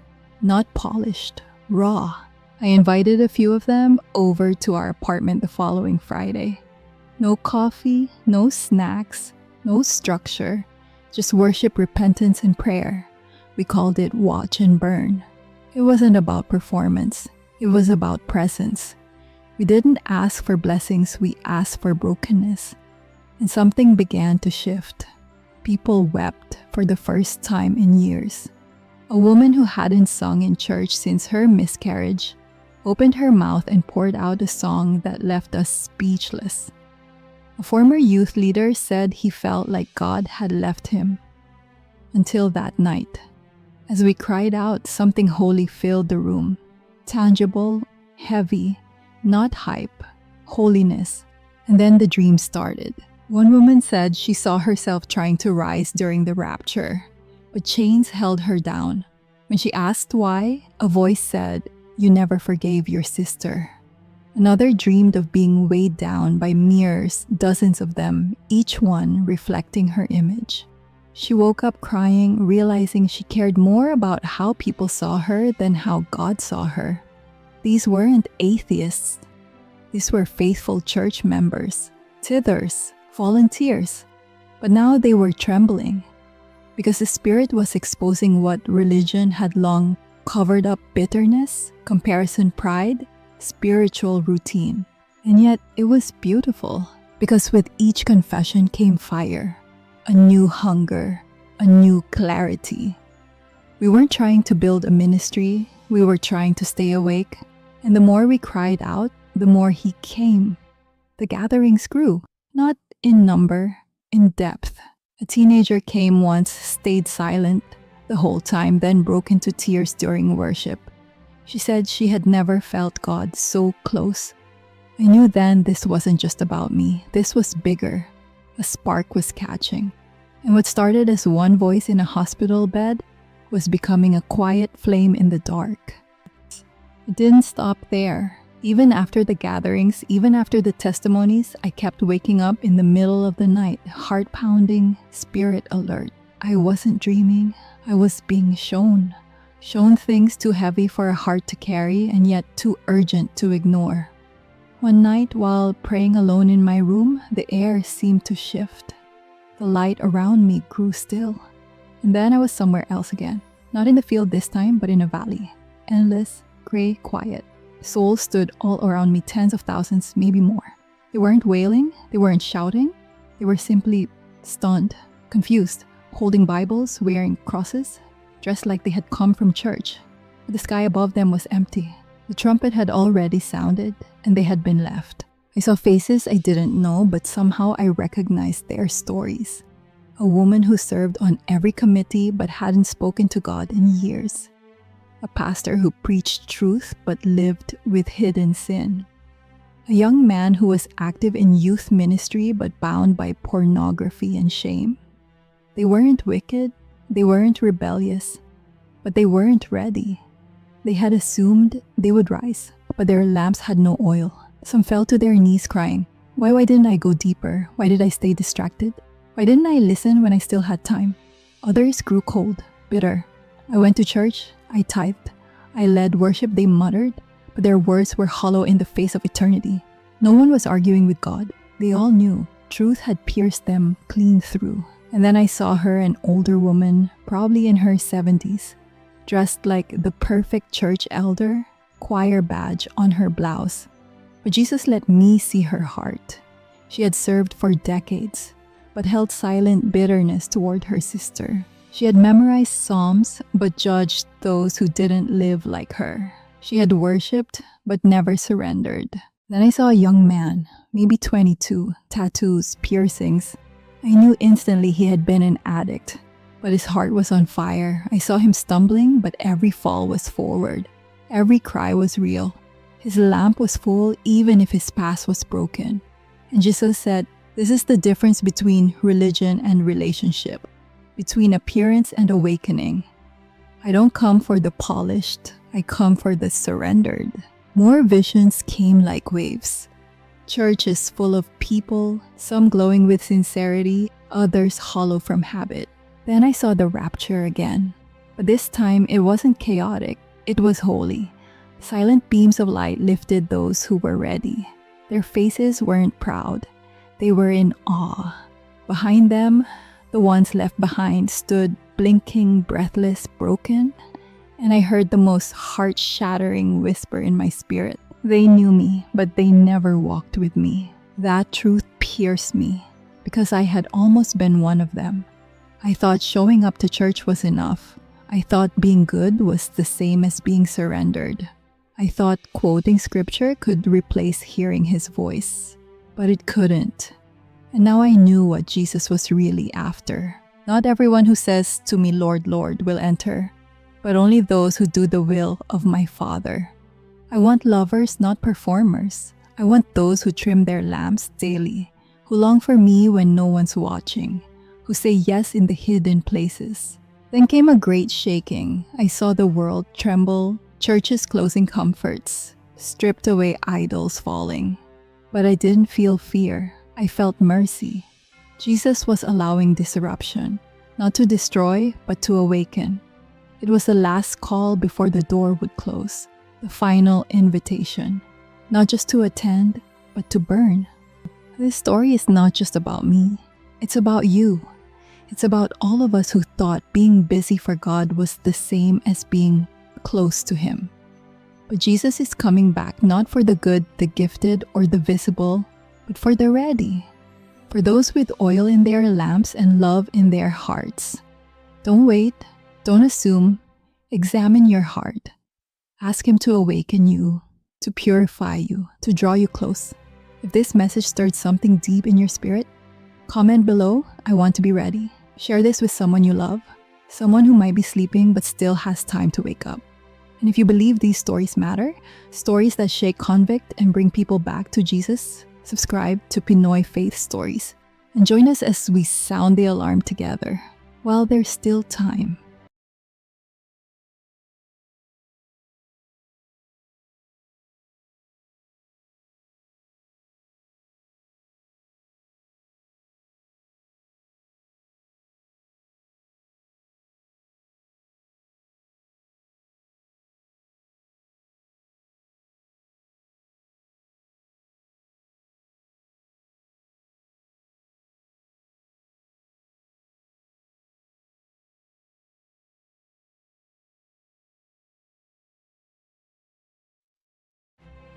not polished, raw. I invited a few of them over to our apartment the following Friday. No coffee, no snacks, no structure, just worship, repentance, and prayer. We called it Watch and Burn. It wasn't about performance. It was about presence. We didn't ask for blessings, we asked for brokenness. and something began to shift. People wept for the first time in years. A woman who hadn't sung in church since her miscarriage opened her mouth and poured out a song that left us speechless. A former youth leader said he felt like God had left him. Until that night, as we cried out, something holy filled the room. Tangible, heavy, not hype, holiness. And then the dream started. One woman said she saw herself trying to rise during the rapture, but chains held her down. When she asked why, a voice said, "You never forgave your sister." Another dreamed of being weighed down by mirrors, dozens of them, each one reflecting her image. She woke up crying, realizing she cared more about how people saw her than how God saw her. These weren't atheists. These were faithful church members, tithers, volunteers. But now they were trembling because the Spirit was exposing what religion had long covered up: bitterness, comparison, pride, spiritual routine. And yet it was beautiful because with each confession came fire, a new hunger, a new clarity. We weren't trying to build a ministry, we were trying to stay awake. And the more we cried out, the more He came. The gatherings grew, not in number, in depth. A teenager came once, stayed silent the whole time, then broke into tears during worship. She said she had never felt God so close. I knew then this wasn't just about me. This was bigger. A spark was catching. And what started as one voice in a hospital bed was becoming a quiet flame in the dark. It didn't stop there. Even after the gatherings, even after the testimonies, I kept waking up in the middle of the night, heart pounding, spirit alert. I wasn't dreaming. I was being shown things too heavy for a heart to carry and yet too urgent to ignore. One night, while praying alone in my room, the air seemed to shift. The light around me grew still. And then I was somewhere else again. Not in the field this time, but in a valley. Endless, gray, quiet. Souls stood all around me, tens of thousands, maybe more. They weren't wailing, they weren't shouting. They were simply stunned, confused, holding Bibles, wearing crosses, dressed like they had come from church. But the sky above them was empty. The trumpet had already sounded, and they had been left. I saw faces I didn't know, but somehow I recognized their stories. A woman who served on every committee but hadn't spoken to God in years. A pastor who preached truth but lived with hidden sin. A young man who was active in youth ministry but bound by pornography and shame. They weren't wicked, they weren't rebellious, but they weren't ready. They had assumed they would rise, but their lamps had no oil. Some fell to their knees crying, why didn't I go deeper? Why did I stay distracted? Why didn't I listen when I still had time? Others grew cold, bitter. I went to church, I tithed, I led worship, they muttered, but their words were hollow in the face of eternity. No one was arguing with God. They all knew truth had pierced them clean through. And then I saw her, an older woman, probably in her 70s, dressed like the perfect church elder, choir badge on her blouse. But Jesus let me see her heart. She had served for decades, but held silent bitterness toward her sister. She had memorized Psalms, but judged those who didn't live like her. She had worshipped, but never surrendered. Then I saw a young man, maybe 22, tattoos, piercings. I knew instantly he had been an addict, but his heart was on fire. I saw him stumbling, but every fall was forward. Every cry was real. His lamp was full, even if his past was broken. And Jesus said, this is the difference between religion and relationship, between appearance and awakening. I don't come for the polished, I come for the surrendered. More visions came like waves. Churches full of people, some glowing with sincerity, others hollow from habit. Then I saw the rapture again. But this time it wasn't chaotic, it was holy. Silent beams of light lifted those who were ready. Their faces weren't proud, they were in awe. Behind them, the ones left behind stood blinking, breathless, broken. And I heard the most heart-shattering whisper in my spirit. They knew me, but they never walked with me. That truth pierced me, because I had almost been one of them. I thought showing up to church was enough. I thought being good was the same as being surrendered. I thought quoting scripture could replace hearing his voice, but it couldn't. And now I knew what Jesus was really after. Not everyone who says to me, Lord, Lord, will enter, but only those who do the will of my Father. I want lovers, not performers. I want those who trim their lamps daily, who long for me when no one's watching, who say yes in the hidden places. Then came a great shaking. I saw the world tremble, churches closing comforts, stripped away idols falling. But I didn't feel fear. I felt mercy. Jesus was allowing disruption, not to destroy, but to awaken. It was the last call before the door would close, the final invitation, not just to attend, but to burn. This story is not just about me. It's about you. It's about all of us who thought being busy for God was the same as being close to Him. But Jesus is coming back not for the good, the gifted, or the visible, but for the ready. For those with oil in their lamps and love in their hearts. Don't wait. Don't assume. Examine your heart. Ask Him to awaken you, to purify you, to draw you close. If this message stirred something deep in your spirit, comment below, I want to be ready. Share this with someone you love, someone who might be sleeping but still has time to wake up. And if you believe these stories matter, stories that shake, convict, and bring people back to Jesus, subscribe to Pinoy Faith Stories and join us as we sound the alarm together while there's still time.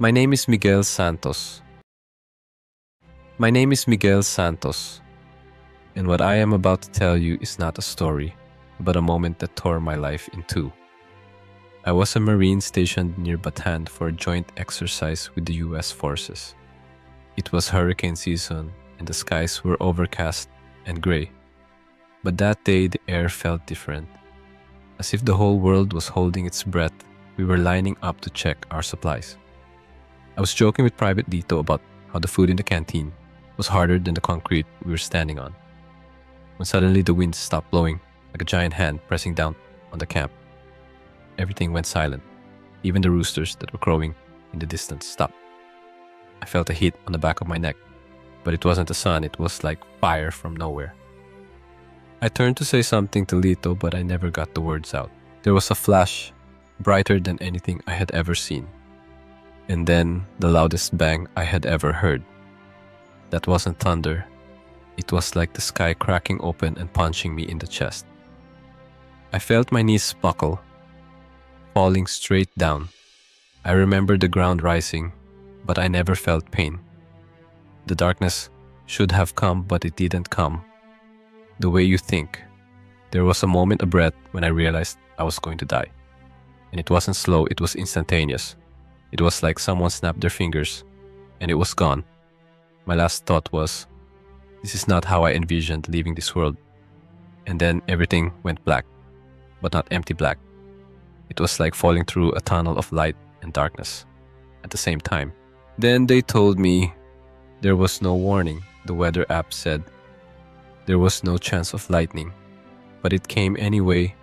My name is Miguel Santos. My name is Miguel Santos, and what I am about to tell you is not a story, but a moment that tore my life in two. I was a Marine stationed near Bataan for a joint exercise with the US forces. It was hurricane season and the skies were overcast and gray. But that day the air felt different. As if the whole world was holding its breath, we were lining up to check our supplies. I was joking with Private Lito about how the food in the canteen was harder than the concrete we were standing on, when suddenly the wind stopped blowing like a giant hand pressing down on the camp. Everything went silent. Even the roosters that were crowing in the distance stopped. I felt a heat on the back of my neck, but it wasn't the sun, it was like fire from nowhere. I turned to say something to Lito, but I never got the words out. There was a flash, brighter than anything I had ever seen. And then the loudest bang I had ever heard. That wasn't thunder. It was like the sky cracking open and punching me in the chest. I felt my knees buckle, falling straight down. I remember the ground rising, but I never felt pain. The darkness should have come, but it didn't come. The way you think. There was a moment of breath when I realized I was going to die. And it wasn't slow, it was instantaneous. It was like someone snapped their fingers, and it was gone. My last thought was, this is not how I envisioned leaving this world. And then everything went black, but not empty black. It was like falling through a tunnel of light and darkness at the same time. Then they told me there was no warning. The weather app said there was no chance of lightning, but it came anyway,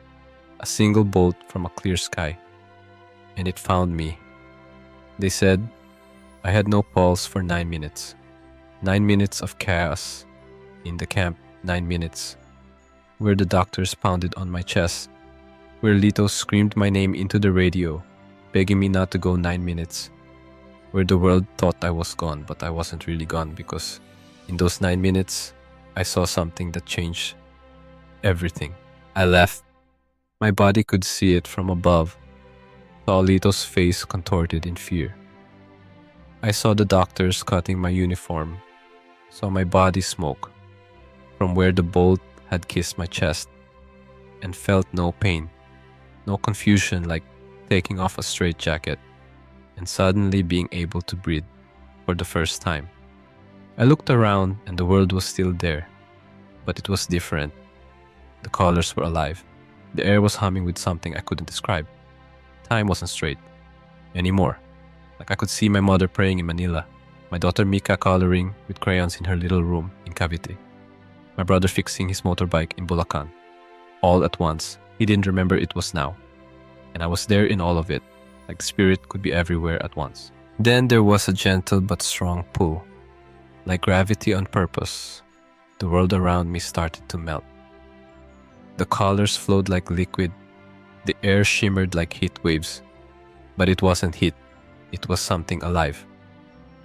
a single bolt from a clear sky, and it found me. They said I had no pulse for 9 minutes. 9 minutes of chaos in the camp, 9 minutes, where the doctors pounded on my chest, where Lito screamed my name into the radio, begging me not to go 9 minutes, where the world thought I was gone, but I wasn't really gone because in those 9 minutes, I saw something that changed everything. I left. My body could see it from above. Saw Lito's face contorted in fear. I saw the doctors cutting my uniform. Saw my body smoke. from where the bolt had kissed my chest, and felt no pain, no confusion like taking off a straitjacket and suddenly being able to breathe for the first time. I looked around and the world was still there, but it was different. The colors were alive. The air was humming with something I couldn't describe. Time wasn't straight anymore. Like I could see my mother praying in Manila, my daughter Mika coloring with crayons in her little room in Cavite, my brother fixing his motorbike in Bulacan. All at once, he didn't remember it was now. And I was there in all of it, like the spirit could be everywhere at once. Then there was a gentle but strong pull. Like gravity on purpose, the world around me started to melt. The colors flowed like liquid, the air shimmered like heat waves. But it wasn't heat, it was something alive.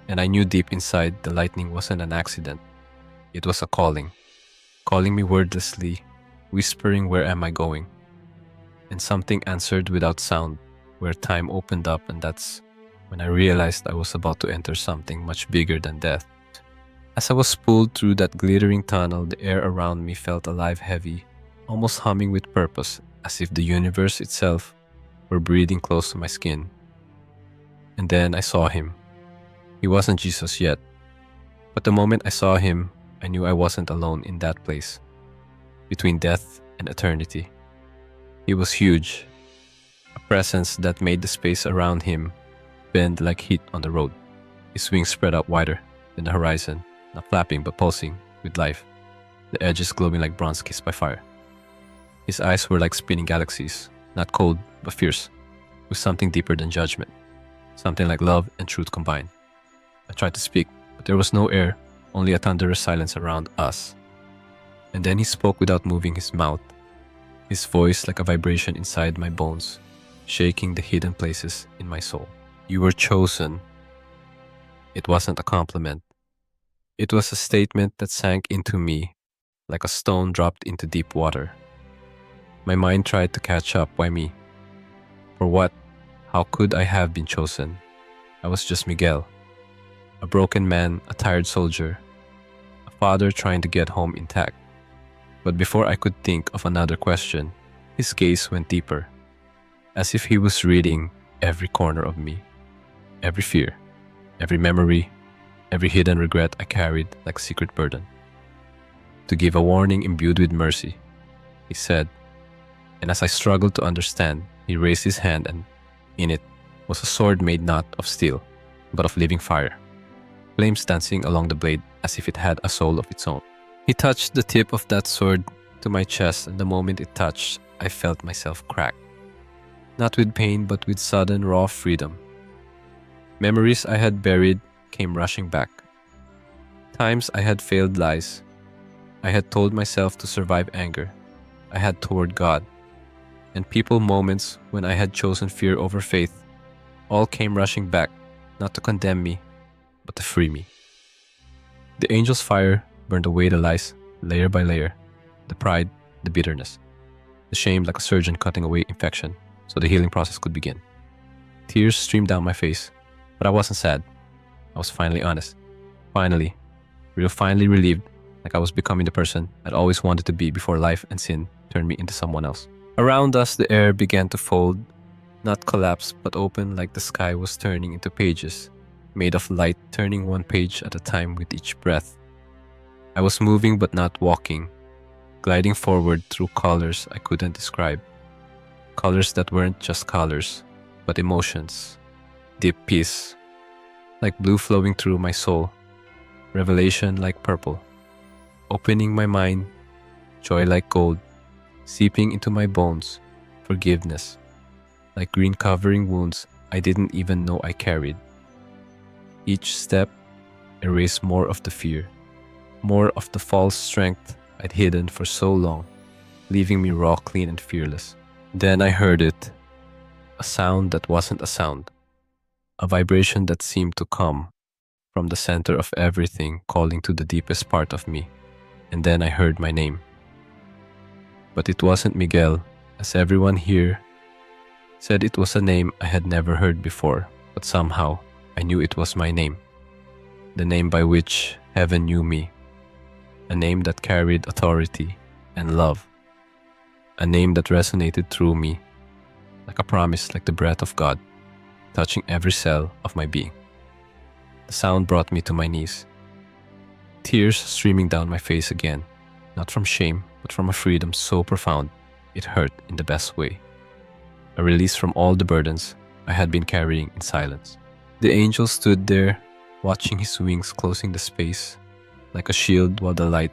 And I knew deep inside the lightning wasn't an accident. It was a calling me wordlessly, whispering where am I going. And something answered without sound, where time opened up, and that's when I realized I was about to enter something much bigger than death. As I was pulled through that glittering tunnel, the air around me felt alive, heavy, almost humming with purpose, as if the universe itself were breathing close to my skin. And then I saw him. He wasn't Jesus yet, but the moment I saw him, I knew I wasn't alone in that place, between death and eternity. He was huge, a presence that made the space around him bend like heat on the road. His wings spread out wider than the horizon, not flapping but pulsing with life, the edges glowing like bronze kissed by fire. His eyes were like spinning galaxies, not cold but fierce, with something deeper than judgment, something like love and truth combined. I tried to speak, but there was no air, only a thunderous silence around us. And then he spoke without moving his mouth, his voice like a vibration inside my bones, shaking the hidden places in my soul. You were chosen. It wasn't a compliment. It was a statement that sank into me like a stone dropped into deep water. My mind tried to catch up. Why me? For what? How could I have been chosen? I was just Miguel, a broken man, a tired soldier, a father trying to get home intact. But before I could think of another question, his gaze went deeper, as if he was reading every corner of me, every fear, every memory, every hidden regret I carried like a secret burden. To give a warning imbued with mercy, he said, and as I struggled to understand, he raised his hand, and in it was a sword made not of steel, but of living fire, flames dancing along the blade as if it had a soul of its own. He touched the tip of that sword to my chest, and the moment it touched, I felt myself crack. Not with pain, but with sudden raw freedom. Memories I had buried came rushing back. Times I had failed lies. I had told myself to survive anger. I had toward God. And people moments when I had chosen fear over faith. All came rushing back, not to condemn me, but to free me. The angel's fire burned away the lies, layer by layer, the pride, the bitterness, the shame like a surgeon cutting away infection so the healing process could begin. Tears streamed down my face, but I wasn't sad. I was finally honest. Finally relieved, like I was becoming the person I'd always wanted to be before life and sin turned me into someone else. Around us, the air began to fold, not collapse, but open like the sky was turning into pages, made of light, turning one page at a time with each breath. I was moving but not walking, gliding forward through colors I couldn't describe. Colors that weren't just colors, but emotions, deep peace, like blue flowing through my soul, revelation like purple, opening my mind, joy like gold, seeping into my bones, forgiveness, like green covering wounds I didn't even know I carried. Each step erased more of the fear, more of the false strength I'd hidden for so long, leaving me raw, clean, and fearless. Then I heard it, a sound that wasn't a sound, a vibration that seemed to come from the center of everything, calling to the deepest part of me. And then I heard my name. But it wasn't Miguel, as everyone here said it was a name I had never heard before, but somehow I knew it was my name, the name by which heaven knew me. a name that carried authority and love, a name that resonated through me like a promise, like the breath of God, touching every cell of my being. The sound brought me to my knees, tears streaming down my face again, not from shame, but from a freedom so profound it hurt in the best way. A release from all the burdens I had been carrying in silence. The angel stood there, watching his wings closing the space like a shield, while the light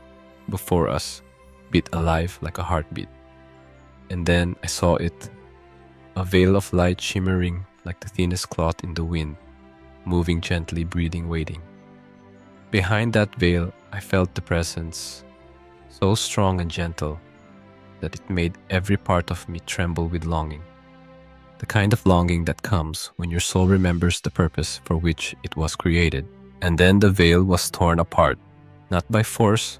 before us beat alive like a heartbeat. And then I saw it, a veil of light shimmering like the thinnest cloth in the wind, moving gently, breathing, waiting. Behind that veil, I felt the presence, so strong and gentle that it made every part of me tremble with longing. The kind of longing that comes when your soul remembers the purpose for which it was created. And then the veil was torn apart, not by force,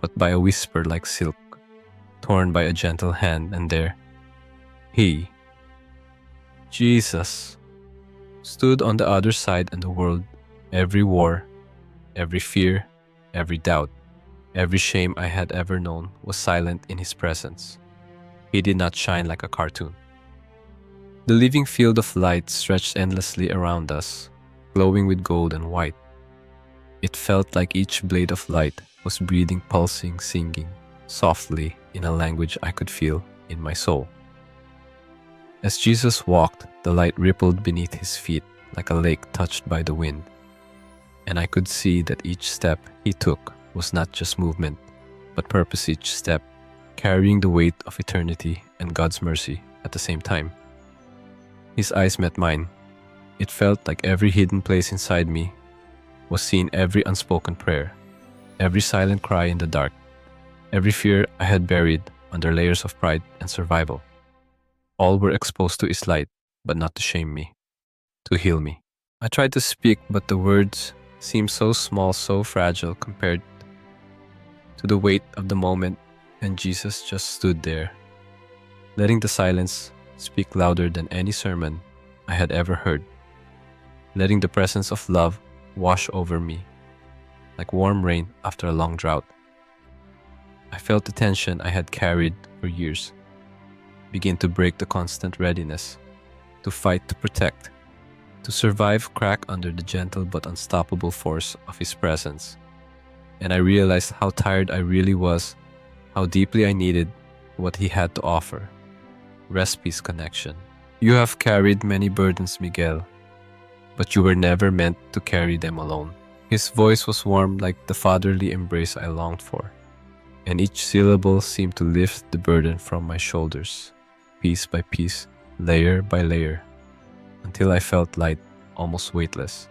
but by a whisper like silk, torn by a gentle hand, and there, He, Jesus, stood on the other side, and the world, every war, every fear, every doubt, every shame I had ever known was silent in His presence. He did not shine like a cartoon. The living field of light stretched endlessly around us, glowing with gold and white. It felt like each blade of light was breathing, pulsing, singing softly in a language I could feel in my soul. As Jesus walked, the light rippled beneath His feet like a lake touched by the wind, and I could see that each step He took was not just movement, but purpose, each step carrying the weight of eternity and God's mercy at the same time. His eyes met mine. It felt like every hidden place inside me was seeing, every unspoken prayer, every silent cry in the dark, every fear I had buried under layers of pride and survival. All were exposed to His light, but not to shame me, to heal me. I tried to speak, but the words seemed so small, so fragile compared to the weight of the moment, and Jesus just stood there, letting the silence speak louder than any sermon I had ever heard, letting the presence of love wash over me like warm rain after a long drought. I felt the tension I had carried for years begin to break, the constant readiness to fight, to protect, to survive, crack under the gentle but unstoppable force of His presence. And I realized how tired I really was, how deeply I needed what He had to offer. Rest, peace, connection. You have carried many burdens, Miguel, but you were never meant to carry them alone. His voice was warm like the fatherly embrace I longed for, and each syllable seemed to lift the burden from my shoulders, piece by piece, layer by layer, until I felt light, almost weightless,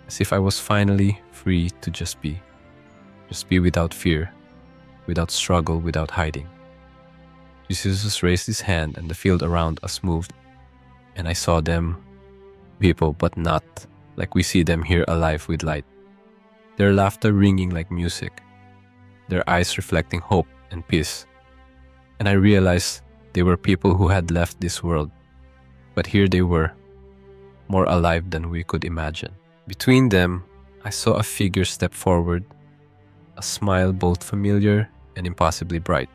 as if I was finally free to just be without fear, without struggle, without hiding. Jesus raised His hand, and the field around us moved, and I saw them, people, but not like we see them here, alive with light. Their laughter ringing like music, their eyes reflecting hope and peace. And I realized they were people who had left this world, but here they were, more alive than we could imagine. Between them, I saw a figure step forward, a smile both familiar and impossibly bright.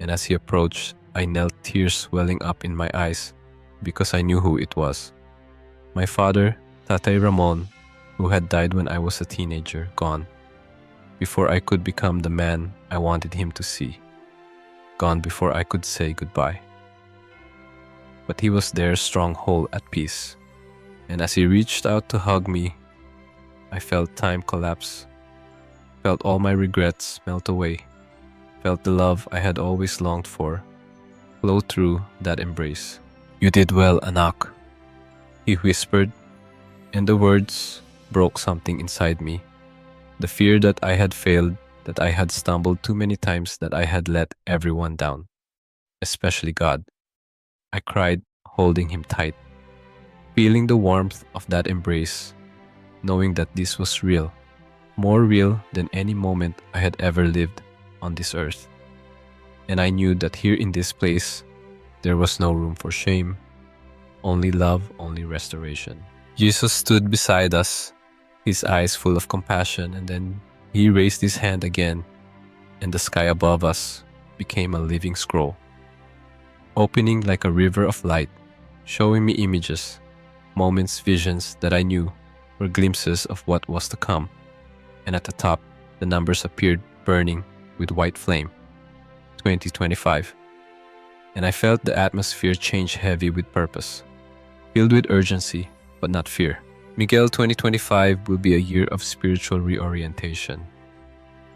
And as he approached, I knelt, tears welling up in my eyes because I knew who it was. My father, Tatay Ramon, who had died when I was a teenager, gone, before I could become the man I wanted him to see, gone before I could say goodbye. But he was there, strong, whole, at peace, and as he reached out to hug me, I felt time collapse, felt all my regrets melt away, felt the love I had always longed for flow through that embrace. "You did well, anak," he whispered, and the words broke something inside me. The fear that I had failed, that I had stumbled too many times, that I had let everyone down, especially God. I cried, holding him tight, feeling the warmth of that embrace, knowing that this was real, more real than any moment I had ever lived on this earth. And I knew that here in this place, there was no room for shame, only love, only restoration. Jesus stood beside us, his eyes full of compassion, and then He raised his hand again, and the sky above us became a living scroll, opening like a river of light, showing me images, moments, visions that I knew were glimpses of what was to come. And at the top, the numbers appeared burning with white flame, 2025. And I felt the atmosphere change heavy with purpose, filled with urgency, but not fear. Miguel 2025 will be a year of spiritual reorientation,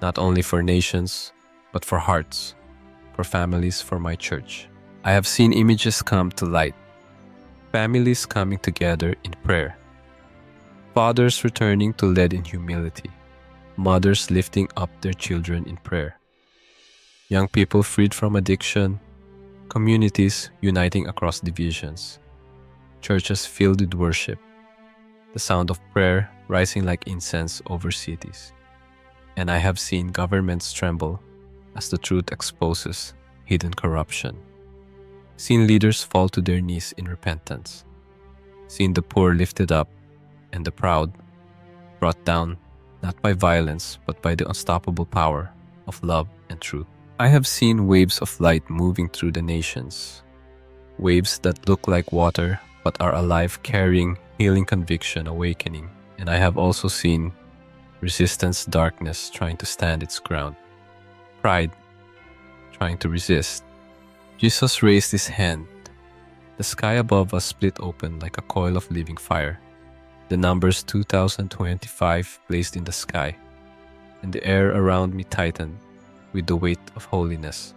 not only for nations, but for hearts, for families, for my church. I have seen images come to light, families coming together in prayer, fathers returning to lead in humility, mothers lifting up their children in prayer, young people freed from addiction, communities uniting across divisions, churches filled with worship, the sound of prayer rising like incense over cities. And I have seen governments tremble as the truth exposes hidden corruption, seen leaders fall to their knees in repentance, seen the poor lifted up and the proud brought down, not by violence, but by the unstoppable power of love and truth. I have seen waves of light moving through the nations, waves that look like water but are alive, carrying healing, conviction, awakening. And I have also seen resistance, darkness trying to stand its ground, pride trying to resist. Jesus raised his hand. The sky above us split open like a coil of living fire. The numbers 2025 blazed in the sky, and the air around me tightened with the weight of holiness,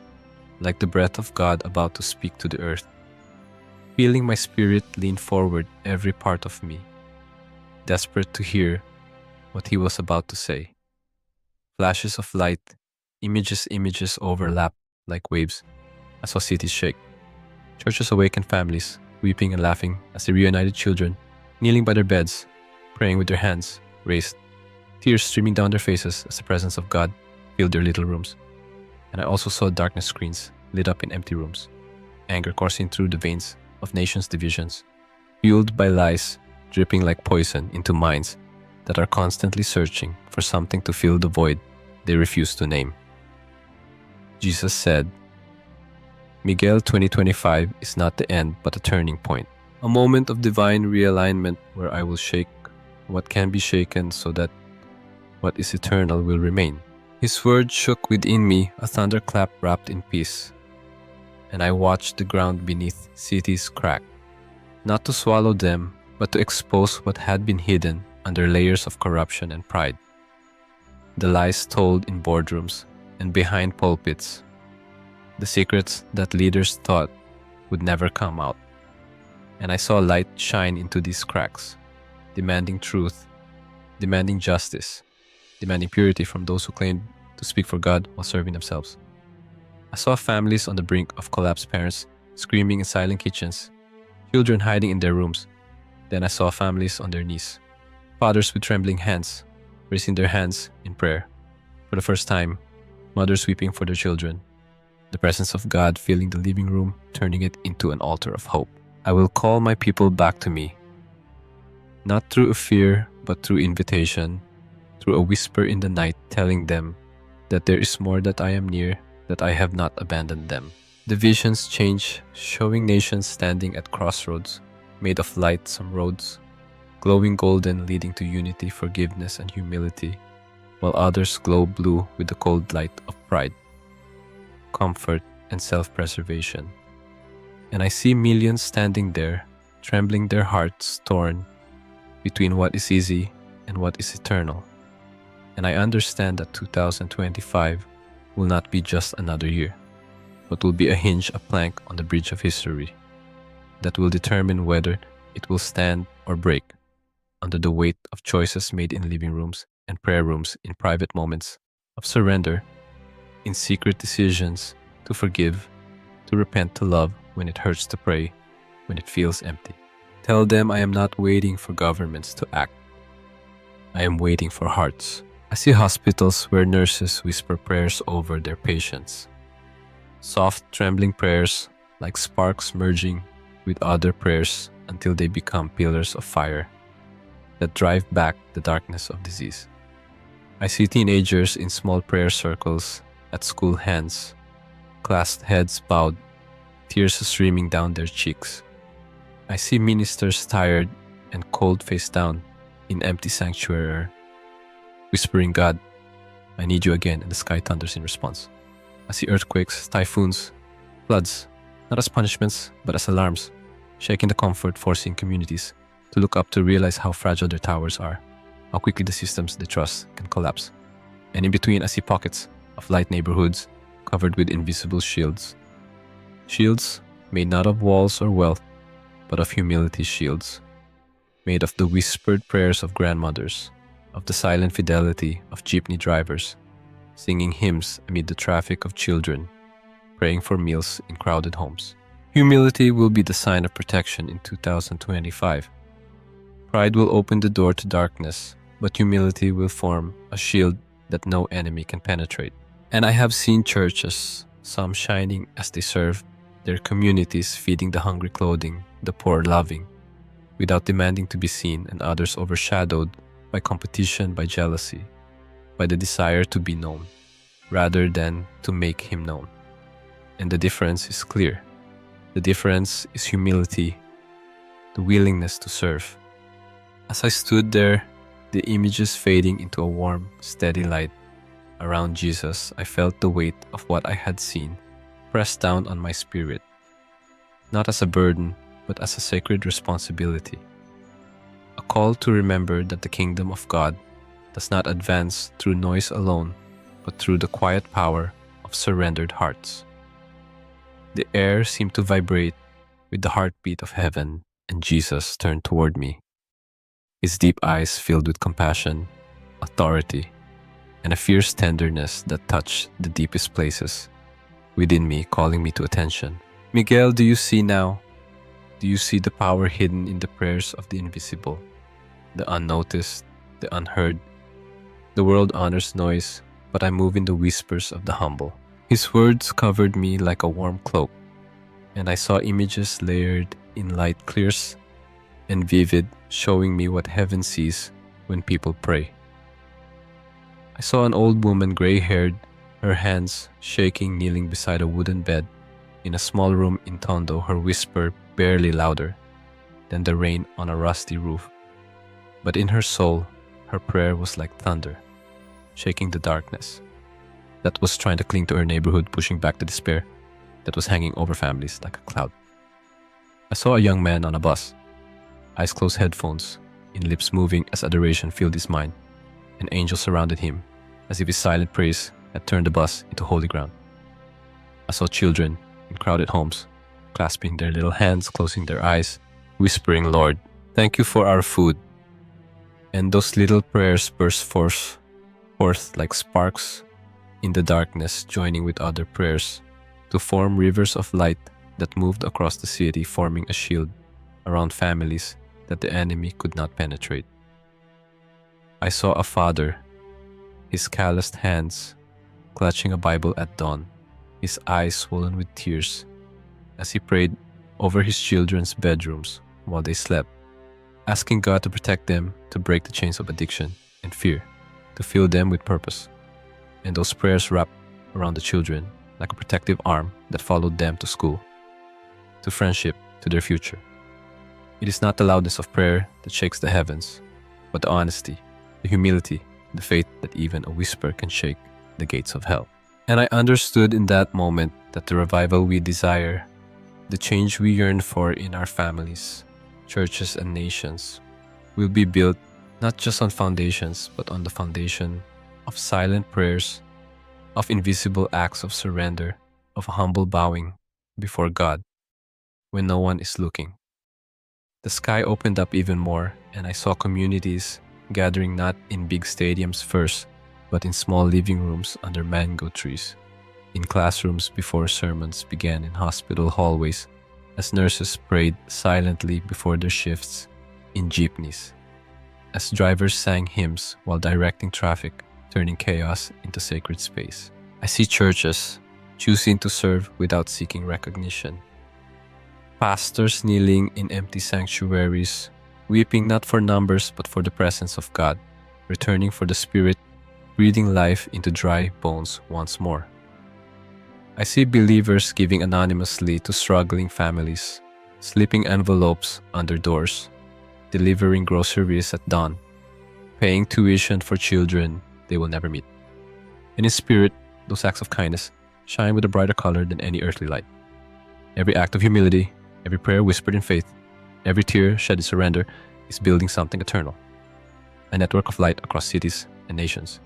like the breath of God about to speak to the earth. Feeling my spirit lean forward, every part of me, desperate to hear what he was about to say. Flashes of light, images overlap like waves. I saw cities shake, churches awaken, families weeping and laughing as they reunited, children kneeling by their beds, praying with their hands raised, tears streaming down their faces as the presence of God filled their little rooms. And I also saw darkness screens lit up in empty rooms, anger coursing through the veins of nations' divisions, fueled by lies dripping like poison into minds that are constantly searching for something to fill the void they refuse to name. Jesus said, Miguel 2025 is not the end but a turning point, a moment of divine realignment where I will shake what can be shaken so that what is eternal will remain. His word shook within me, a thunderclap wrapped in peace, and I watched the ground beneath cities crack, not to swallow them, but to expose what had been hidden under layers of corruption and pride. The lies told in boardrooms and behind pulpits, the secrets that leaders thought would never come out. And I saw light shine into these cracks, demanding truth, demanding justice, demanding purity from those who claimed to speak for God while serving themselves. I saw families on the brink of collapse, parents screaming in silent kitchens, children hiding in their rooms. Then I saw families on their knees, fathers with trembling hands, raising their hands in prayer. For the first time, mothers weeping for their children, the presence of God filling the living room, turning it into an altar of hope. I will call my people back to me, not through a fear, but through invitation, through a whisper in the night telling them that there is more, that I am near, that I have not abandoned them. The visions change, showing nations standing at crossroads, made of light, some roads, glowing golden, leading to unity, forgiveness, and humility, while others glow blue with the cold light of pride, comfort, and self-preservation. And I see millions standing there, trembling, their hearts torn between what is easy and what is eternal. And I understand that 2025 will not be just another year, but will be a hinge, a plank on the bridge of history that will determine whether it will stand or break under the weight of choices made in living rooms and prayer rooms, in private moments of surrender, in secret decisions to forgive, to repent, to love when it hurts, to pray when it feels empty. Tell them I am not waiting for governments to act. I am waiting for hearts. I see hospitals where nurses whisper prayers over their patients. Soft, trembling prayers like sparks merging with other prayers until they become pillars of fire that drive back the darkness of disease. I see teenagers in small prayer circles at school hands, clasped heads bowed, tears streaming down their cheeks. I see ministers tired and cold face down in empty sanctuary, whispering, God, I need you again, and the sky thunders in response. I see earthquakes, typhoons, floods, not as punishments, but as alarms, shaking the comfort, forcing communities to look up to realize how fragile their towers are, how quickly the systems they trust can collapse. And in between, I see pockets of light neighborhoods covered with invisible shields. Shields made not of walls or wealth, but of humility shields, made of the whispered prayers of grandmothers, of the silent fidelity of jeepney drivers, singing hymns amid the traffic of children, praying for meals in crowded homes. Humility will be the sign of protection in 2025. Pride will open the door to darkness, but humility will form a shield that no enemy can penetrate. And I have seen churches, some shining as they serve their communities, feeding the hungry, clothing the poor, loving, without demanding to be seen, and others overshadowed by competition, by jealousy, by the desire to be known, rather than to make him known. And the difference is clear. The difference is humility, the willingness to serve. As I stood there, the images fading into a warm, steady light around Jesus, I felt the weight of what I had seen pressed down on my spirit, not as a burden, but as a sacred responsibility. A call to remember that the kingdom of God does not advance through noise alone, but through the quiet power of surrendered hearts. The air seemed to vibrate with the heartbeat of heaven, and Jesus turned toward me, his deep eyes filled with compassion, authority, and a fierce tenderness that touched the deepest places within me, calling me to attention. Miguel, do you see now? Do you see the power hidden in the prayers of the invisible, the unnoticed, the unheard? The world honors noise, but I move in the whispers of the humble. His words covered me like a warm cloak, and I saw images layered in light, clear and vivid, showing me what heaven sees when people pray. I saw an old woman, gray-haired, her hands shaking, kneeling beside a wooden bed in a small room in Tondo, her whisper barely louder than the rain on a rusty roof. But in her soul, her prayer was like thunder, shaking the darkness that was trying to cling to her neighborhood, pushing back the despair that was hanging over families like a cloud. I saw a young man on a bus, eyes closed, headphones in, lips moving as adoration filled his mind, and angels surrounded him as if his silent praise had turned the bus into holy ground. I saw children in crowded homes, clasping their little hands, closing their eyes, whispering, Lord, thank you for our food. And those little prayers burst forth like sparks in the darkness, joining with other prayers to form rivers of light that moved across the city, forming a shield around families that the enemy could not penetrate. I saw a father, his calloused hands clutching a Bible at dawn, his eyes swollen with tears as he prayed over his children's bedrooms while they slept, asking God to protect them, to break the chains of addiction and fear, to fill them with purpose. And those prayers wrapped around the children like a protective arm that followed them to school, to friendship, to their future. It is not the loudness of prayer that shakes the heavens, but the honesty, the humility, the faith that even a whisper can shake the gates of hell. And I understood in that moment that the revival we desire, the change we yearn for in our families, churches, and nations, will be built not just on foundations, but on the foundation of silent prayers, of invisible acts of surrender, of humble bowing before God when no one is looking. The sky opened up even more, and I saw communities gathering not in big stadiums first, but in small living rooms under mango trees, in classrooms before sermons began, in hospital hallways as nurses prayed silently before their shifts, in jeepneys, as drivers sang hymns while directing traffic, turning chaos into sacred space. I see churches choosing to serve without seeking recognition, pastors kneeling in empty sanctuaries, weeping not for numbers but for the presence of God, returning for the Spirit breathing life into dry bones once more. I see believers giving anonymously to struggling families, slipping envelopes under doors, delivering groceries at dawn, paying tuition for children they will never meet. And in spirit, those acts of kindness shine with a brighter color than any earthly light. Every act of humility, every prayer whispered in faith, every tear shed in surrender is building something eternal. A network of light across cities and nations,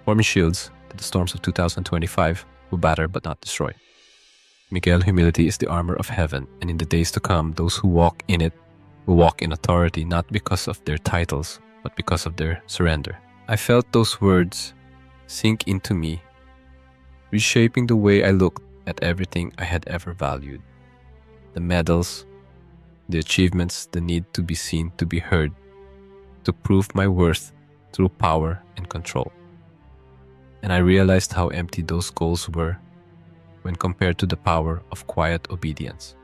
forming shields that the storms of 2025 will batter but not destroy. Miguel, humility is the armor of heaven, and in the days to come, those who walk in it will walk in authority not because of their titles, but because of their surrender. I felt those words sink into me, reshaping the way I looked at everything I had ever valued. The medals, the achievements, the need to be seen, to be heard, to prove my worth through power and control. And I realized how empty those goals were when compared to the power of quiet obedience,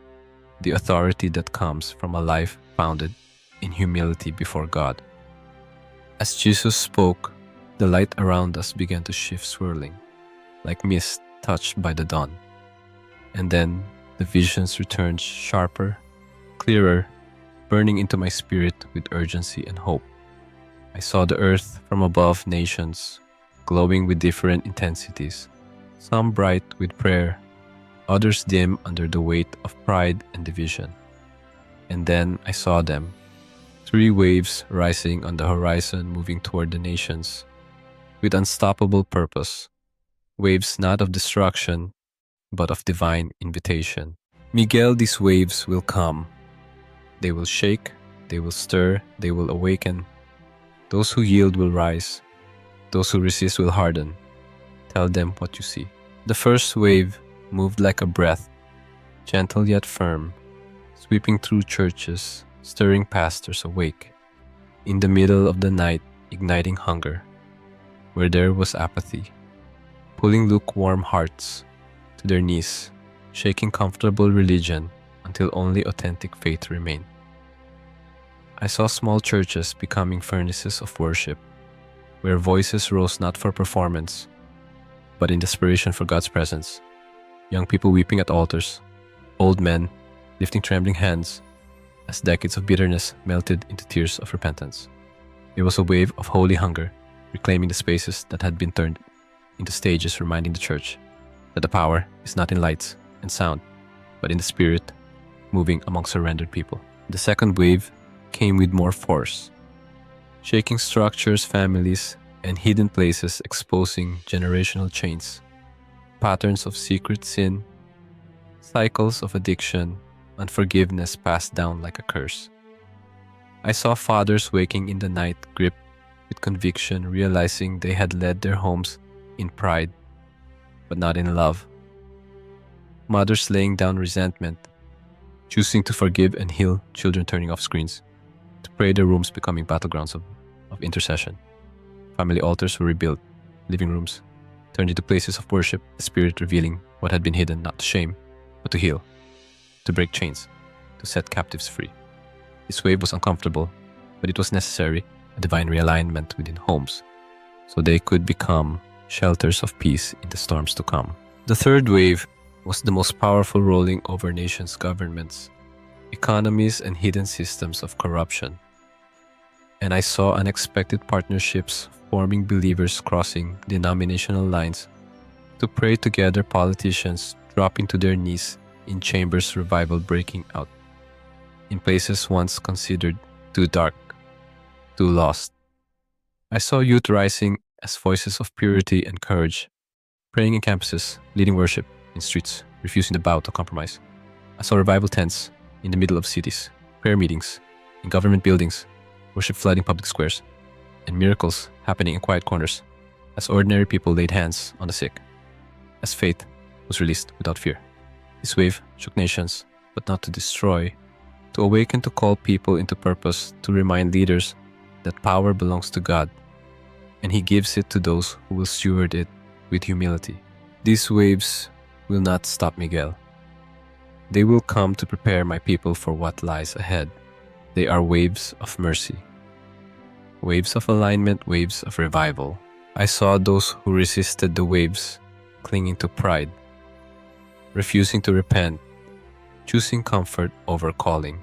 the authority that comes from a life founded in humility before God. As Jesus spoke, the light around us began to shift, swirling, like mist touched by the dawn. And then the visions returned sharper, clearer, burning into my spirit with urgency and hope. I saw the earth from above, nations, glowing with different intensities, some bright with prayer, others dim under the weight of pride and division. And then I saw them, 3 waves rising on the horizon, moving toward the nations, with unstoppable purpose, waves not of destruction, but of divine invitation. Miguel, these waves will come. They will shake, they will stir, they will awaken. Those who yield will rise. Those who resist will harden. Tell them what you see. The first wave moved like a breath, gentle yet firm, sweeping through churches, stirring pastors awake. In the middle of the night, igniting hunger, where there was apathy, pulling lukewarm hearts to their knees, shaking comfortable religion until only authentic faith remained. I saw small churches becoming furnaces of worship, where voices rose not for performance, but in desperation for God's presence. Young people weeping at altars, old men lifting trembling hands as decades of bitterness melted into tears of repentance. It was a wave of holy hunger, reclaiming the spaces that had been turned into stages, reminding the church that the power is not in lights and sound, but in the spirit moving among surrendered people. The second wave came with more force, shaking structures, families, and hidden places, exposing generational chains, patterns of secret sin, cycles of addiction, unforgiveness passed down like a curse. I saw fathers waking in the night, gripped with conviction, realizing they had led their homes in pride, but not in love. Mothers laying down resentment, choosing to forgive and heal, children turning off screens, to pray their rooms becoming battlegrounds of intercession. Family altars were rebuilt, living rooms turned into places of worship, the Spirit revealing what had been hidden, not to shame, but to heal, to break chains, to set captives free. This wave was uncomfortable, but it was necessary, a divine realignment within homes, so they could become shelters of peace in the storms to come. The third wave was the most powerful, rolling over nations' governments, economies, and hidden systems of corruption. And I saw unexpected partnerships forming, believers crossing denominational lines to pray together, politicians dropping to their knees in chambers, revival breaking out in places once considered too dark, too lost. I saw youth rising as voices of purity and courage, praying in campuses, leading worship in streets, refusing to bow to compromise. I saw revival tents in the middle of cities, prayer meetings in government buildings, worship flooding public squares, and miracles happening in quiet corners as ordinary people laid hands on the sick, as faith was released without fear. This wave shook nations, but not to destroy, to awaken, to call people into purpose, to remind leaders that power belongs to God, and He gives it to those who will steward it with humility. These waves will not stop Miguel. They will come to prepare my people for what lies ahead. They are waves of mercy, waves of alignment, waves of revival. I saw those who resisted the waves, clinging to pride, refusing to repent, choosing comfort over calling.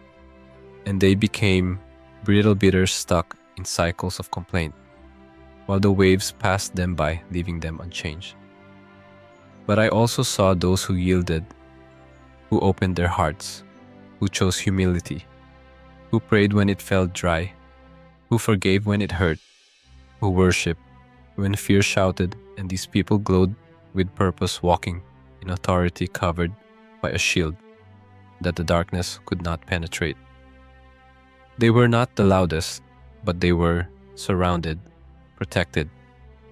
And they became brittle bitters stuck in cycles of complaint, while the waves passed them by, leaving them unchanged. But I also saw those who yielded, who opened their hearts, who chose humility, who prayed when it felt dry, who forgave when it hurt, who worshiped when fear shouted, and these people glowed with purpose, walking in authority covered by a shield that the darkness could not penetrate. They were not the loudest, but they were surrounded, protected,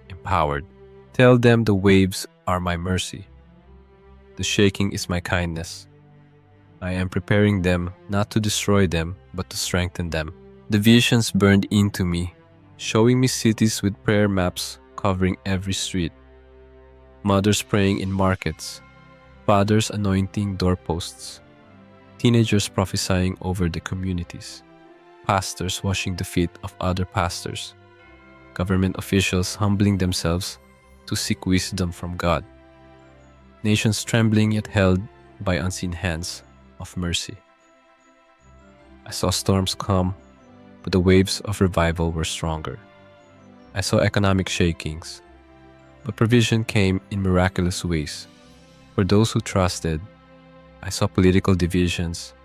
empowered. Tell them the waves are my mercy. The shaking is my kindness. I am preparing them not to destroy them, but to strengthen them. The visions burned into me, showing me cities with prayer maps covering every street. Mothers praying in markets, fathers anointing doorposts, teenagers prophesying over the communities, pastors washing the feet of other pastors, government officials humbling themselves to seek wisdom from God, nations trembling yet held by unseen hands of mercy. I saw storms come, but the waves of revival were stronger. I saw economic shakings, but provision came in miraculous ways. For those who trusted, I saw political divisions,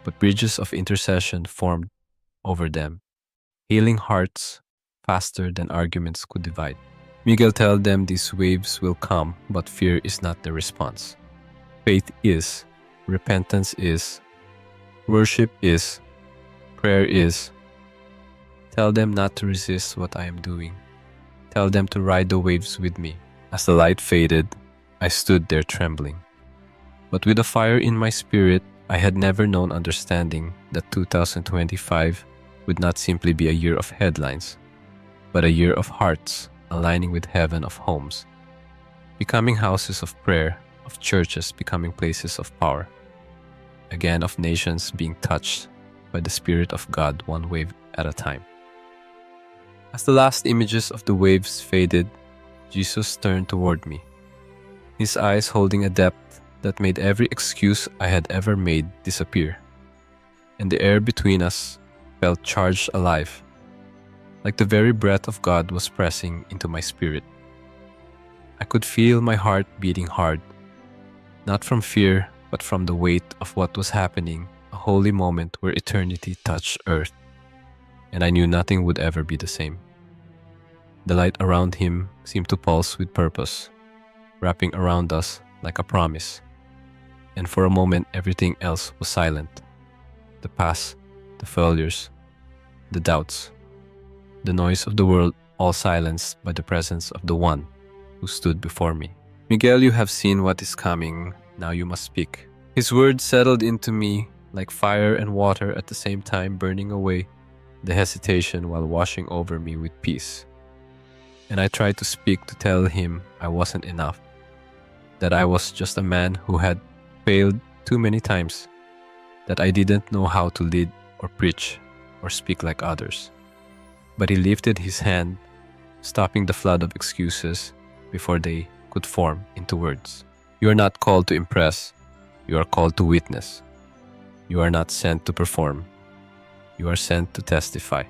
but bridges of intercession formed over them, healing hearts faster than arguments could divide. Miguel told them these waves will come, but fear is not the response. Faith is, repentance is, worship is, prayer is. Tell them not to resist what I am doing. Tell them to ride the waves with me. As the light faded, I stood there trembling. But with a fire in my spirit, I had never known understanding that 2025 would not simply be a year of headlines, but a year of hearts aligning with heaven of homes, becoming houses of prayer, of churches becoming places of power, again of nations being touched by the Spirit of God one wave at a time. As the last images of the waves faded, Jesus turned toward me, his eyes holding a depth that made every excuse I had ever made disappear, and the air between us felt charged alive, like the very breath of God was pressing into my spirit. I could feel my heart beating hard, not from fear, but from the weight of what was happening, a holy moment where eternity touched earth, and I knew nothing would ever be the same. The light around him seemed to pulse with purpose, wrapping around us like a promise. And for a moment, everything else was silent. The past, the failures, the doubts, the noise of the world, all silenced by the presence of the one who stood before me. Miguel, you have seen what is coming, now you must speak. His words settled into me like fire and water at the same time, burning away the hesitation while washing over me with peace. And I tried to speak to tell him I wasn't enough, that I was just a man who had failed too many times, that I didn't know how to lead or preach or speak like others. But he lifted his hand, stopping the flood of excuses before they could form into words. You are not called to impress, you are called to witness. You are not sent to perform, you are sent to testify.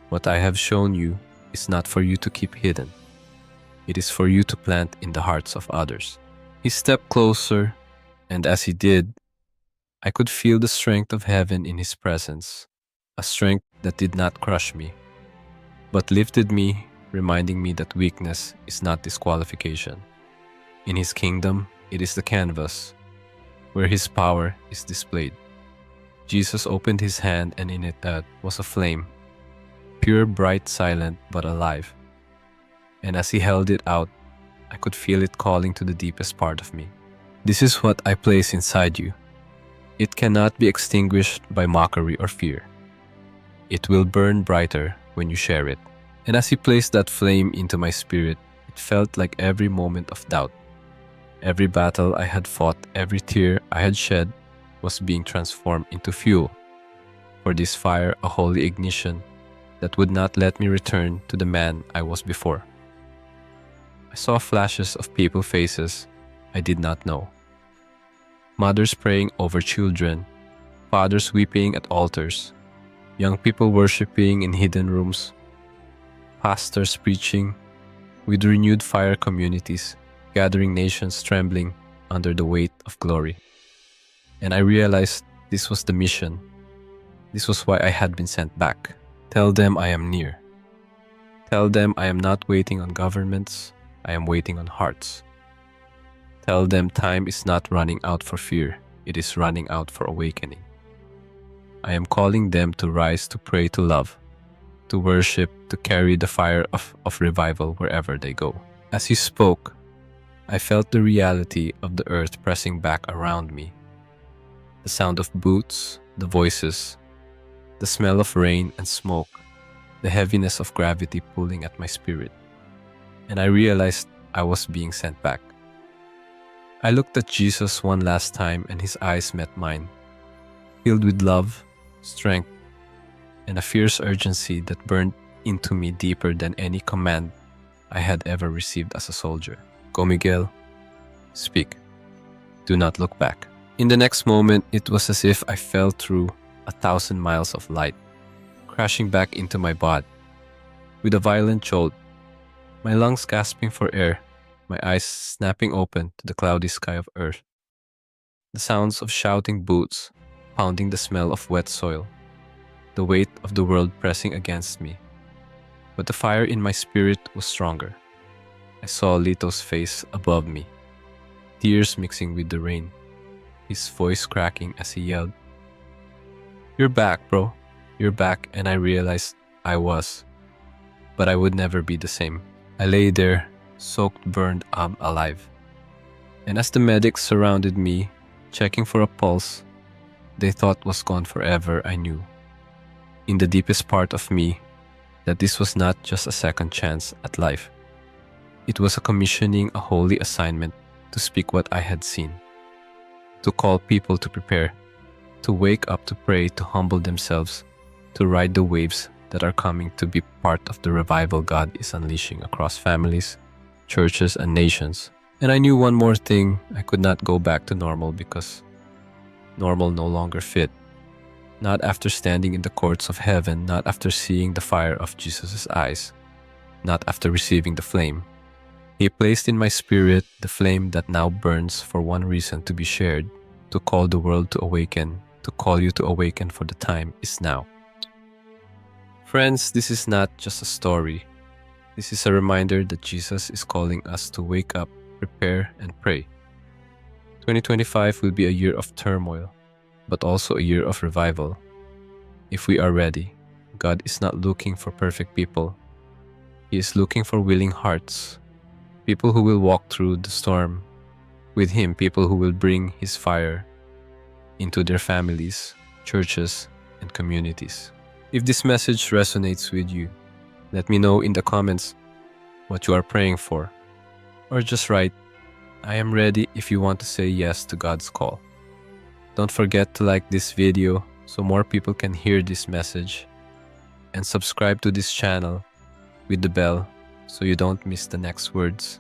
What I have shown you is not for you to keep hidden. It is for you to plant in the hearts of others. He stepped closer, and as he did, I could feel the strength of heaven in his presence, a strength that did not crush me, but lifted me, reminding me that weakness is not disqualification. In his kingdom, it is the canvas where his power is displayed. Jesus opened his hand, and in it was a flame, pure, bright, silent, but alive. And as he held it out, I could feel it calling to the deepest part of me. This is what I place inside you. It cannot be extinguished by mockery or fear. It will burn brighter when you share it. And as he placed that flame into my spirit, it felt like every moment of doubt, every battle I had fought, every tear I had shed was being transformed into fuel for this fire, a holy ignition that would not let me return to the man I was before. I saw flashes of people faces I did not know. Mothers praying over children, fathers weeping at altars, young people worshiping in hidden rooms, pastors preaching with renewed fire, communities gathering, nations trembling under the weight of glory. And I realized this was the mission. This was why I had been sent back. Tell them I am near. Tell them I am not waiting on governments, I am waiting on hearts. Tell them time is not running out for fear, it is running out for awakening. I am calling them to rise, to pray, to love, to worship, to carry the fire of revival wherever they go. As he spoke, I felt the reality of the earth pressing back around me. The sound of boots, the voices, the smell of rain and smoke, the heaviness of gravity pulling at my spirit. And I realized I was being sent back. I looked at Jesus one last time and his eyes met mine, filled with love, strength, and a fierce urgency that burned into me deeper than any command I had ever received as a soldier. Go, Miguel. Speak. Do not look back. In the next moment, it was as if I fell through 1,000 miles of light, crashing back into my body. With a violent jolt, my lungs gasping for air, my eyes snapping open to the cloudy sky of earth. The sounds of shouting boots, pounding the smell of wet soil, the weight of the world pressing against me. But the fire in my spirit was stronger. I saw Lito's face above me, tears mixing with the rain, his voice cracking as he yelled, "You're back, bro. You're back." And I realized I was, but I would never be the same. I lay there, soaked, burned, alive. And as the medics surrounded me, checking for a pulse they thought was gone forever, I knew, in the deepest part of me, that this was not just a second chance at life. It was a commissioning, a holy assignment to speak what I had seen, to call people to prepare, to wake up, to pray, to humble themselves, to ride the waves that are coming, to be part of the revival God is unleashing across families, churches, and nations. And I knew one more thing: I could not go back to normal because normal no longer fit. Not after standing in the courts of heaven, not after seeing the fire of Jesus' eyes, not after receiving the flame. He placed in my spirit the flame that now burns for one reason: to be shared, to call the world to awaken, to call you to awaken, for the time is now. Friends, this is not just a story. This is a reminder that Jesus is calling us to wake up, prepare, and pray. 2025 will be a year of turmoil, but also a year of revival. If we are ready, God is not looking for perfect people. He is looking for willing hearts, people who will walk through the storm with Him, people who will bring His fire into their families, churches, and communities. If this message resonates with you, let me know in the comments what you are praying for. Or just write, "I am ready," if you want to say yes to God's call. Don't forget to like this video so more people can hear this message, and subscribe to this channel with the bell so you don't miss the next words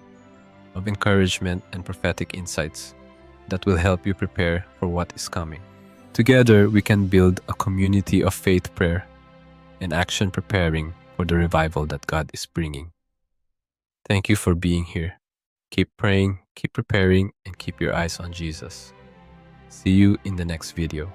of encouragement and prophetic insights that will help you prepare for what is coming. Together, we can build a community of faith, prayer, and action, preparing for the revival that God is bringing. Thank you for being here. Keep praying, keep preparing, and keep your eyes on Jesus. See you in the next video.